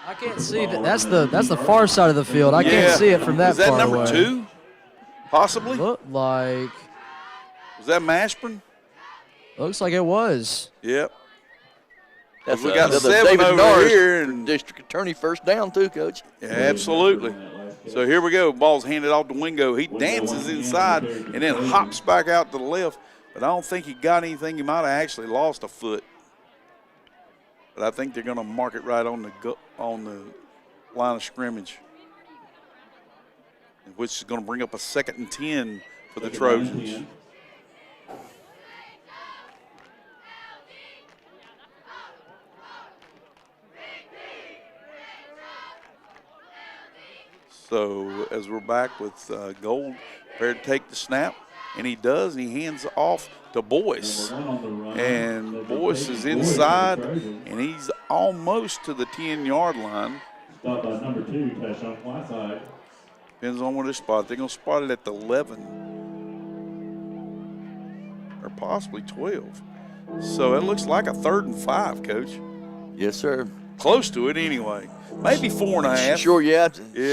A: I can't see that. That's the far side of the field. I can't see it from that far away.
C: Is that number 2, possibly?
A: Looked like.
C: Was that Mashburn?
A: Looks like it was.
C: Yep.
D: That's
C: we got 7
D: David
C: over
D: Norris
C: here. And
D: district attorney first down too, Coach.
C: Yeah, absolutely. So here we go. Ball's handed off to Wingo. He dances inside and then hops back out to the left. But I don't think he got anything. He might have actually lost a foot. But I think they're going to mark it right on the line of scrimmage, which is going to bring up a 2nd and 10 for the Trojans. So as we're back with Gold, prepared to take the snap, and he does, and he hands off to Boyce. And Boyce is inside, and he's almost to the 10-yard line.
J: Stop by number 2, touchdown fly side.
C: Depends on where they spot it. They're going to spot it at the 11 or possibly 12. So it looks like a 3rd and 5, Coach.
D: Yes, sir.
C: Close to it anyway. Maybe 4.5.
D: Sure, yeah.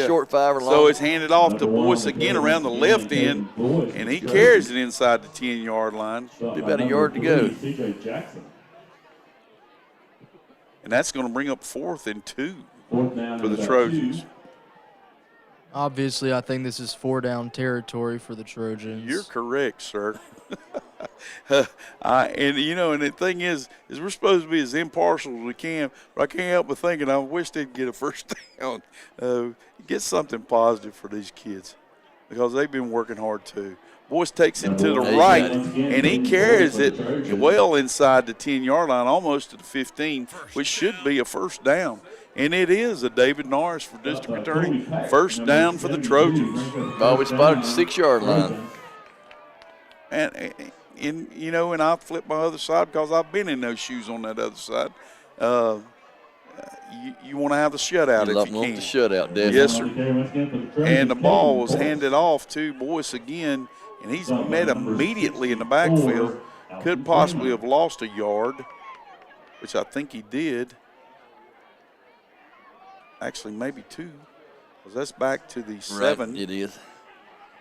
D: Short 5 or long.
C: So it's handed off to Boyce again around the left end, and he carries it inside the 10-yard line.
D: Be about a yard to go.
C: And that's going to bring up 4th and 2 for the Trojans.
A: Obviously, I think this is 4-down territory for the Trojans.
C: You're correct, sir. And the thing is we're supposed to be as impartial as we can, but I can't help but thinking I wish they'd get a first down. Get something positive for these kids because they've been working hard too. Boyce takes it to the right, and he carries it well inside the 10-yard line, almost to the 15, which should be a first down. And it is a David Norris for district attorney. First down for the Trojans.
D: We spotted the 6-yard line.
C: And I flip my other side because I've been in those shoes on that other side. You want to have the shutout if you can.
D: The shutout, definitely.
C: Yes, sir. And the ball was handed off to Boyce again, and he's met immediately in the backfield. Could possibly have lost a yard, which I think he did. Actually, maybe 2. because that's back to the 7.
D: Right, it is.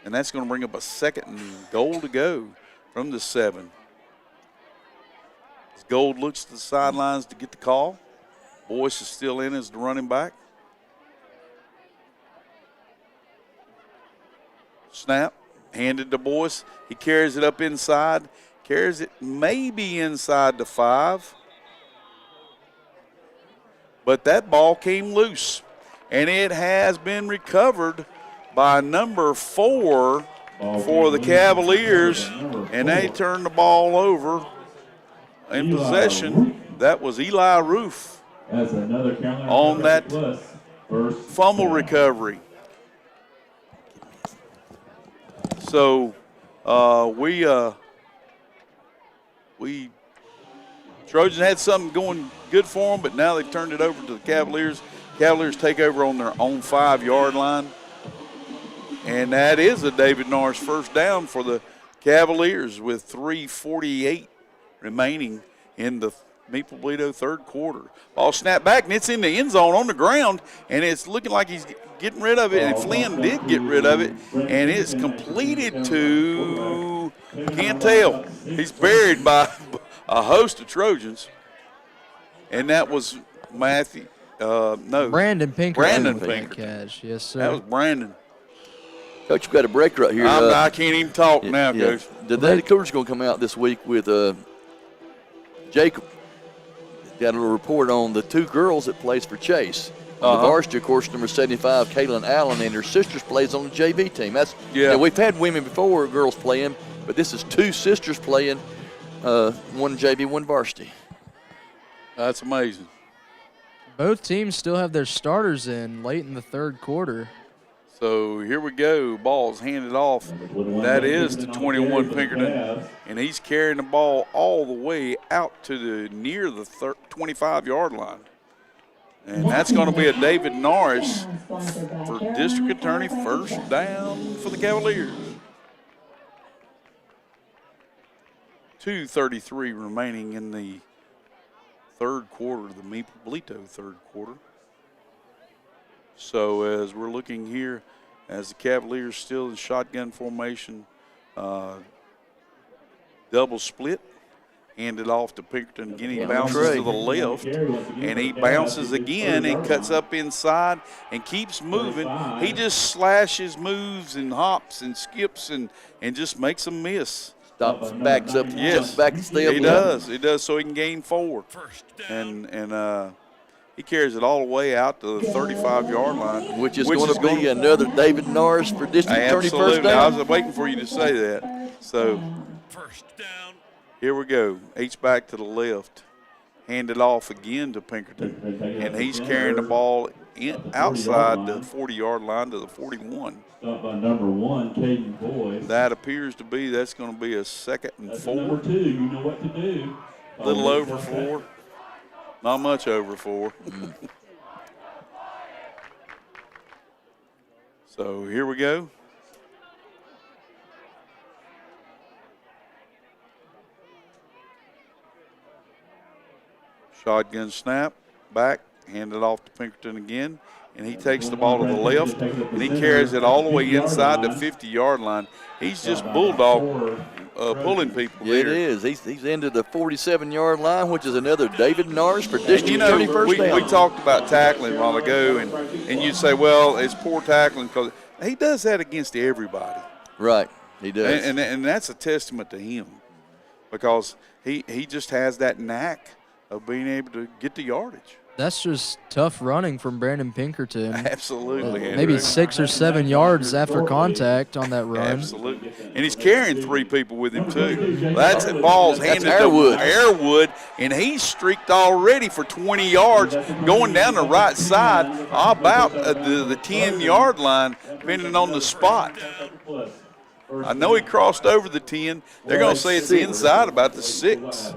C: And that's going to bring up a 2nd and goal to go from the 7. As Gold looks to the sidelines to get the call. Boyce is still in as the running back. Snap, handed to Boyce. He carries it up inside, carries it maybe inside the 5. But that ball came loose, and it has been recovered by number 4 for the Cavaliers, and they turned the ball over in possession. That was Eli Roof on that fumble recovery. So we Trojans had something going good for them, but now they've turned it over to the Cavaliers. Cavaliers take over on their own 5-yard line. And that is a David Norris first down for the Cavaliers with 3:48 remaining in the Maple Bledo third quarter. Ball snapped back, and it's in the end zone on the ground, and it's looking like he's getting rid of it, and Flynn did get rid of it, and it's completed to, can't tell. He's buried by a host of Trojans, and that was
A: Brandon Pinkerton.
C: Brandon Pinkerton.
A: Catch. Yes, sir.
C: That was Brandon.
D: Coach, you've got a break right here.
C: I can't even talk now, Coach.
D: The Lady Cougars going to come out this week with Jacob. Got a little report on the 2 girls that plays for Chase. On the varsity, of course, number 75, Kaylin Allen, and her sisters plays on the JV team. We've had women before, girls playing, but this is 2 sisters playing, one JV, one varsity.
C: That's amazing.
A: Both teams still have their starters in late in the third quarter.
C: So here we go. Ball's handed off. That is to 21 Pinkerton, and he's carrying the ball all the way out to near the 25-yard line. And that's going to be a David Norris for district attorney first down for the Cavaliers. 2:33 remaining in the third quarter, the Maple Bledo third quarter. So as we're looking here, as the Cavaliers still in shotgun formation, double split, handed off to Pinkerton. Again, he bounces to the left, and he bounces again and cuts up inside and keeps moving. He just slashes, moves, and hops and skips and just makes them miss.
D: Stops, backs up, jumps back and stays.
C: He does. He does, so he can gain 4. And he carries it all the way out to the 35-yard line.
D: Which is going to be another David Norris for district attorney first down.
C: I was waiting for you to say that. So first down. Here we go. H-back to the left. Handed off again to Pinkerton. And he's carrying the ball outside the 40-yard line to the 41.
J: Stop by number 1, Caden Boyce.
C: That appears to be, that's going to be a 2nd and 4.
J: Number 2, you know what to do.
C: A little over 4. Not much over 4. So here we go. Shotgun snap, back, handed off to Pinkerton again, and he takes the ball to the left, and he carries it all the way inside the 50-yard line. He's just bulldog pulling people there.
D: It is. He's into the 47-yard line, which is another David Norris for district attorney first down.
C: We talked about tackling a while ago, and you'd say, well, it's poor tackling because he does that against everybody.
D: Right, he does.
C: And that's a testament to him because he just has that knack of being able to get the yardage.
A: That's just tough running from Brandon Pinkerton.
C: Absolutely.
A: Maybe 6 or 7 yards after contact on that run.
C: Absolutely. And he's carrying 3 people with him, too. That's the ball's handed to Airwood, and he's streaked already for 20 yards going down the right side, about the 10-yard line, depending on the spot. I know he crossed over the 10. They're going to say it's inside about the 6.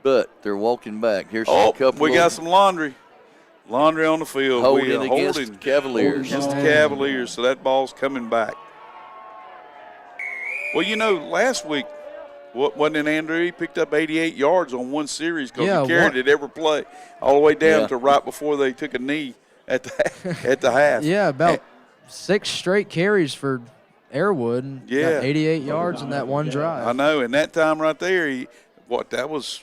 D: But they're walking back. Here's
C: a couple. We got some laundry. Laundry on the field.
D: Holding against the Cavaliers.
C: Against the Cavaliers, so that ball's coming back. Well, you know, last week, wasn't it, Andrew? He picked up 88 yards on one series because he carried it every play all the way down to right before they took a knee at the half.
A: Yeah, about 6 straight carries for Airwood. And
C: Yeah.
A: got 88 yards in that one drive.
C: I know, and that time right there, that was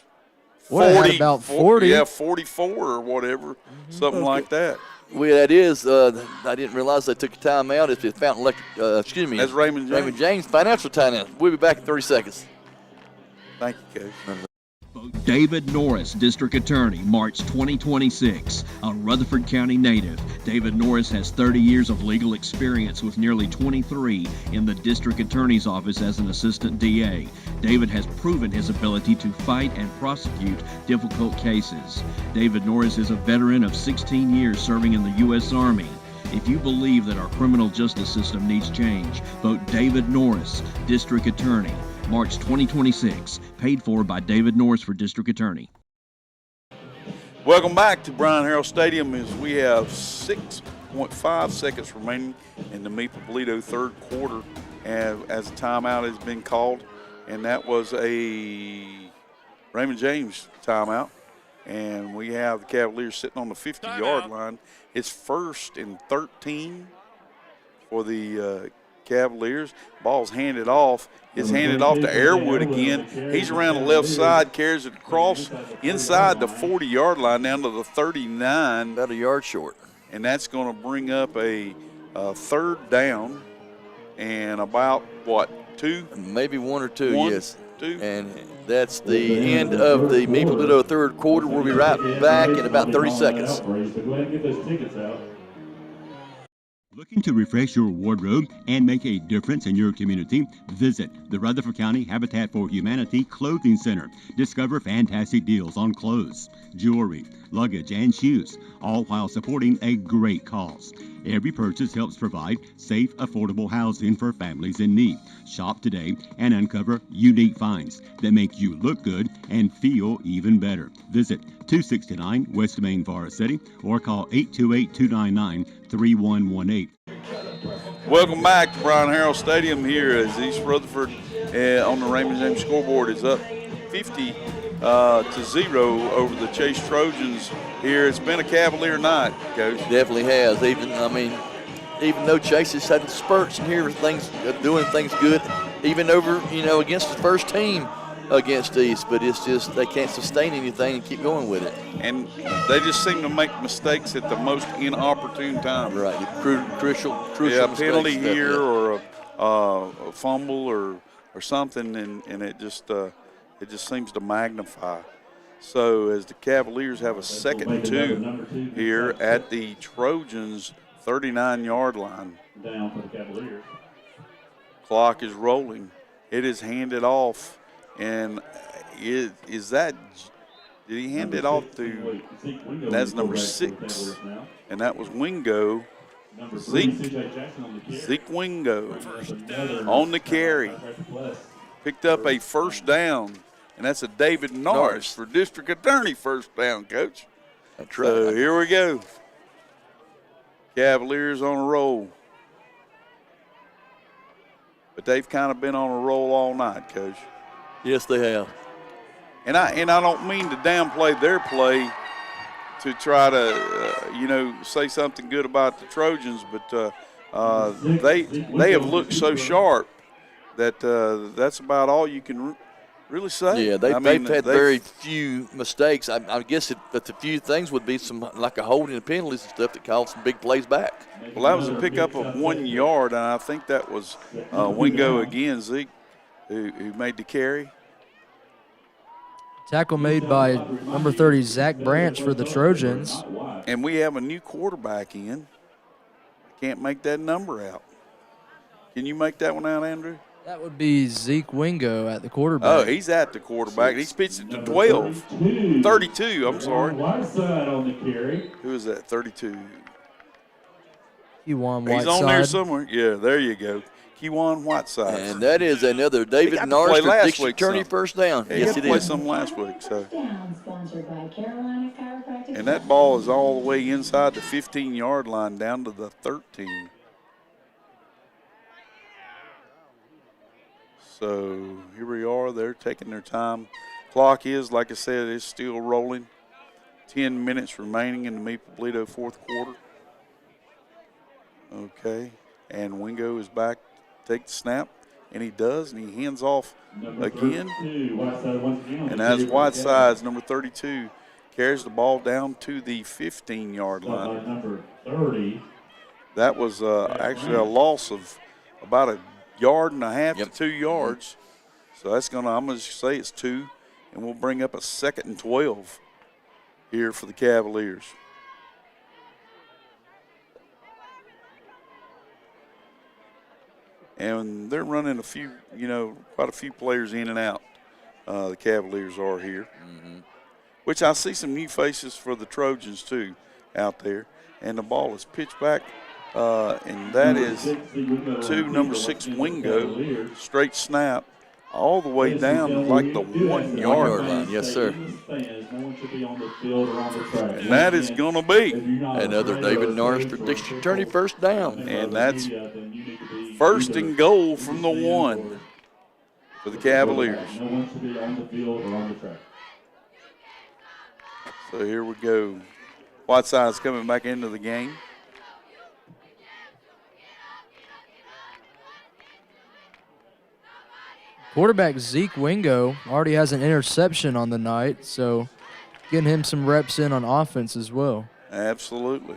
A: What,
C: 40,
A: had about 40?
C: Yeah, 44 or whatever, something like that.
D: Well, that is. I didn't realize they took a timeout. It's Fountain Electric. Excuse me.
C: That's Raymond James.
D: Raymond James Financial timeout. We'll be back in 30 seconds.
C: Thank you, Coach.
G: David Norris, District Attorney, March 2026. A Rutherford County native, David Norris has 30 years of legal experience with nearly 23 in the District Attorney's Office as an Assistant DA. David has proven his ability to fight and prosecute difficult cases. David Norris is a veteran of 16 years serving in the U.S. Army. If you believe that our criminal justice system needs change, vote David Norris, District Attorney. March 2026, paid for by David Norris for District Attorney.
C: Welcome back to Brian Harrell Stadium as we have 6.5 seconds remaining in the Meeple-Toledo third quarter as a timeout has been called, and that was a Raymond James timeout. And we have the Cavaliers sitting on the 50-yard line. It's 1st and 13 for the Cavaliers. Ball's handed off. It's handed off to Airwood again. He's around the left side, carries it across inside the 40-yard line down to the 39.
D: About a yard short.
C: And that's going to bring up a third down and about, what, 2?
D: Maybe 1 or 2,
C: One,
D: yes.
C: 2.
D: And that's the end of the Meeple-Toledo third quarter. We'll be right back in about 30 seconds.
J: Go ahead and get those tickets out.
B: Looking to refresh your wardrobe and make a difference in your community? Visit the Rutherford County Habitat for Humanity Clothing Center. Discover fantastic deals on clothes, jewelry, luggage, and shoes, all while supporting a great cause. Every purchase helps provide safe, affordable housing for families in need. Shop today and uncover unique finds that make you look good and feel even better. Visit 269 West Main, Forest City, or call 828-299-3118.
C: Welcome back to Brian Harrell Stadium here as East Rutherford on the Raymond James scoreboard is up 50 to 0 over the Chase Trojans here. It's been a Cavalier night, Coach.
D: Definitely has. Even though Chase has had spurts in here, doing things good, even over, against the first team against East, but it's just they can't sustain anything and keep going with it.
C: And they just seem to make mistakes at the most inopportune time.
D: Right, crucial
C: yeah, a
D: mistakes.
C: penalty here or a fumble or something, and it just seems to magnify. So as the Cavaliers have a 2nd and 2 here at the Trojans' 39-yard line.
J: Down for the Cavaliers.
C: Clock is rolling. It is handed off. And did he hand it off to, that's number 6, and that was Wingo. Zeke Wingo on the carry. Picked up a first down, and that's a David Norris for District Attorney first down, Coach.
D: That's right.
C: So here we go. Cavaliers on a roll. But they've kind of been on a roll all night, Coach.
D: Yes, they have.
C: And I don't mean to downplay their play to try to, say something good about the Trojans, but they have looked so sharp that that's about all you can really say.
D: Yeah, they've had very few mistakes. I guess that the few things would be some like a holding and penalties and stuff that called some big plays back.
C: Well, that was a pickup of 1 yard, and I think that was Wingo again, Zeke, who made the carry.
A: Tackle made by number 30, Zach Branch for the Trojans.
C: And we have a new quarterback in. Can't make that number out. Can you make that one out, Andrew?
A: That would be Zeke Wingo at the quarterback.
C: Oh, he's at the quarterback. He's pitched it to 12. 32, I'm sorry.
J: Whiteside on the carry.
C: Who is that, 32?
A: Kewan Whiteside.
C: He's on there somewhere. Yeah, there you go. Kewan Whiteside.
D: And that is another David Norris for District Attorney first down.
C: Yeah,
D: yes,
C: he
D: it
C: played
D: is.
C: some last week. So. And that ball is all the way inside the 15-yard line down to the 13. So here we are. They're taking their time. Clock is, like I said, is still rolling. 10 minutes remaining in the Meeple-Toledo fourth quarter. Okay, and Wingo is back, take the snap, and he does, and he hands off again. And as Whiteside's number 32 carries the ball down to the 15-yard line.
J: Number 30.
C: That was actually a loss of about a yard and a half to 2 yards. So that's I'm going to say it's 2, and we'll bring up a 2nd and 12 here for the Cavaliers. And they're running quite a few players in and out. The Cavaliers are here. Which I see some new faces for the Trojans, too, out there. And the ball is pitched back, and that is to number 6, Wingo. Straight snap all the way down to like the 1-yard line.
D: Yes, sir.
C: And that is going to be
D: another David Norris for district attorney first down.
C: And that's 1st and goal from the 1 for the Cavaliers. So here we go. Whiteside's coming back into the game.
A: Quarterback Zeke Wingo already has an interception on the night, so getting him some reps in on offense as well.
C: Absolutely.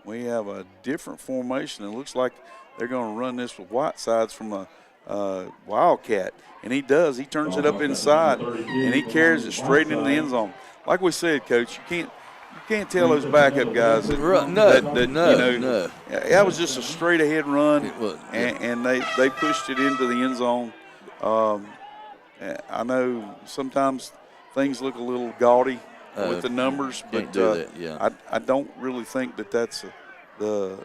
C: We have a different formation. It looks like they're going to run this with Whitesides from a Wildcat. And he does. He turns it up inside, and he carries it straight into the end zone. Like we said, Coach, you can't tell those backup guys that that was just a straight ahead run, and they pushed it into the end zone. I know sometimes things look a little gaudy with the numbers, but I don't really think that's at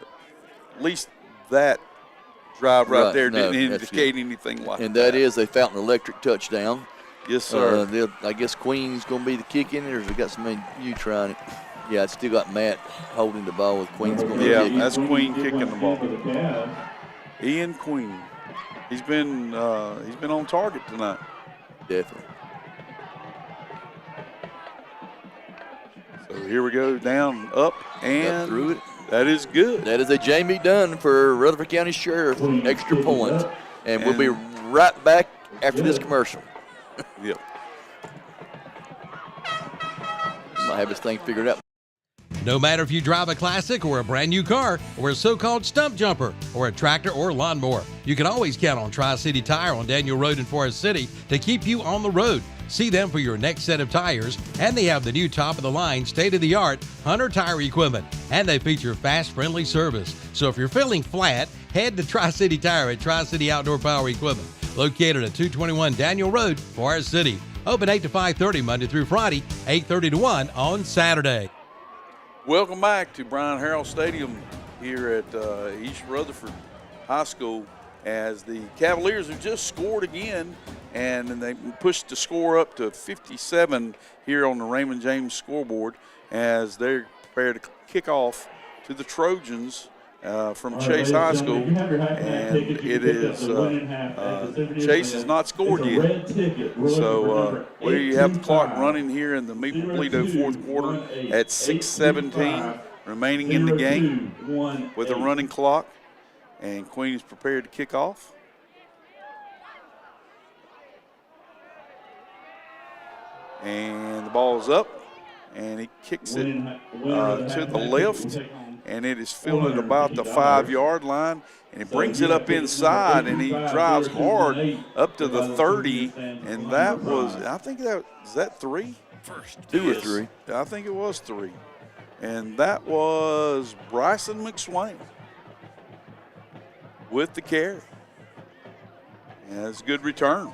C: least that drive right there didn't indicate anything like that.
D: And that is, they found an electric touchdown.
C: Yes, sir.
D: I guess Queen's going to be the kick in it, or has it got somebody you trying it? Yeah, it's still got Matt holding the ball with Queen's going to kick.
C: Yeah, that's Queen kicking the ball. Ian Queen. He's been on target tonight.
D: Definitely.
C: So here we go, down, up, and
D: through it.
C: That is good.
D: That is a Jamie Dunn for Rutherford County Sheriff, extra point. And we'll be right back after this commercial.
C: Yep.
D: Might have this thing figured out.
F: No matter if you drive a classic or a brand new car or a so-called stump jumper or a tractor or lawnmower, you can always count on Tri-City Tire on Daniel Road in Forest City to keep you on the road. See them for your next set of tires, and they have the new top-of-the-line, state-of-the-art Hunter tire equipment, and they feature fast, friendly service. So if you're feeling flat, head to Tri-City Tire at Tri-City Outdoor Power Equipment, located at 221 Daniel Road, Forest City. Open 8 to 5:30 Monday through Friday, 8:30 to 1 on Saturday.
C: Welcome back to Brian Harrell Stadium here at East Rutherford High School, as the Cavaliers have just scored again, and they pushed the score up to 57 here on the Raymond James scoreboard as they're prepared to kick off to the Trojans from Chase High School, and it is Chase has not scored yet, so we have the clock running here in the Maple Toledo fourth quarter at 6:17 remaining in the game with a running clock, and Queen is prepared to kick off. And the ball is up, and he kicks it to the left, and it is fielded about the 5-yard line, and he brings it up inside, and he drives hard up to the 30, and that was, I think is that 3?
D: First. 2 or 3.
C: I think it was 3. And that was Bryson McSwain with the carry. And that's a good return,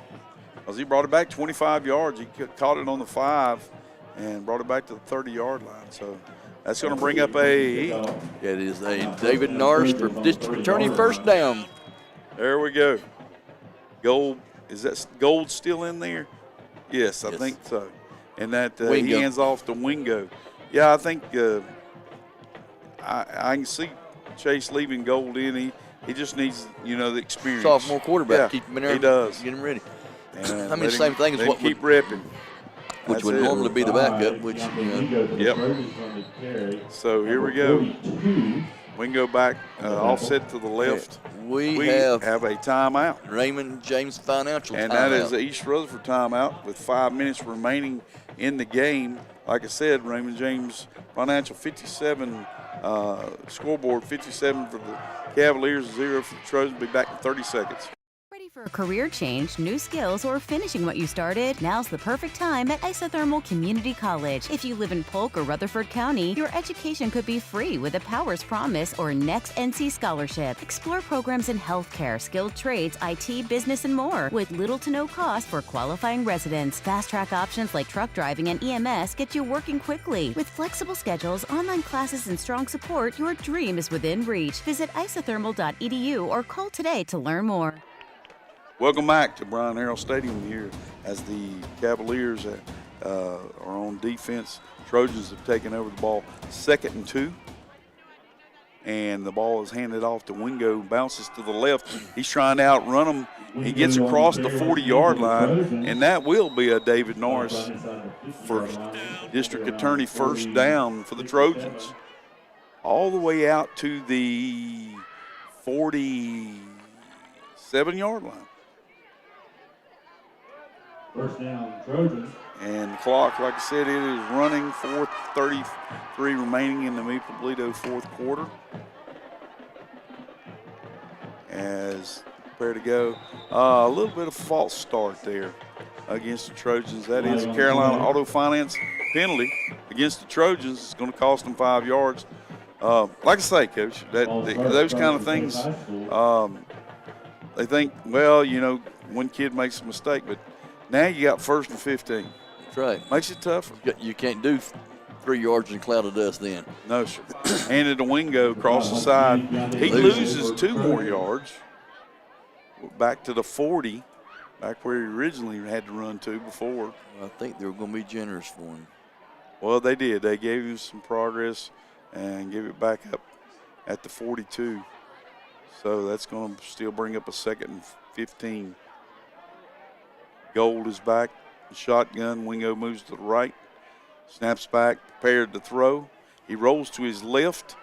C: because he brought it back 25 yards. He caught it on the 5 and brought it back to the 30-yard line. So that's going to bring up it
D: is a David Norris for district attorney first down.
C: There we go. Gold, is that Gold still in there? Yes, I think so. And that he hands off to Wingo. Yeah, I think I can see Chase leaving Gold in. He just needs, the experience.
D: Sophomore quarterback, keep him in there.
C: He does.
D: Get him ready.
C: And
D: I mean, same thing as what
C: keep repping.
D: Which would normally be the backup, which,
C: Yep. So here we go. We can go back offset to the left.
D: We have
C: a timeout.
D: Raymond James Financial
C: And
D: timeout.
C: that is the East Rutherford timeout with 5 minutes remaining in the game. Like I said, Raymond James Financial 57, scoreboard 57 for the Cavaliers, 0 for the Trojans. Be back in 30 seconds.
I: Ready for a career change, new skills, or finishing what you started? Now's the perfect time at Isothermal Community College. If you live in Polk or Rutherford County, your education could be free with a Powers Promise or Next NC Scholarship. Explore programs in healthcare, skilled trades, IT, business, and more with little to no cost for qualifying residents. Fast-track options like truck driving and EMS get you working quickly. With flexible schedules, online classes, and strong support, your dream is within reach. Visit isothermal.edu or call today to learn more.
C: Welcome back to Brian Harrell Stadium here as the Cavaliers are on defense. Trojans have taken over the ball 2nd and 2. And the ball is handed off to Wingo, bounces to the left. He's trying to outrun him. He gets across the 40-yard line, and that will be a David Norris for District Attorney first down for the Trojans. All the way out to the 47-yard line.
J: First down, Trojans.
C: And the clock, like I said, it is running. 4:33 remaining in the Maple Toledo fourth quarter. As prepare to go. A little bit of false start there against the Trojans. That is a Carolina Auto Finance penalty against the Trojans. It's going to cost them 5 yards. Like I say, Coach, those kind of things, they think, well, you know, one kid makes a mistake, but now you got 1st and 15.
D: That's right.
C: Makes it tougher.
D: You can't do 3 yards in a cloud of dust then.
C: No, sir. Handed to Wingo across the side. He loses 2 more yards. Back to the 40, back where he originally had to run to before.
D: I think they were going to be generous for him.
C: Well, they did. They gave him some progress and gave it back up at the 42. So that's going to still bring up a 2nd and 15. Gold is back. Shotgun. Wingo moves to the right. Snaps back, prepared to throw. He rolls to his left,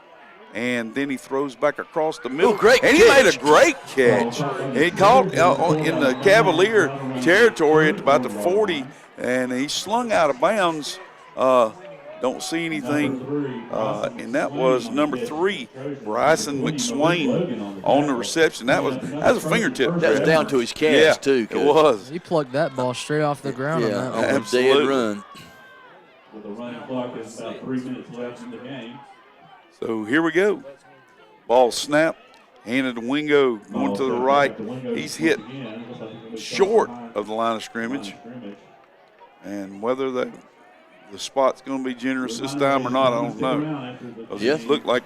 C: and then he throws back across the middle.
D: Ooh, great
C: and
D: catch.
C: He made a great catch. And he caught in the Cavalier territory at about the 40, and he slung out of bounds. Don't see anything, and that was number 3, Bryson McSwain, on the reception. That was a fingertip.
D: That was down to his calves, too.
C: It was.
A: He plucked that ball straight off the ground.
D: Yeah,
A: on that
D: on a dead run.
J: With the running clock, is about 3 minutes left in the game.
C: So here we go. Ball snap, handed to Wingo, going to the right. He's hit short of the line of scrimmage. And whether the spot's going to be generous this time or not, I don't know. It looked like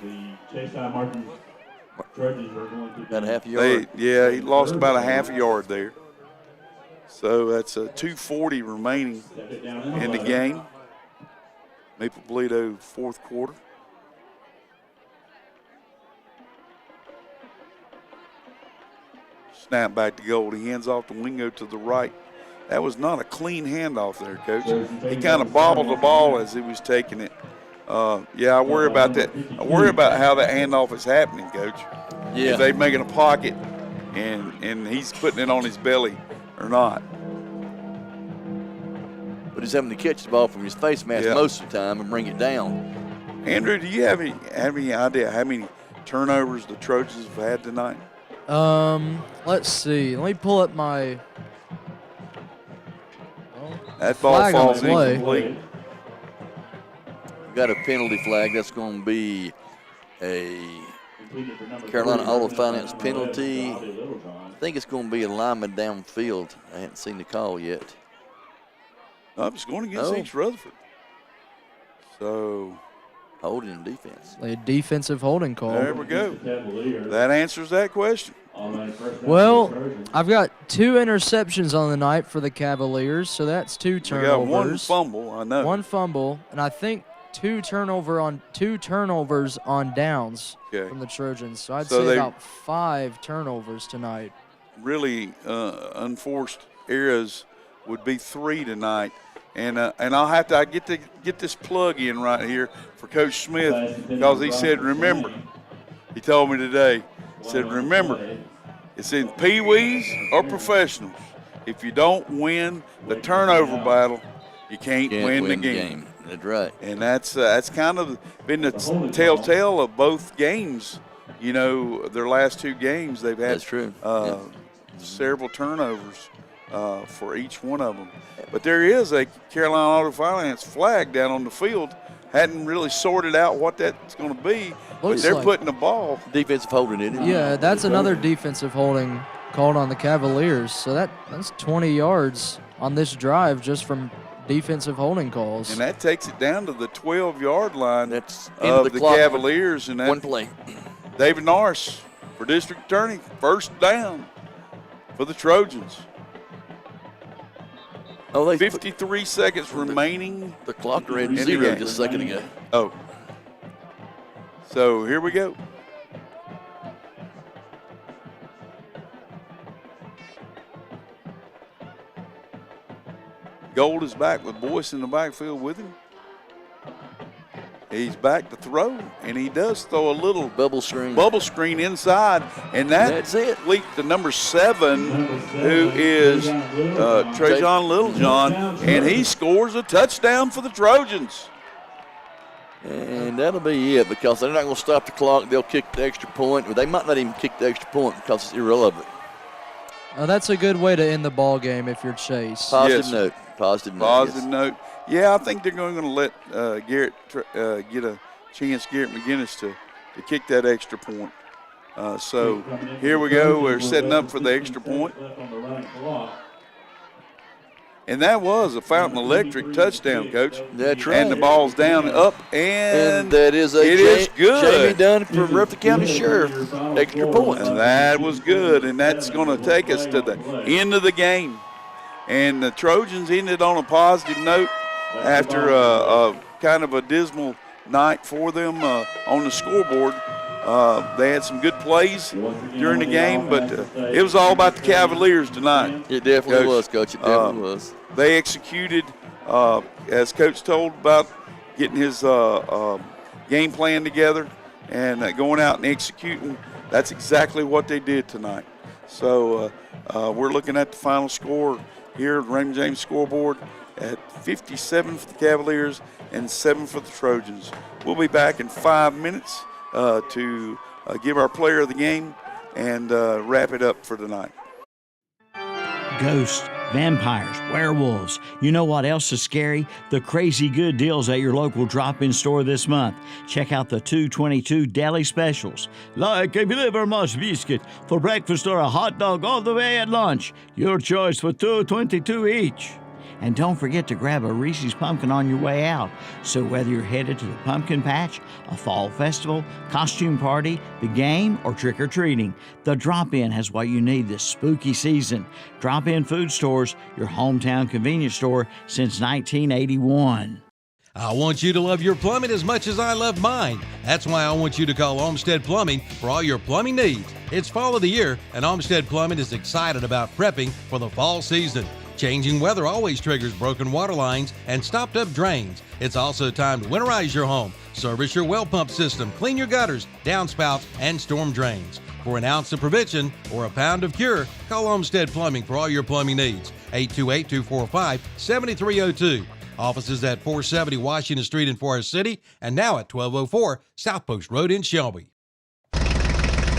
D: about a half a yard.
C: He lost about a half a yard there. So that's a 2:40 remaining in the game. Maple Toledo fourth quarter. Snap back to Gold. He hands off to Wingo to the right. That was not a clean handoff there, Coach. He kind of bobbled the ball as he was taking it. I worry about that. I worry about how that handoff is happening, Coach.
D: Yeah.
C: If they're making a pocket and he's putting it on his belly or not.
D: But he's having to catch the ball from his face mask most of the time and bring it down.
C: Andrew, do you have any idea how many turnovers the Trojans have had tonight?
A: Let's see. Let me pull up my.
C: That ball falls
A: play.
C: incomplete.
D: Got a penalty flag. That's going to be a Carolina Auto Finance penalty. I think it's going to be a lineman downfield. I haven't seen the call yet.
C: No, it's going against East Rutherford. So.
D: Holding defense.
A: A defensive holding call.
C: There we go. That answers that question.
A: Well, I've got 2 interceptions on the night for the Cavaliers, so that's 2 turnovers.
C: We got 1 fumble, I know.
A: 1 fumble, and I think 2 turnovers on downs from the Trojans. So I'd say about 5 turnovers tonight.
C: Really unforced errors would be 3 tonight. And I'll have to get this plug in right here for Coach Smith, because he said, remember, He told me today, he said, remember, it's in Pee-wees or professionals. If you don't win the turnover battle, you can't win the game.
D: That's right.
C: And that's kind of been the telltale of both games. You know, their last two games, they've had
D: That's true.
C: several turnovers for each one of them. But there is a Carolina Auto Finance flag down on the field. Hadn't really sorted out what that's going to be, but they're putting the ball.
D: Defensive holding, isn't it?
A: Yeah, that's another defensive holding called on the Cavaliers. So that's 20 yards on this drive just from defensive holding calls.
C: And that takes it down to the 12-yard line
D: of
C: the Cavaliers. And that,
D: one play.
C: David Norris for district attorney, first down for the Trojans. 53 seconds remaining.
D: The clock read 0 just a second ago.
C: Oh. So here we go. Gold is back with Boyce in the backfield with him. He's back to throw, and he does throw a little
D: bubble screen
C: inside, and that's it. Lead to number 7, who is Trajan Littlejohn, and he scores a touchdown for the Trojans.
D: And that'll be it, because they're not going to stop the clock. They'll kick the extra point, or they might not even kick the extra point because it's irrelevant.
A: That's a good way to end the ball game if you're Chase.
D: Positive note. Positive
C: note. Yeah, I think they're going to let Garrett get a chance, Garrett McGinnis, to kick that extra point. So here we go. We're setting up for the extra point. And that was a Fountain Electric touchdown, Coach.
D: That's right.
C: And the ball's down, up, and
D: that is
C: is good.
D: Jamie Dunn for Rutherford County Sheriff. Extra point.
C: And that was good, and that's going to take us to the end of the game. And the Trojans ended on a positive note after a kind of a dismal night for them on the scoreboard. They had some good plays during the game, but it was all about the Cavaliers tonight.
D: It definitely was, Coach. It definitely was.
C: They executed, as Coach told, about getting his game plan together and going out and executing. That's exactly what they did tonight. So we're looking at the final score here at the Raymond James scoreboard at 57 for the Cavaliers and 7 for the Trojans. We'll be back in 5 minutes to give our player of the game and wrap it up for tonight.
L: Ghosts, vampires, werewolves. You know what else is scary? The crazy good deals at your local drop-in store this month. Check out the 222 deli specials. Like a livermush biscuit for breakfast or a hot dog all the way at lunch. Your choice for $2.22 each. And don't forget to grab a Reese's Pumpkin on your way out. So whether you're headed to the pumpkin patch, a fall festival, costume party, the game, or trick-or-treating, the Drop-In has what you need this spooky season. Drop-In Food Stores, your hometown convenience store since 1981.
F: I want you to love your plumbing as much as I love mine. That's why I want you to call Olmsted Plumbing for all your plumbing needs. It's fall of the year, and Olmsted Plumbing is excited about prepping for the fall season. Changing weather always triggers broken water lines and stopped up drains. It's also time to winterize your home, service your well pump system, clean your gutters, downspouts, and storm drains. For an ounce of prevention or a pound of cure, call Olmsted Plumbing for all your plumbing needs. 828-245-7302. Offices at 470 Washington Street in Forest City and now at 1204 South Post Road in Shelby.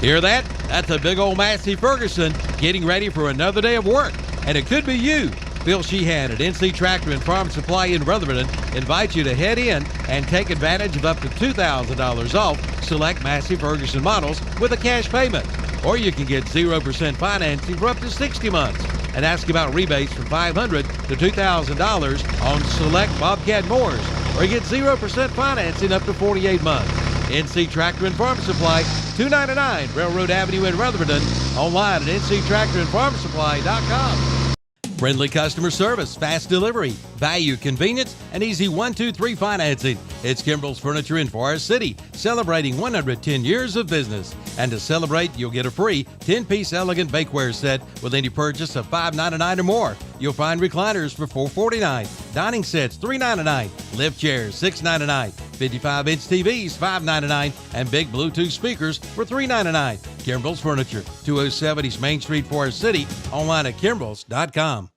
F: Hear that? That's a big old Massey Ferguson getting ready for another day of work. And it could be you. Phil Sheehan at NC Tractor and Farm Supply in Rutherford invites you to head in and take advantage of up to $2,000 off select Massey Ferguson models with a cash payment. Or you can get 0% financing for up to 60 months and ask about rebates from $500 to $2,000 on select Bobcat mowers. Or you get 0% financing up to 48 months. NC Tractor and Farm Supply, 299 Railroad Avenue in Rutherford. Online at nctractorandfarmsupply.com. Friendly customer service, fast delivery, value, convenience, and easy 1-2-3 financing. It's Kimbrell's Furniture in Forest City, celebrating 110 years of business. And to celebrate, you'll get a free 10-piece elegant bakeware set with any purchase of $5.99 or more. You'll find recliners for $4.49, dining sets $3.99, lift chairs $6.99, 55-inch TVs, $5.99, and big Bluetooth speakers for $3.99. Kimbrell's Furniture, 207 East Main Street, Forest City, online at kimbrells.com.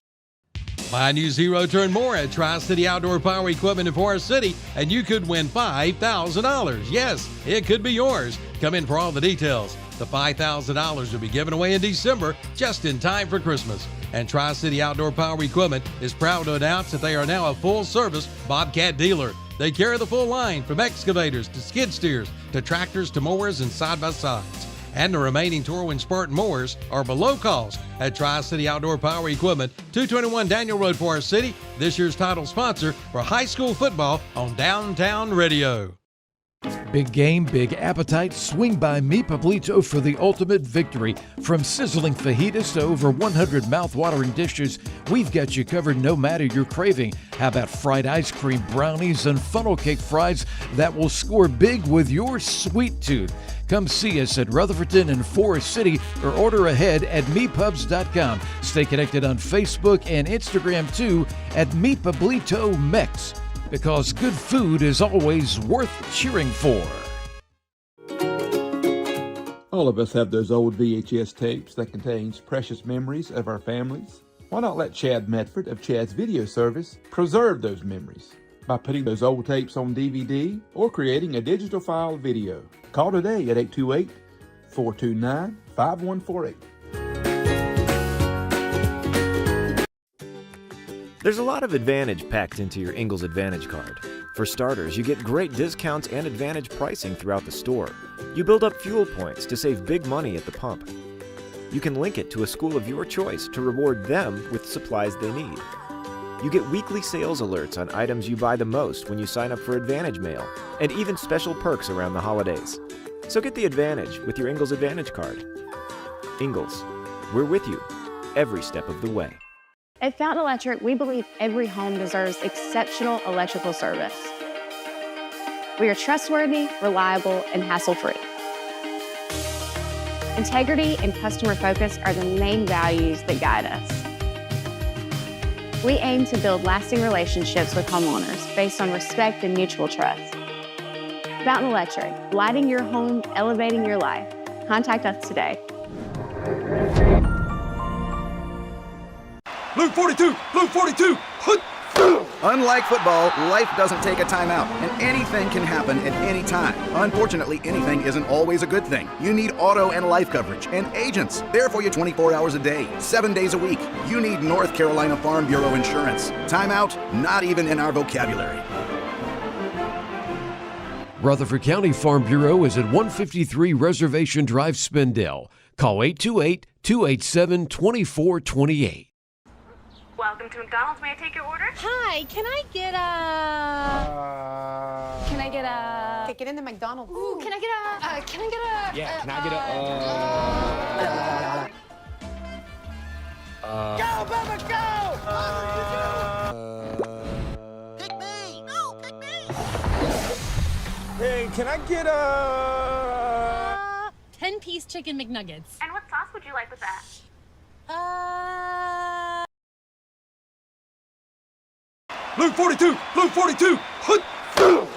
F: Buy a new zero-turn mower at Tri-City Outdoor Power Equipment in Forest City, and you could win $5,000. Yes, it could be yours. Come in for all the details. The $5,000 will be given away in December, just in time for Christmas. And Tri-City Outdoor Power Equipment is proud to announce that they are now a full-service Bobcat dealer. They carry the full line, from excavators to skid steers to tractors to mowers and side-by-sides. And the remaining Torwin Spartan mowers are below cost at Tri-City Outdoor Power Equipment, 221 Daniel Road, Forest City, this year's title sponsor for high school football on Downtown Radio.
M: Big game, big appetite. Swing by Mi Pablito for the ultimate victory. From sizzling fajitas to over 100 mouth-watering dishes, we've got you covered no matter your craving. How about fried ice cream, brownies, and funnel cake fries that will score big with your sweet tooth? Come see us at Rutherfordton and Forest City or order ahead at mepubs.com. Stay connected on Facebook and Instagram too at Mi Pablito Mex, because good food is always worth cheering for.
E: All of us have those old VHS tapes that contains precious memories of our families. Why not let Chad Medford of Chad's Video Service preserve those memories by putting those old tapes on DVD or creating a digital file video? Call today at 828-429-5148.
N: There's a lot of advantage packed into your Ingalls Advantage card. For starters, you get great discounts and advantage pricing throughout the store. You build up fuel points to save big money at the pump. You can link it to a school of your choice to reward them with supplies they need. You get weekly sales alerts on items you buy the most when you sign up for Advantage Mail, and even special perks around the holidays. So get the advantage with your Ingalls Advantage card. Ingalls, we're with you every step of the way.
O: At Fountain Electric, we believe every home deserves exceptional electrical service. We are trustworthy, reliable, and hassle-free. Integrity and customer focus are the main values that guide us. We aim to build lasting relationships with homeowners based on respect and mutual trust. Fountain Electric, lighting your home, elevating your life. Contact us today.
Q: Blue 42! Blue 42! Unlike football, life doesn't take a timeout, and anything can happen at any time. Unfortunately, anything isn't always a good thing. You need auto and life coverage, and agents. There for you 24 hours a day, 7 days a week. You need North Carolina Farm Bureau insurance. Timeout? Not even in our vocabulary.
M: Rutherford County Farm Bureau is at 153 Reservation Drive, Spindale. Call 828-287-2428.
S: Welcome to McDonald's. May I take your order?
T: Hi, can I get a...
S: Okay, get in the McDonald's.
T: Ooh, can I get a...
P: Yeah, can I get a...
S: Go, Bubba, go!
P: Pick me! No, pick me! Hey, can I get a...
T: 10-piece chicken McNuggets.
S: And what sauce would you like with that?
Q: Blue 42! Blue 42!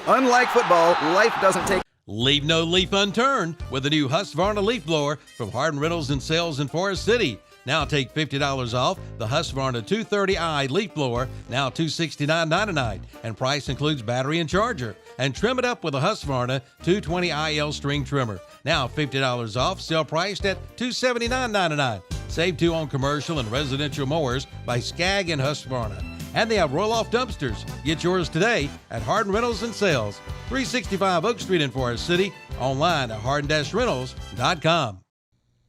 Q: Unlike football, life doesn't take...
F: Leave no leaf unturned with the new Husqvarna leaf blower from Hardin Rentals and Sales in Forest City. Now take $50 off the Husqvarna 230i leaf blower, now $269.99, and price includes battery and charger. And trim it up with a Husqvarna 220iL string trimmer, now $50 off, still priced at $279.99. Save $2 on commercial and residential mowers by Skag and Husqvarna. And they have roll-off dumpsters. Get yours today at Hardin Rentals and Sales, 365 Oak Street in Forest City, online at hardin-rentals.com.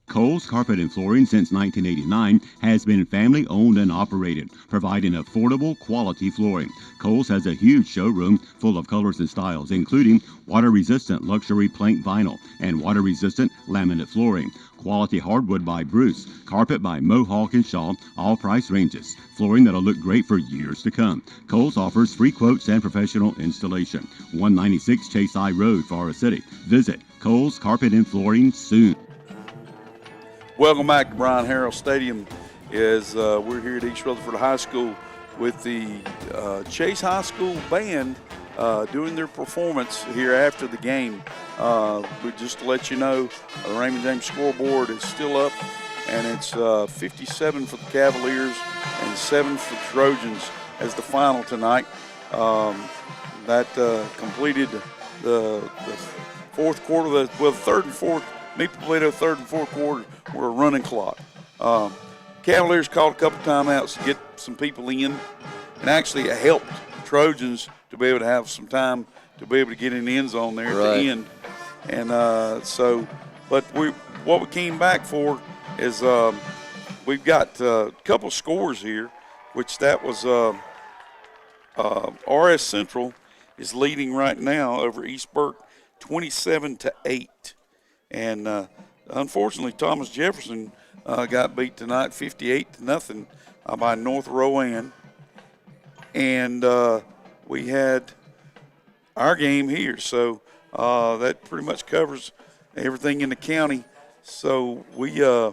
B: Kohl's Carpet and Flooring since 1989 has been family owned and operated, providing affordable, quality flooring. Kohl's has a huge showroom full of colors and styles, including water-resistant luxury plank vinyl and water-resistant laminate flooring. Quality hardwood by Bruce, carpet by Mohawk and Shaw, all price ranges. Flooring that'll look great for years to come. Kohl's offers free quotes and professional installation. 196 Chase I Road, Forest City. Visit Kohl's Carpet and Flooring soon.
C: Welcome back to Brian Harrell Stadium. We're here at East Rutherford High School with the Chase High School Band doing their performance here after the game. Just to let you know, the Raymond James scoreboard is still up, and it's 57 for the Cavaliers and 7 for the Trojans as the final tonight. That completed the fourth quarter. The third and fourth, Meade-Toledo third and fourth quarter were a running clock. Cavaliers called a couple timeouts to get some people in, and actually it helped Trojans to be able to have some time to be able to get in the end zone there at the end. And but what we came back for is we've got a couple scores here, which that was RS Central is leading right now over East Burke 27-8. And unfortunately, Thomas Jefferson got beat tonight 58-0 by North Rowan. And we had our game here. So that pretty much covers everything in the county. So we're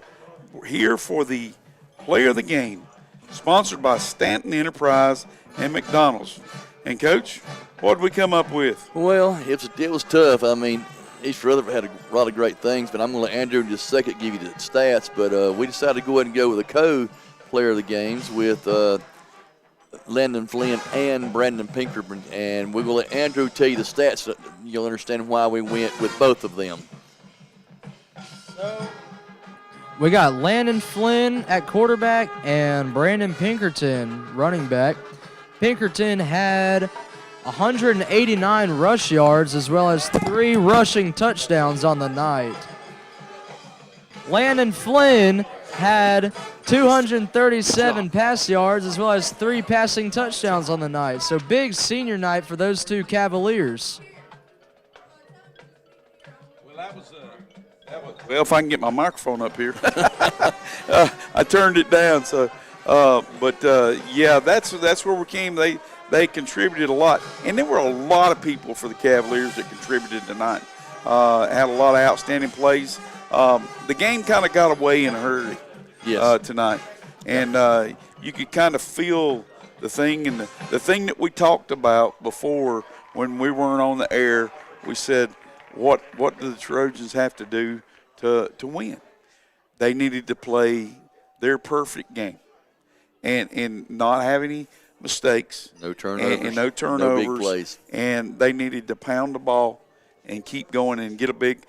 C: here for the player of the game, sponsored by Stanton Enterprise and McDonald's. And, Coach, what did we come up with?
D: Well, it was tough. I mean, East Rutherford had a lot of great things, but I'm going to let Andrew in just a second give you the stats. But we decided to go ahead and go with the co-player of the games with Landon Flynn and Brandon Pinkerton. And we're going to let Andrew tell you the stats so you'll understand why we went with both of them.
A: We got Landon Flynn at quarterback and Brandon Pinkerton running back. Pinkerton had 189 rush yards as well as 3 rushing touchdowns on the night. Landon Flynn had 237 pass yards as well as 3 passing touchdowns on the night. So big senior night for those two Cavaliers.
C: Well, if I can get my microphone up here. I turned it down. So, yeah, that's where we came. They contributed a lot. And there were a lot of people for the Cavaliers that contributed tonight. Had a lot of outstanding plays. The game kind of got away in a hurry tonight. And you could kind of feel the thing. And the thing that we talked about before when we weren't on the air, we said, what do the Trojans have to do to win? They needed to play their perfect game and not have any mistakes.
D: No turnovers.
C: And no turnovers.
D: No big plays.
C: And they needed to pound the ball and keep going and get a big,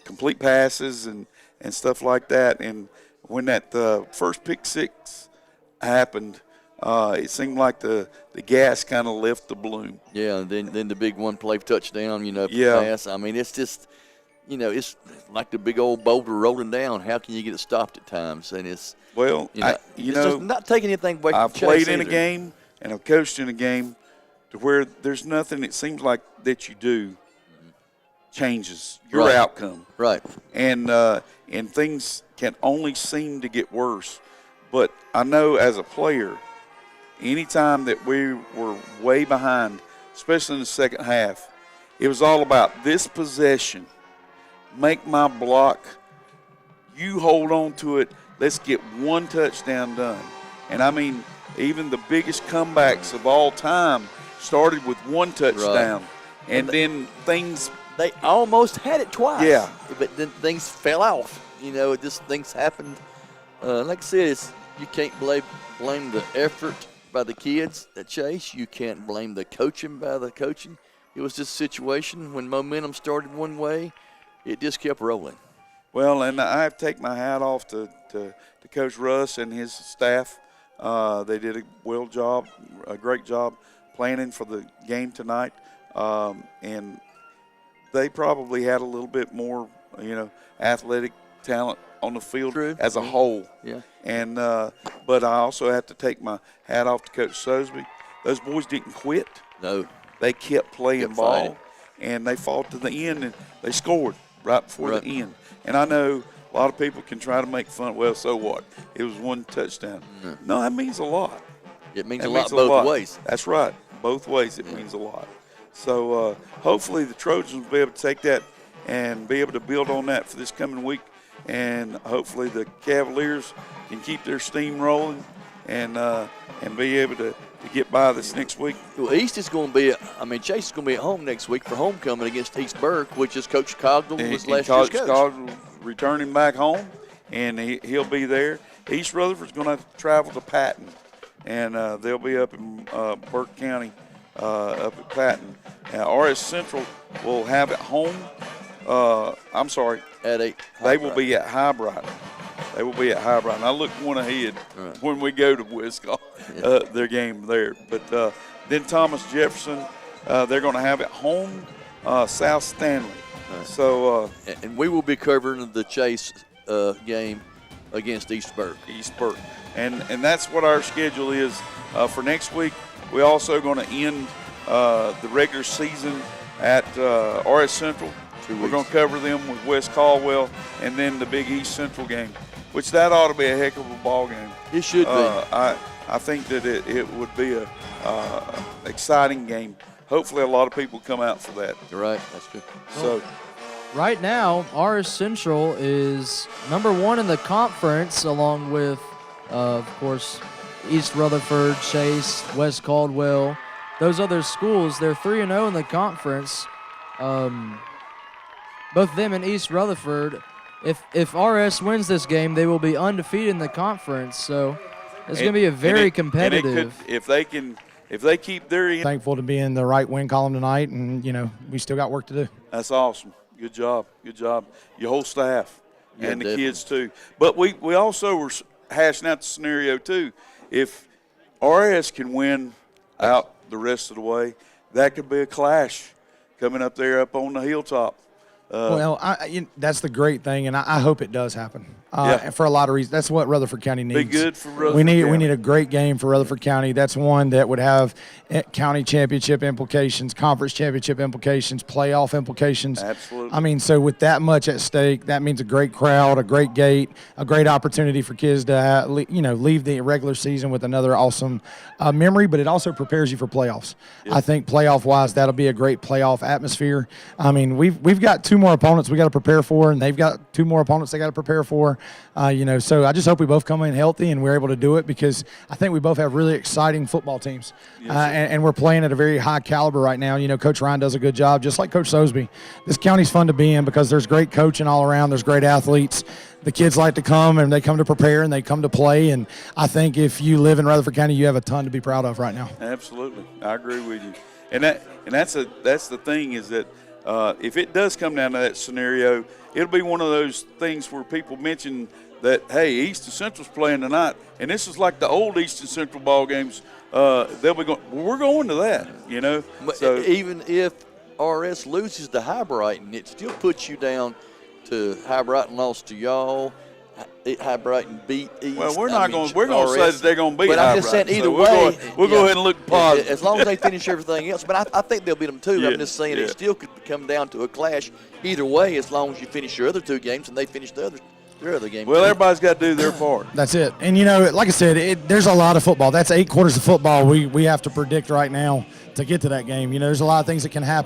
C: complete passes and stuff like that. And when that first pick six happened, it seemed like the gas kind of left the balloon.
D: Yeah, and then the big one-play touchdown, pass. I mean, it's just, it's like the big old boulder rolling down. How can you get it stopped at times? And it's just not taking anything away from
C: I've played in a game and I've coached in a game to where there's nothing it seems like that you do changes your outcome.
D: Right.
C: And things can only seem to get worse. But I know as a player, anytime that we were way behind, especially in the second half, it was all about this possession. Make my block. You hold on to it. Let's get one touchdown done. And, I mean, even the biggest comebacks of all time started with one touchdown. Right. And then things –
D: they almost had it twice.
C: Yeah.
D: But then things fell off. Just things happened. Like I said, you can't blame the effort by the kids at Chase. You can't blame the coaching by the coaching. It was just a situation when momentum started one way, it just kept rolling.
C: Well, and I have to take my hat off to Coach Russ and his staff. They did a great job planning for the game tonight. And they probably had a little bit more, athletic talent on the field as a whole.
D: Yeah.
C: And but I also have to take my hat off to Coach Sosby. Those boys didn't quit.
D: No.
C: They kept playing ball,
D: fighting.
C: And they fought to the end, and they scored right before the end. And I know a lot of people can try to make fun. Well, so what? It was one touchdown. No, that means a lot.
D: It means a lot both ways.
C: That's right. Both ways it means a lot. So hopefully the Trojans will be able to take that and be able to build on that for this coming week. And hopefully the Cavaliers can keep their steam rolling and be able to get by this next week.
D: Well, East is going to be, Chase is going to be at home next week for homecoming against East Burke, which is Coach Cogdell was last year's coach.
C: Cogdell returning back home, and he'll be there. East Rutherford's going to have to travel to Patton, and they'll be up in Burke County, up at Patton. RS Central will have it home.
D: At 8.
C: They will be at High Brighton. They will be at High Brighton. I look one ahead when we go to Wisconsin, their game there. But then Thomas Jefferson, they're going to have it home, South Stanley. So
D: and we will be covering the Chase game against East Burke.
C: And that's what our schedule is for next week. We're also going to end the regular season at RS Central. We're going to cover them with West Caldwell and then the Big East Central game, which that ought to be a heck of a ball game.
D: It should be.
C: I think that it would be a exciting game. Hopefully a lot of people come out for that.
D: You're right. That's good.
C: So
A: right now, RS Central is number 1 in the conference, along with, of course, East Rutherford, Chase, West Caldwell. Those other schools, they're 3-0 in the conference. Both them and East Rutherford. If RS wins this game, they will be undefeated in the conference. So it's going to be a very competitive.
C: If they keep their end.
K: Thankful to be in the right win column tonight, and we still got work to do.
C: That's awesome. Good job. Your whole staff and the kids too. But we also were hashing out the scenario too. If RS can win out the rest of the way, that could be a clash coming up there up on the hilltop.
K: That's the great thing, and I hope it does happen. For a lot of reasons. That's what Rutherford County needs.
C: Be good for Rutherford County.
K: We need a great game for Rutherford County. That's one that would have county championship implications, conference championship implications, playoff implications.
C: Absolutely.
K: So with that much at stake, that means a great crowd, a great gate, a great opportunity for kids to leave the regular season with another awesome memory, but it also prepares you for playoffs.
C: Yep.
K: I think playoff-wise, that'll be a great playoff atmosphere. We've got 2 more opponents we got to prepare for, and they've got 2 more opponents they got to prepare for. So I just hope we both come in healthy and we're able to do it, because I think we both have really exciting football teams.
C: Yes,
K: and we're playing at a very high caliber right now. Coach Ryan does a good job, just like Coach Sosby. This county's fun to be in because there's great coaching all around. There's great athletes. The kids like to come, and they come to prepare, and they come to play. And I think if you live in Rutherford County, you have a ton to be proud of right now.
C: Absolutely. I agree with you. And that's the thing is that if it does come down to that scenario, it'll be one of those things where people mention that, hey, East and Central's playing tonight, and this is like the old East and Central ball games. They'll be going. Well, we're going to that,
D: But
C: So
D: even if RS loses to High Brighton, it still puts you down to High Brighton lost to y'all. High Brighton beat East.
C: Well, we're going to say that they're going to beat
D: But
C: High
D: I'm just saying,
C: Brighton,
D: either
C: so
D: way,
C: we'll go ahead and look positive.
D: As long as they finish everything else. But I think they'll beat them too.
C: Yeah,
D: I'm just saying it still could come down to a clash either way, as long as you finish your other 2 games and they finish their other game.
C: Well, everybody's got to do their part.
K: That's it. And, like I said, there's a lot of football. That's 8 quarters of football we have to predict right now to get to that game. There's a lot of things that can happen.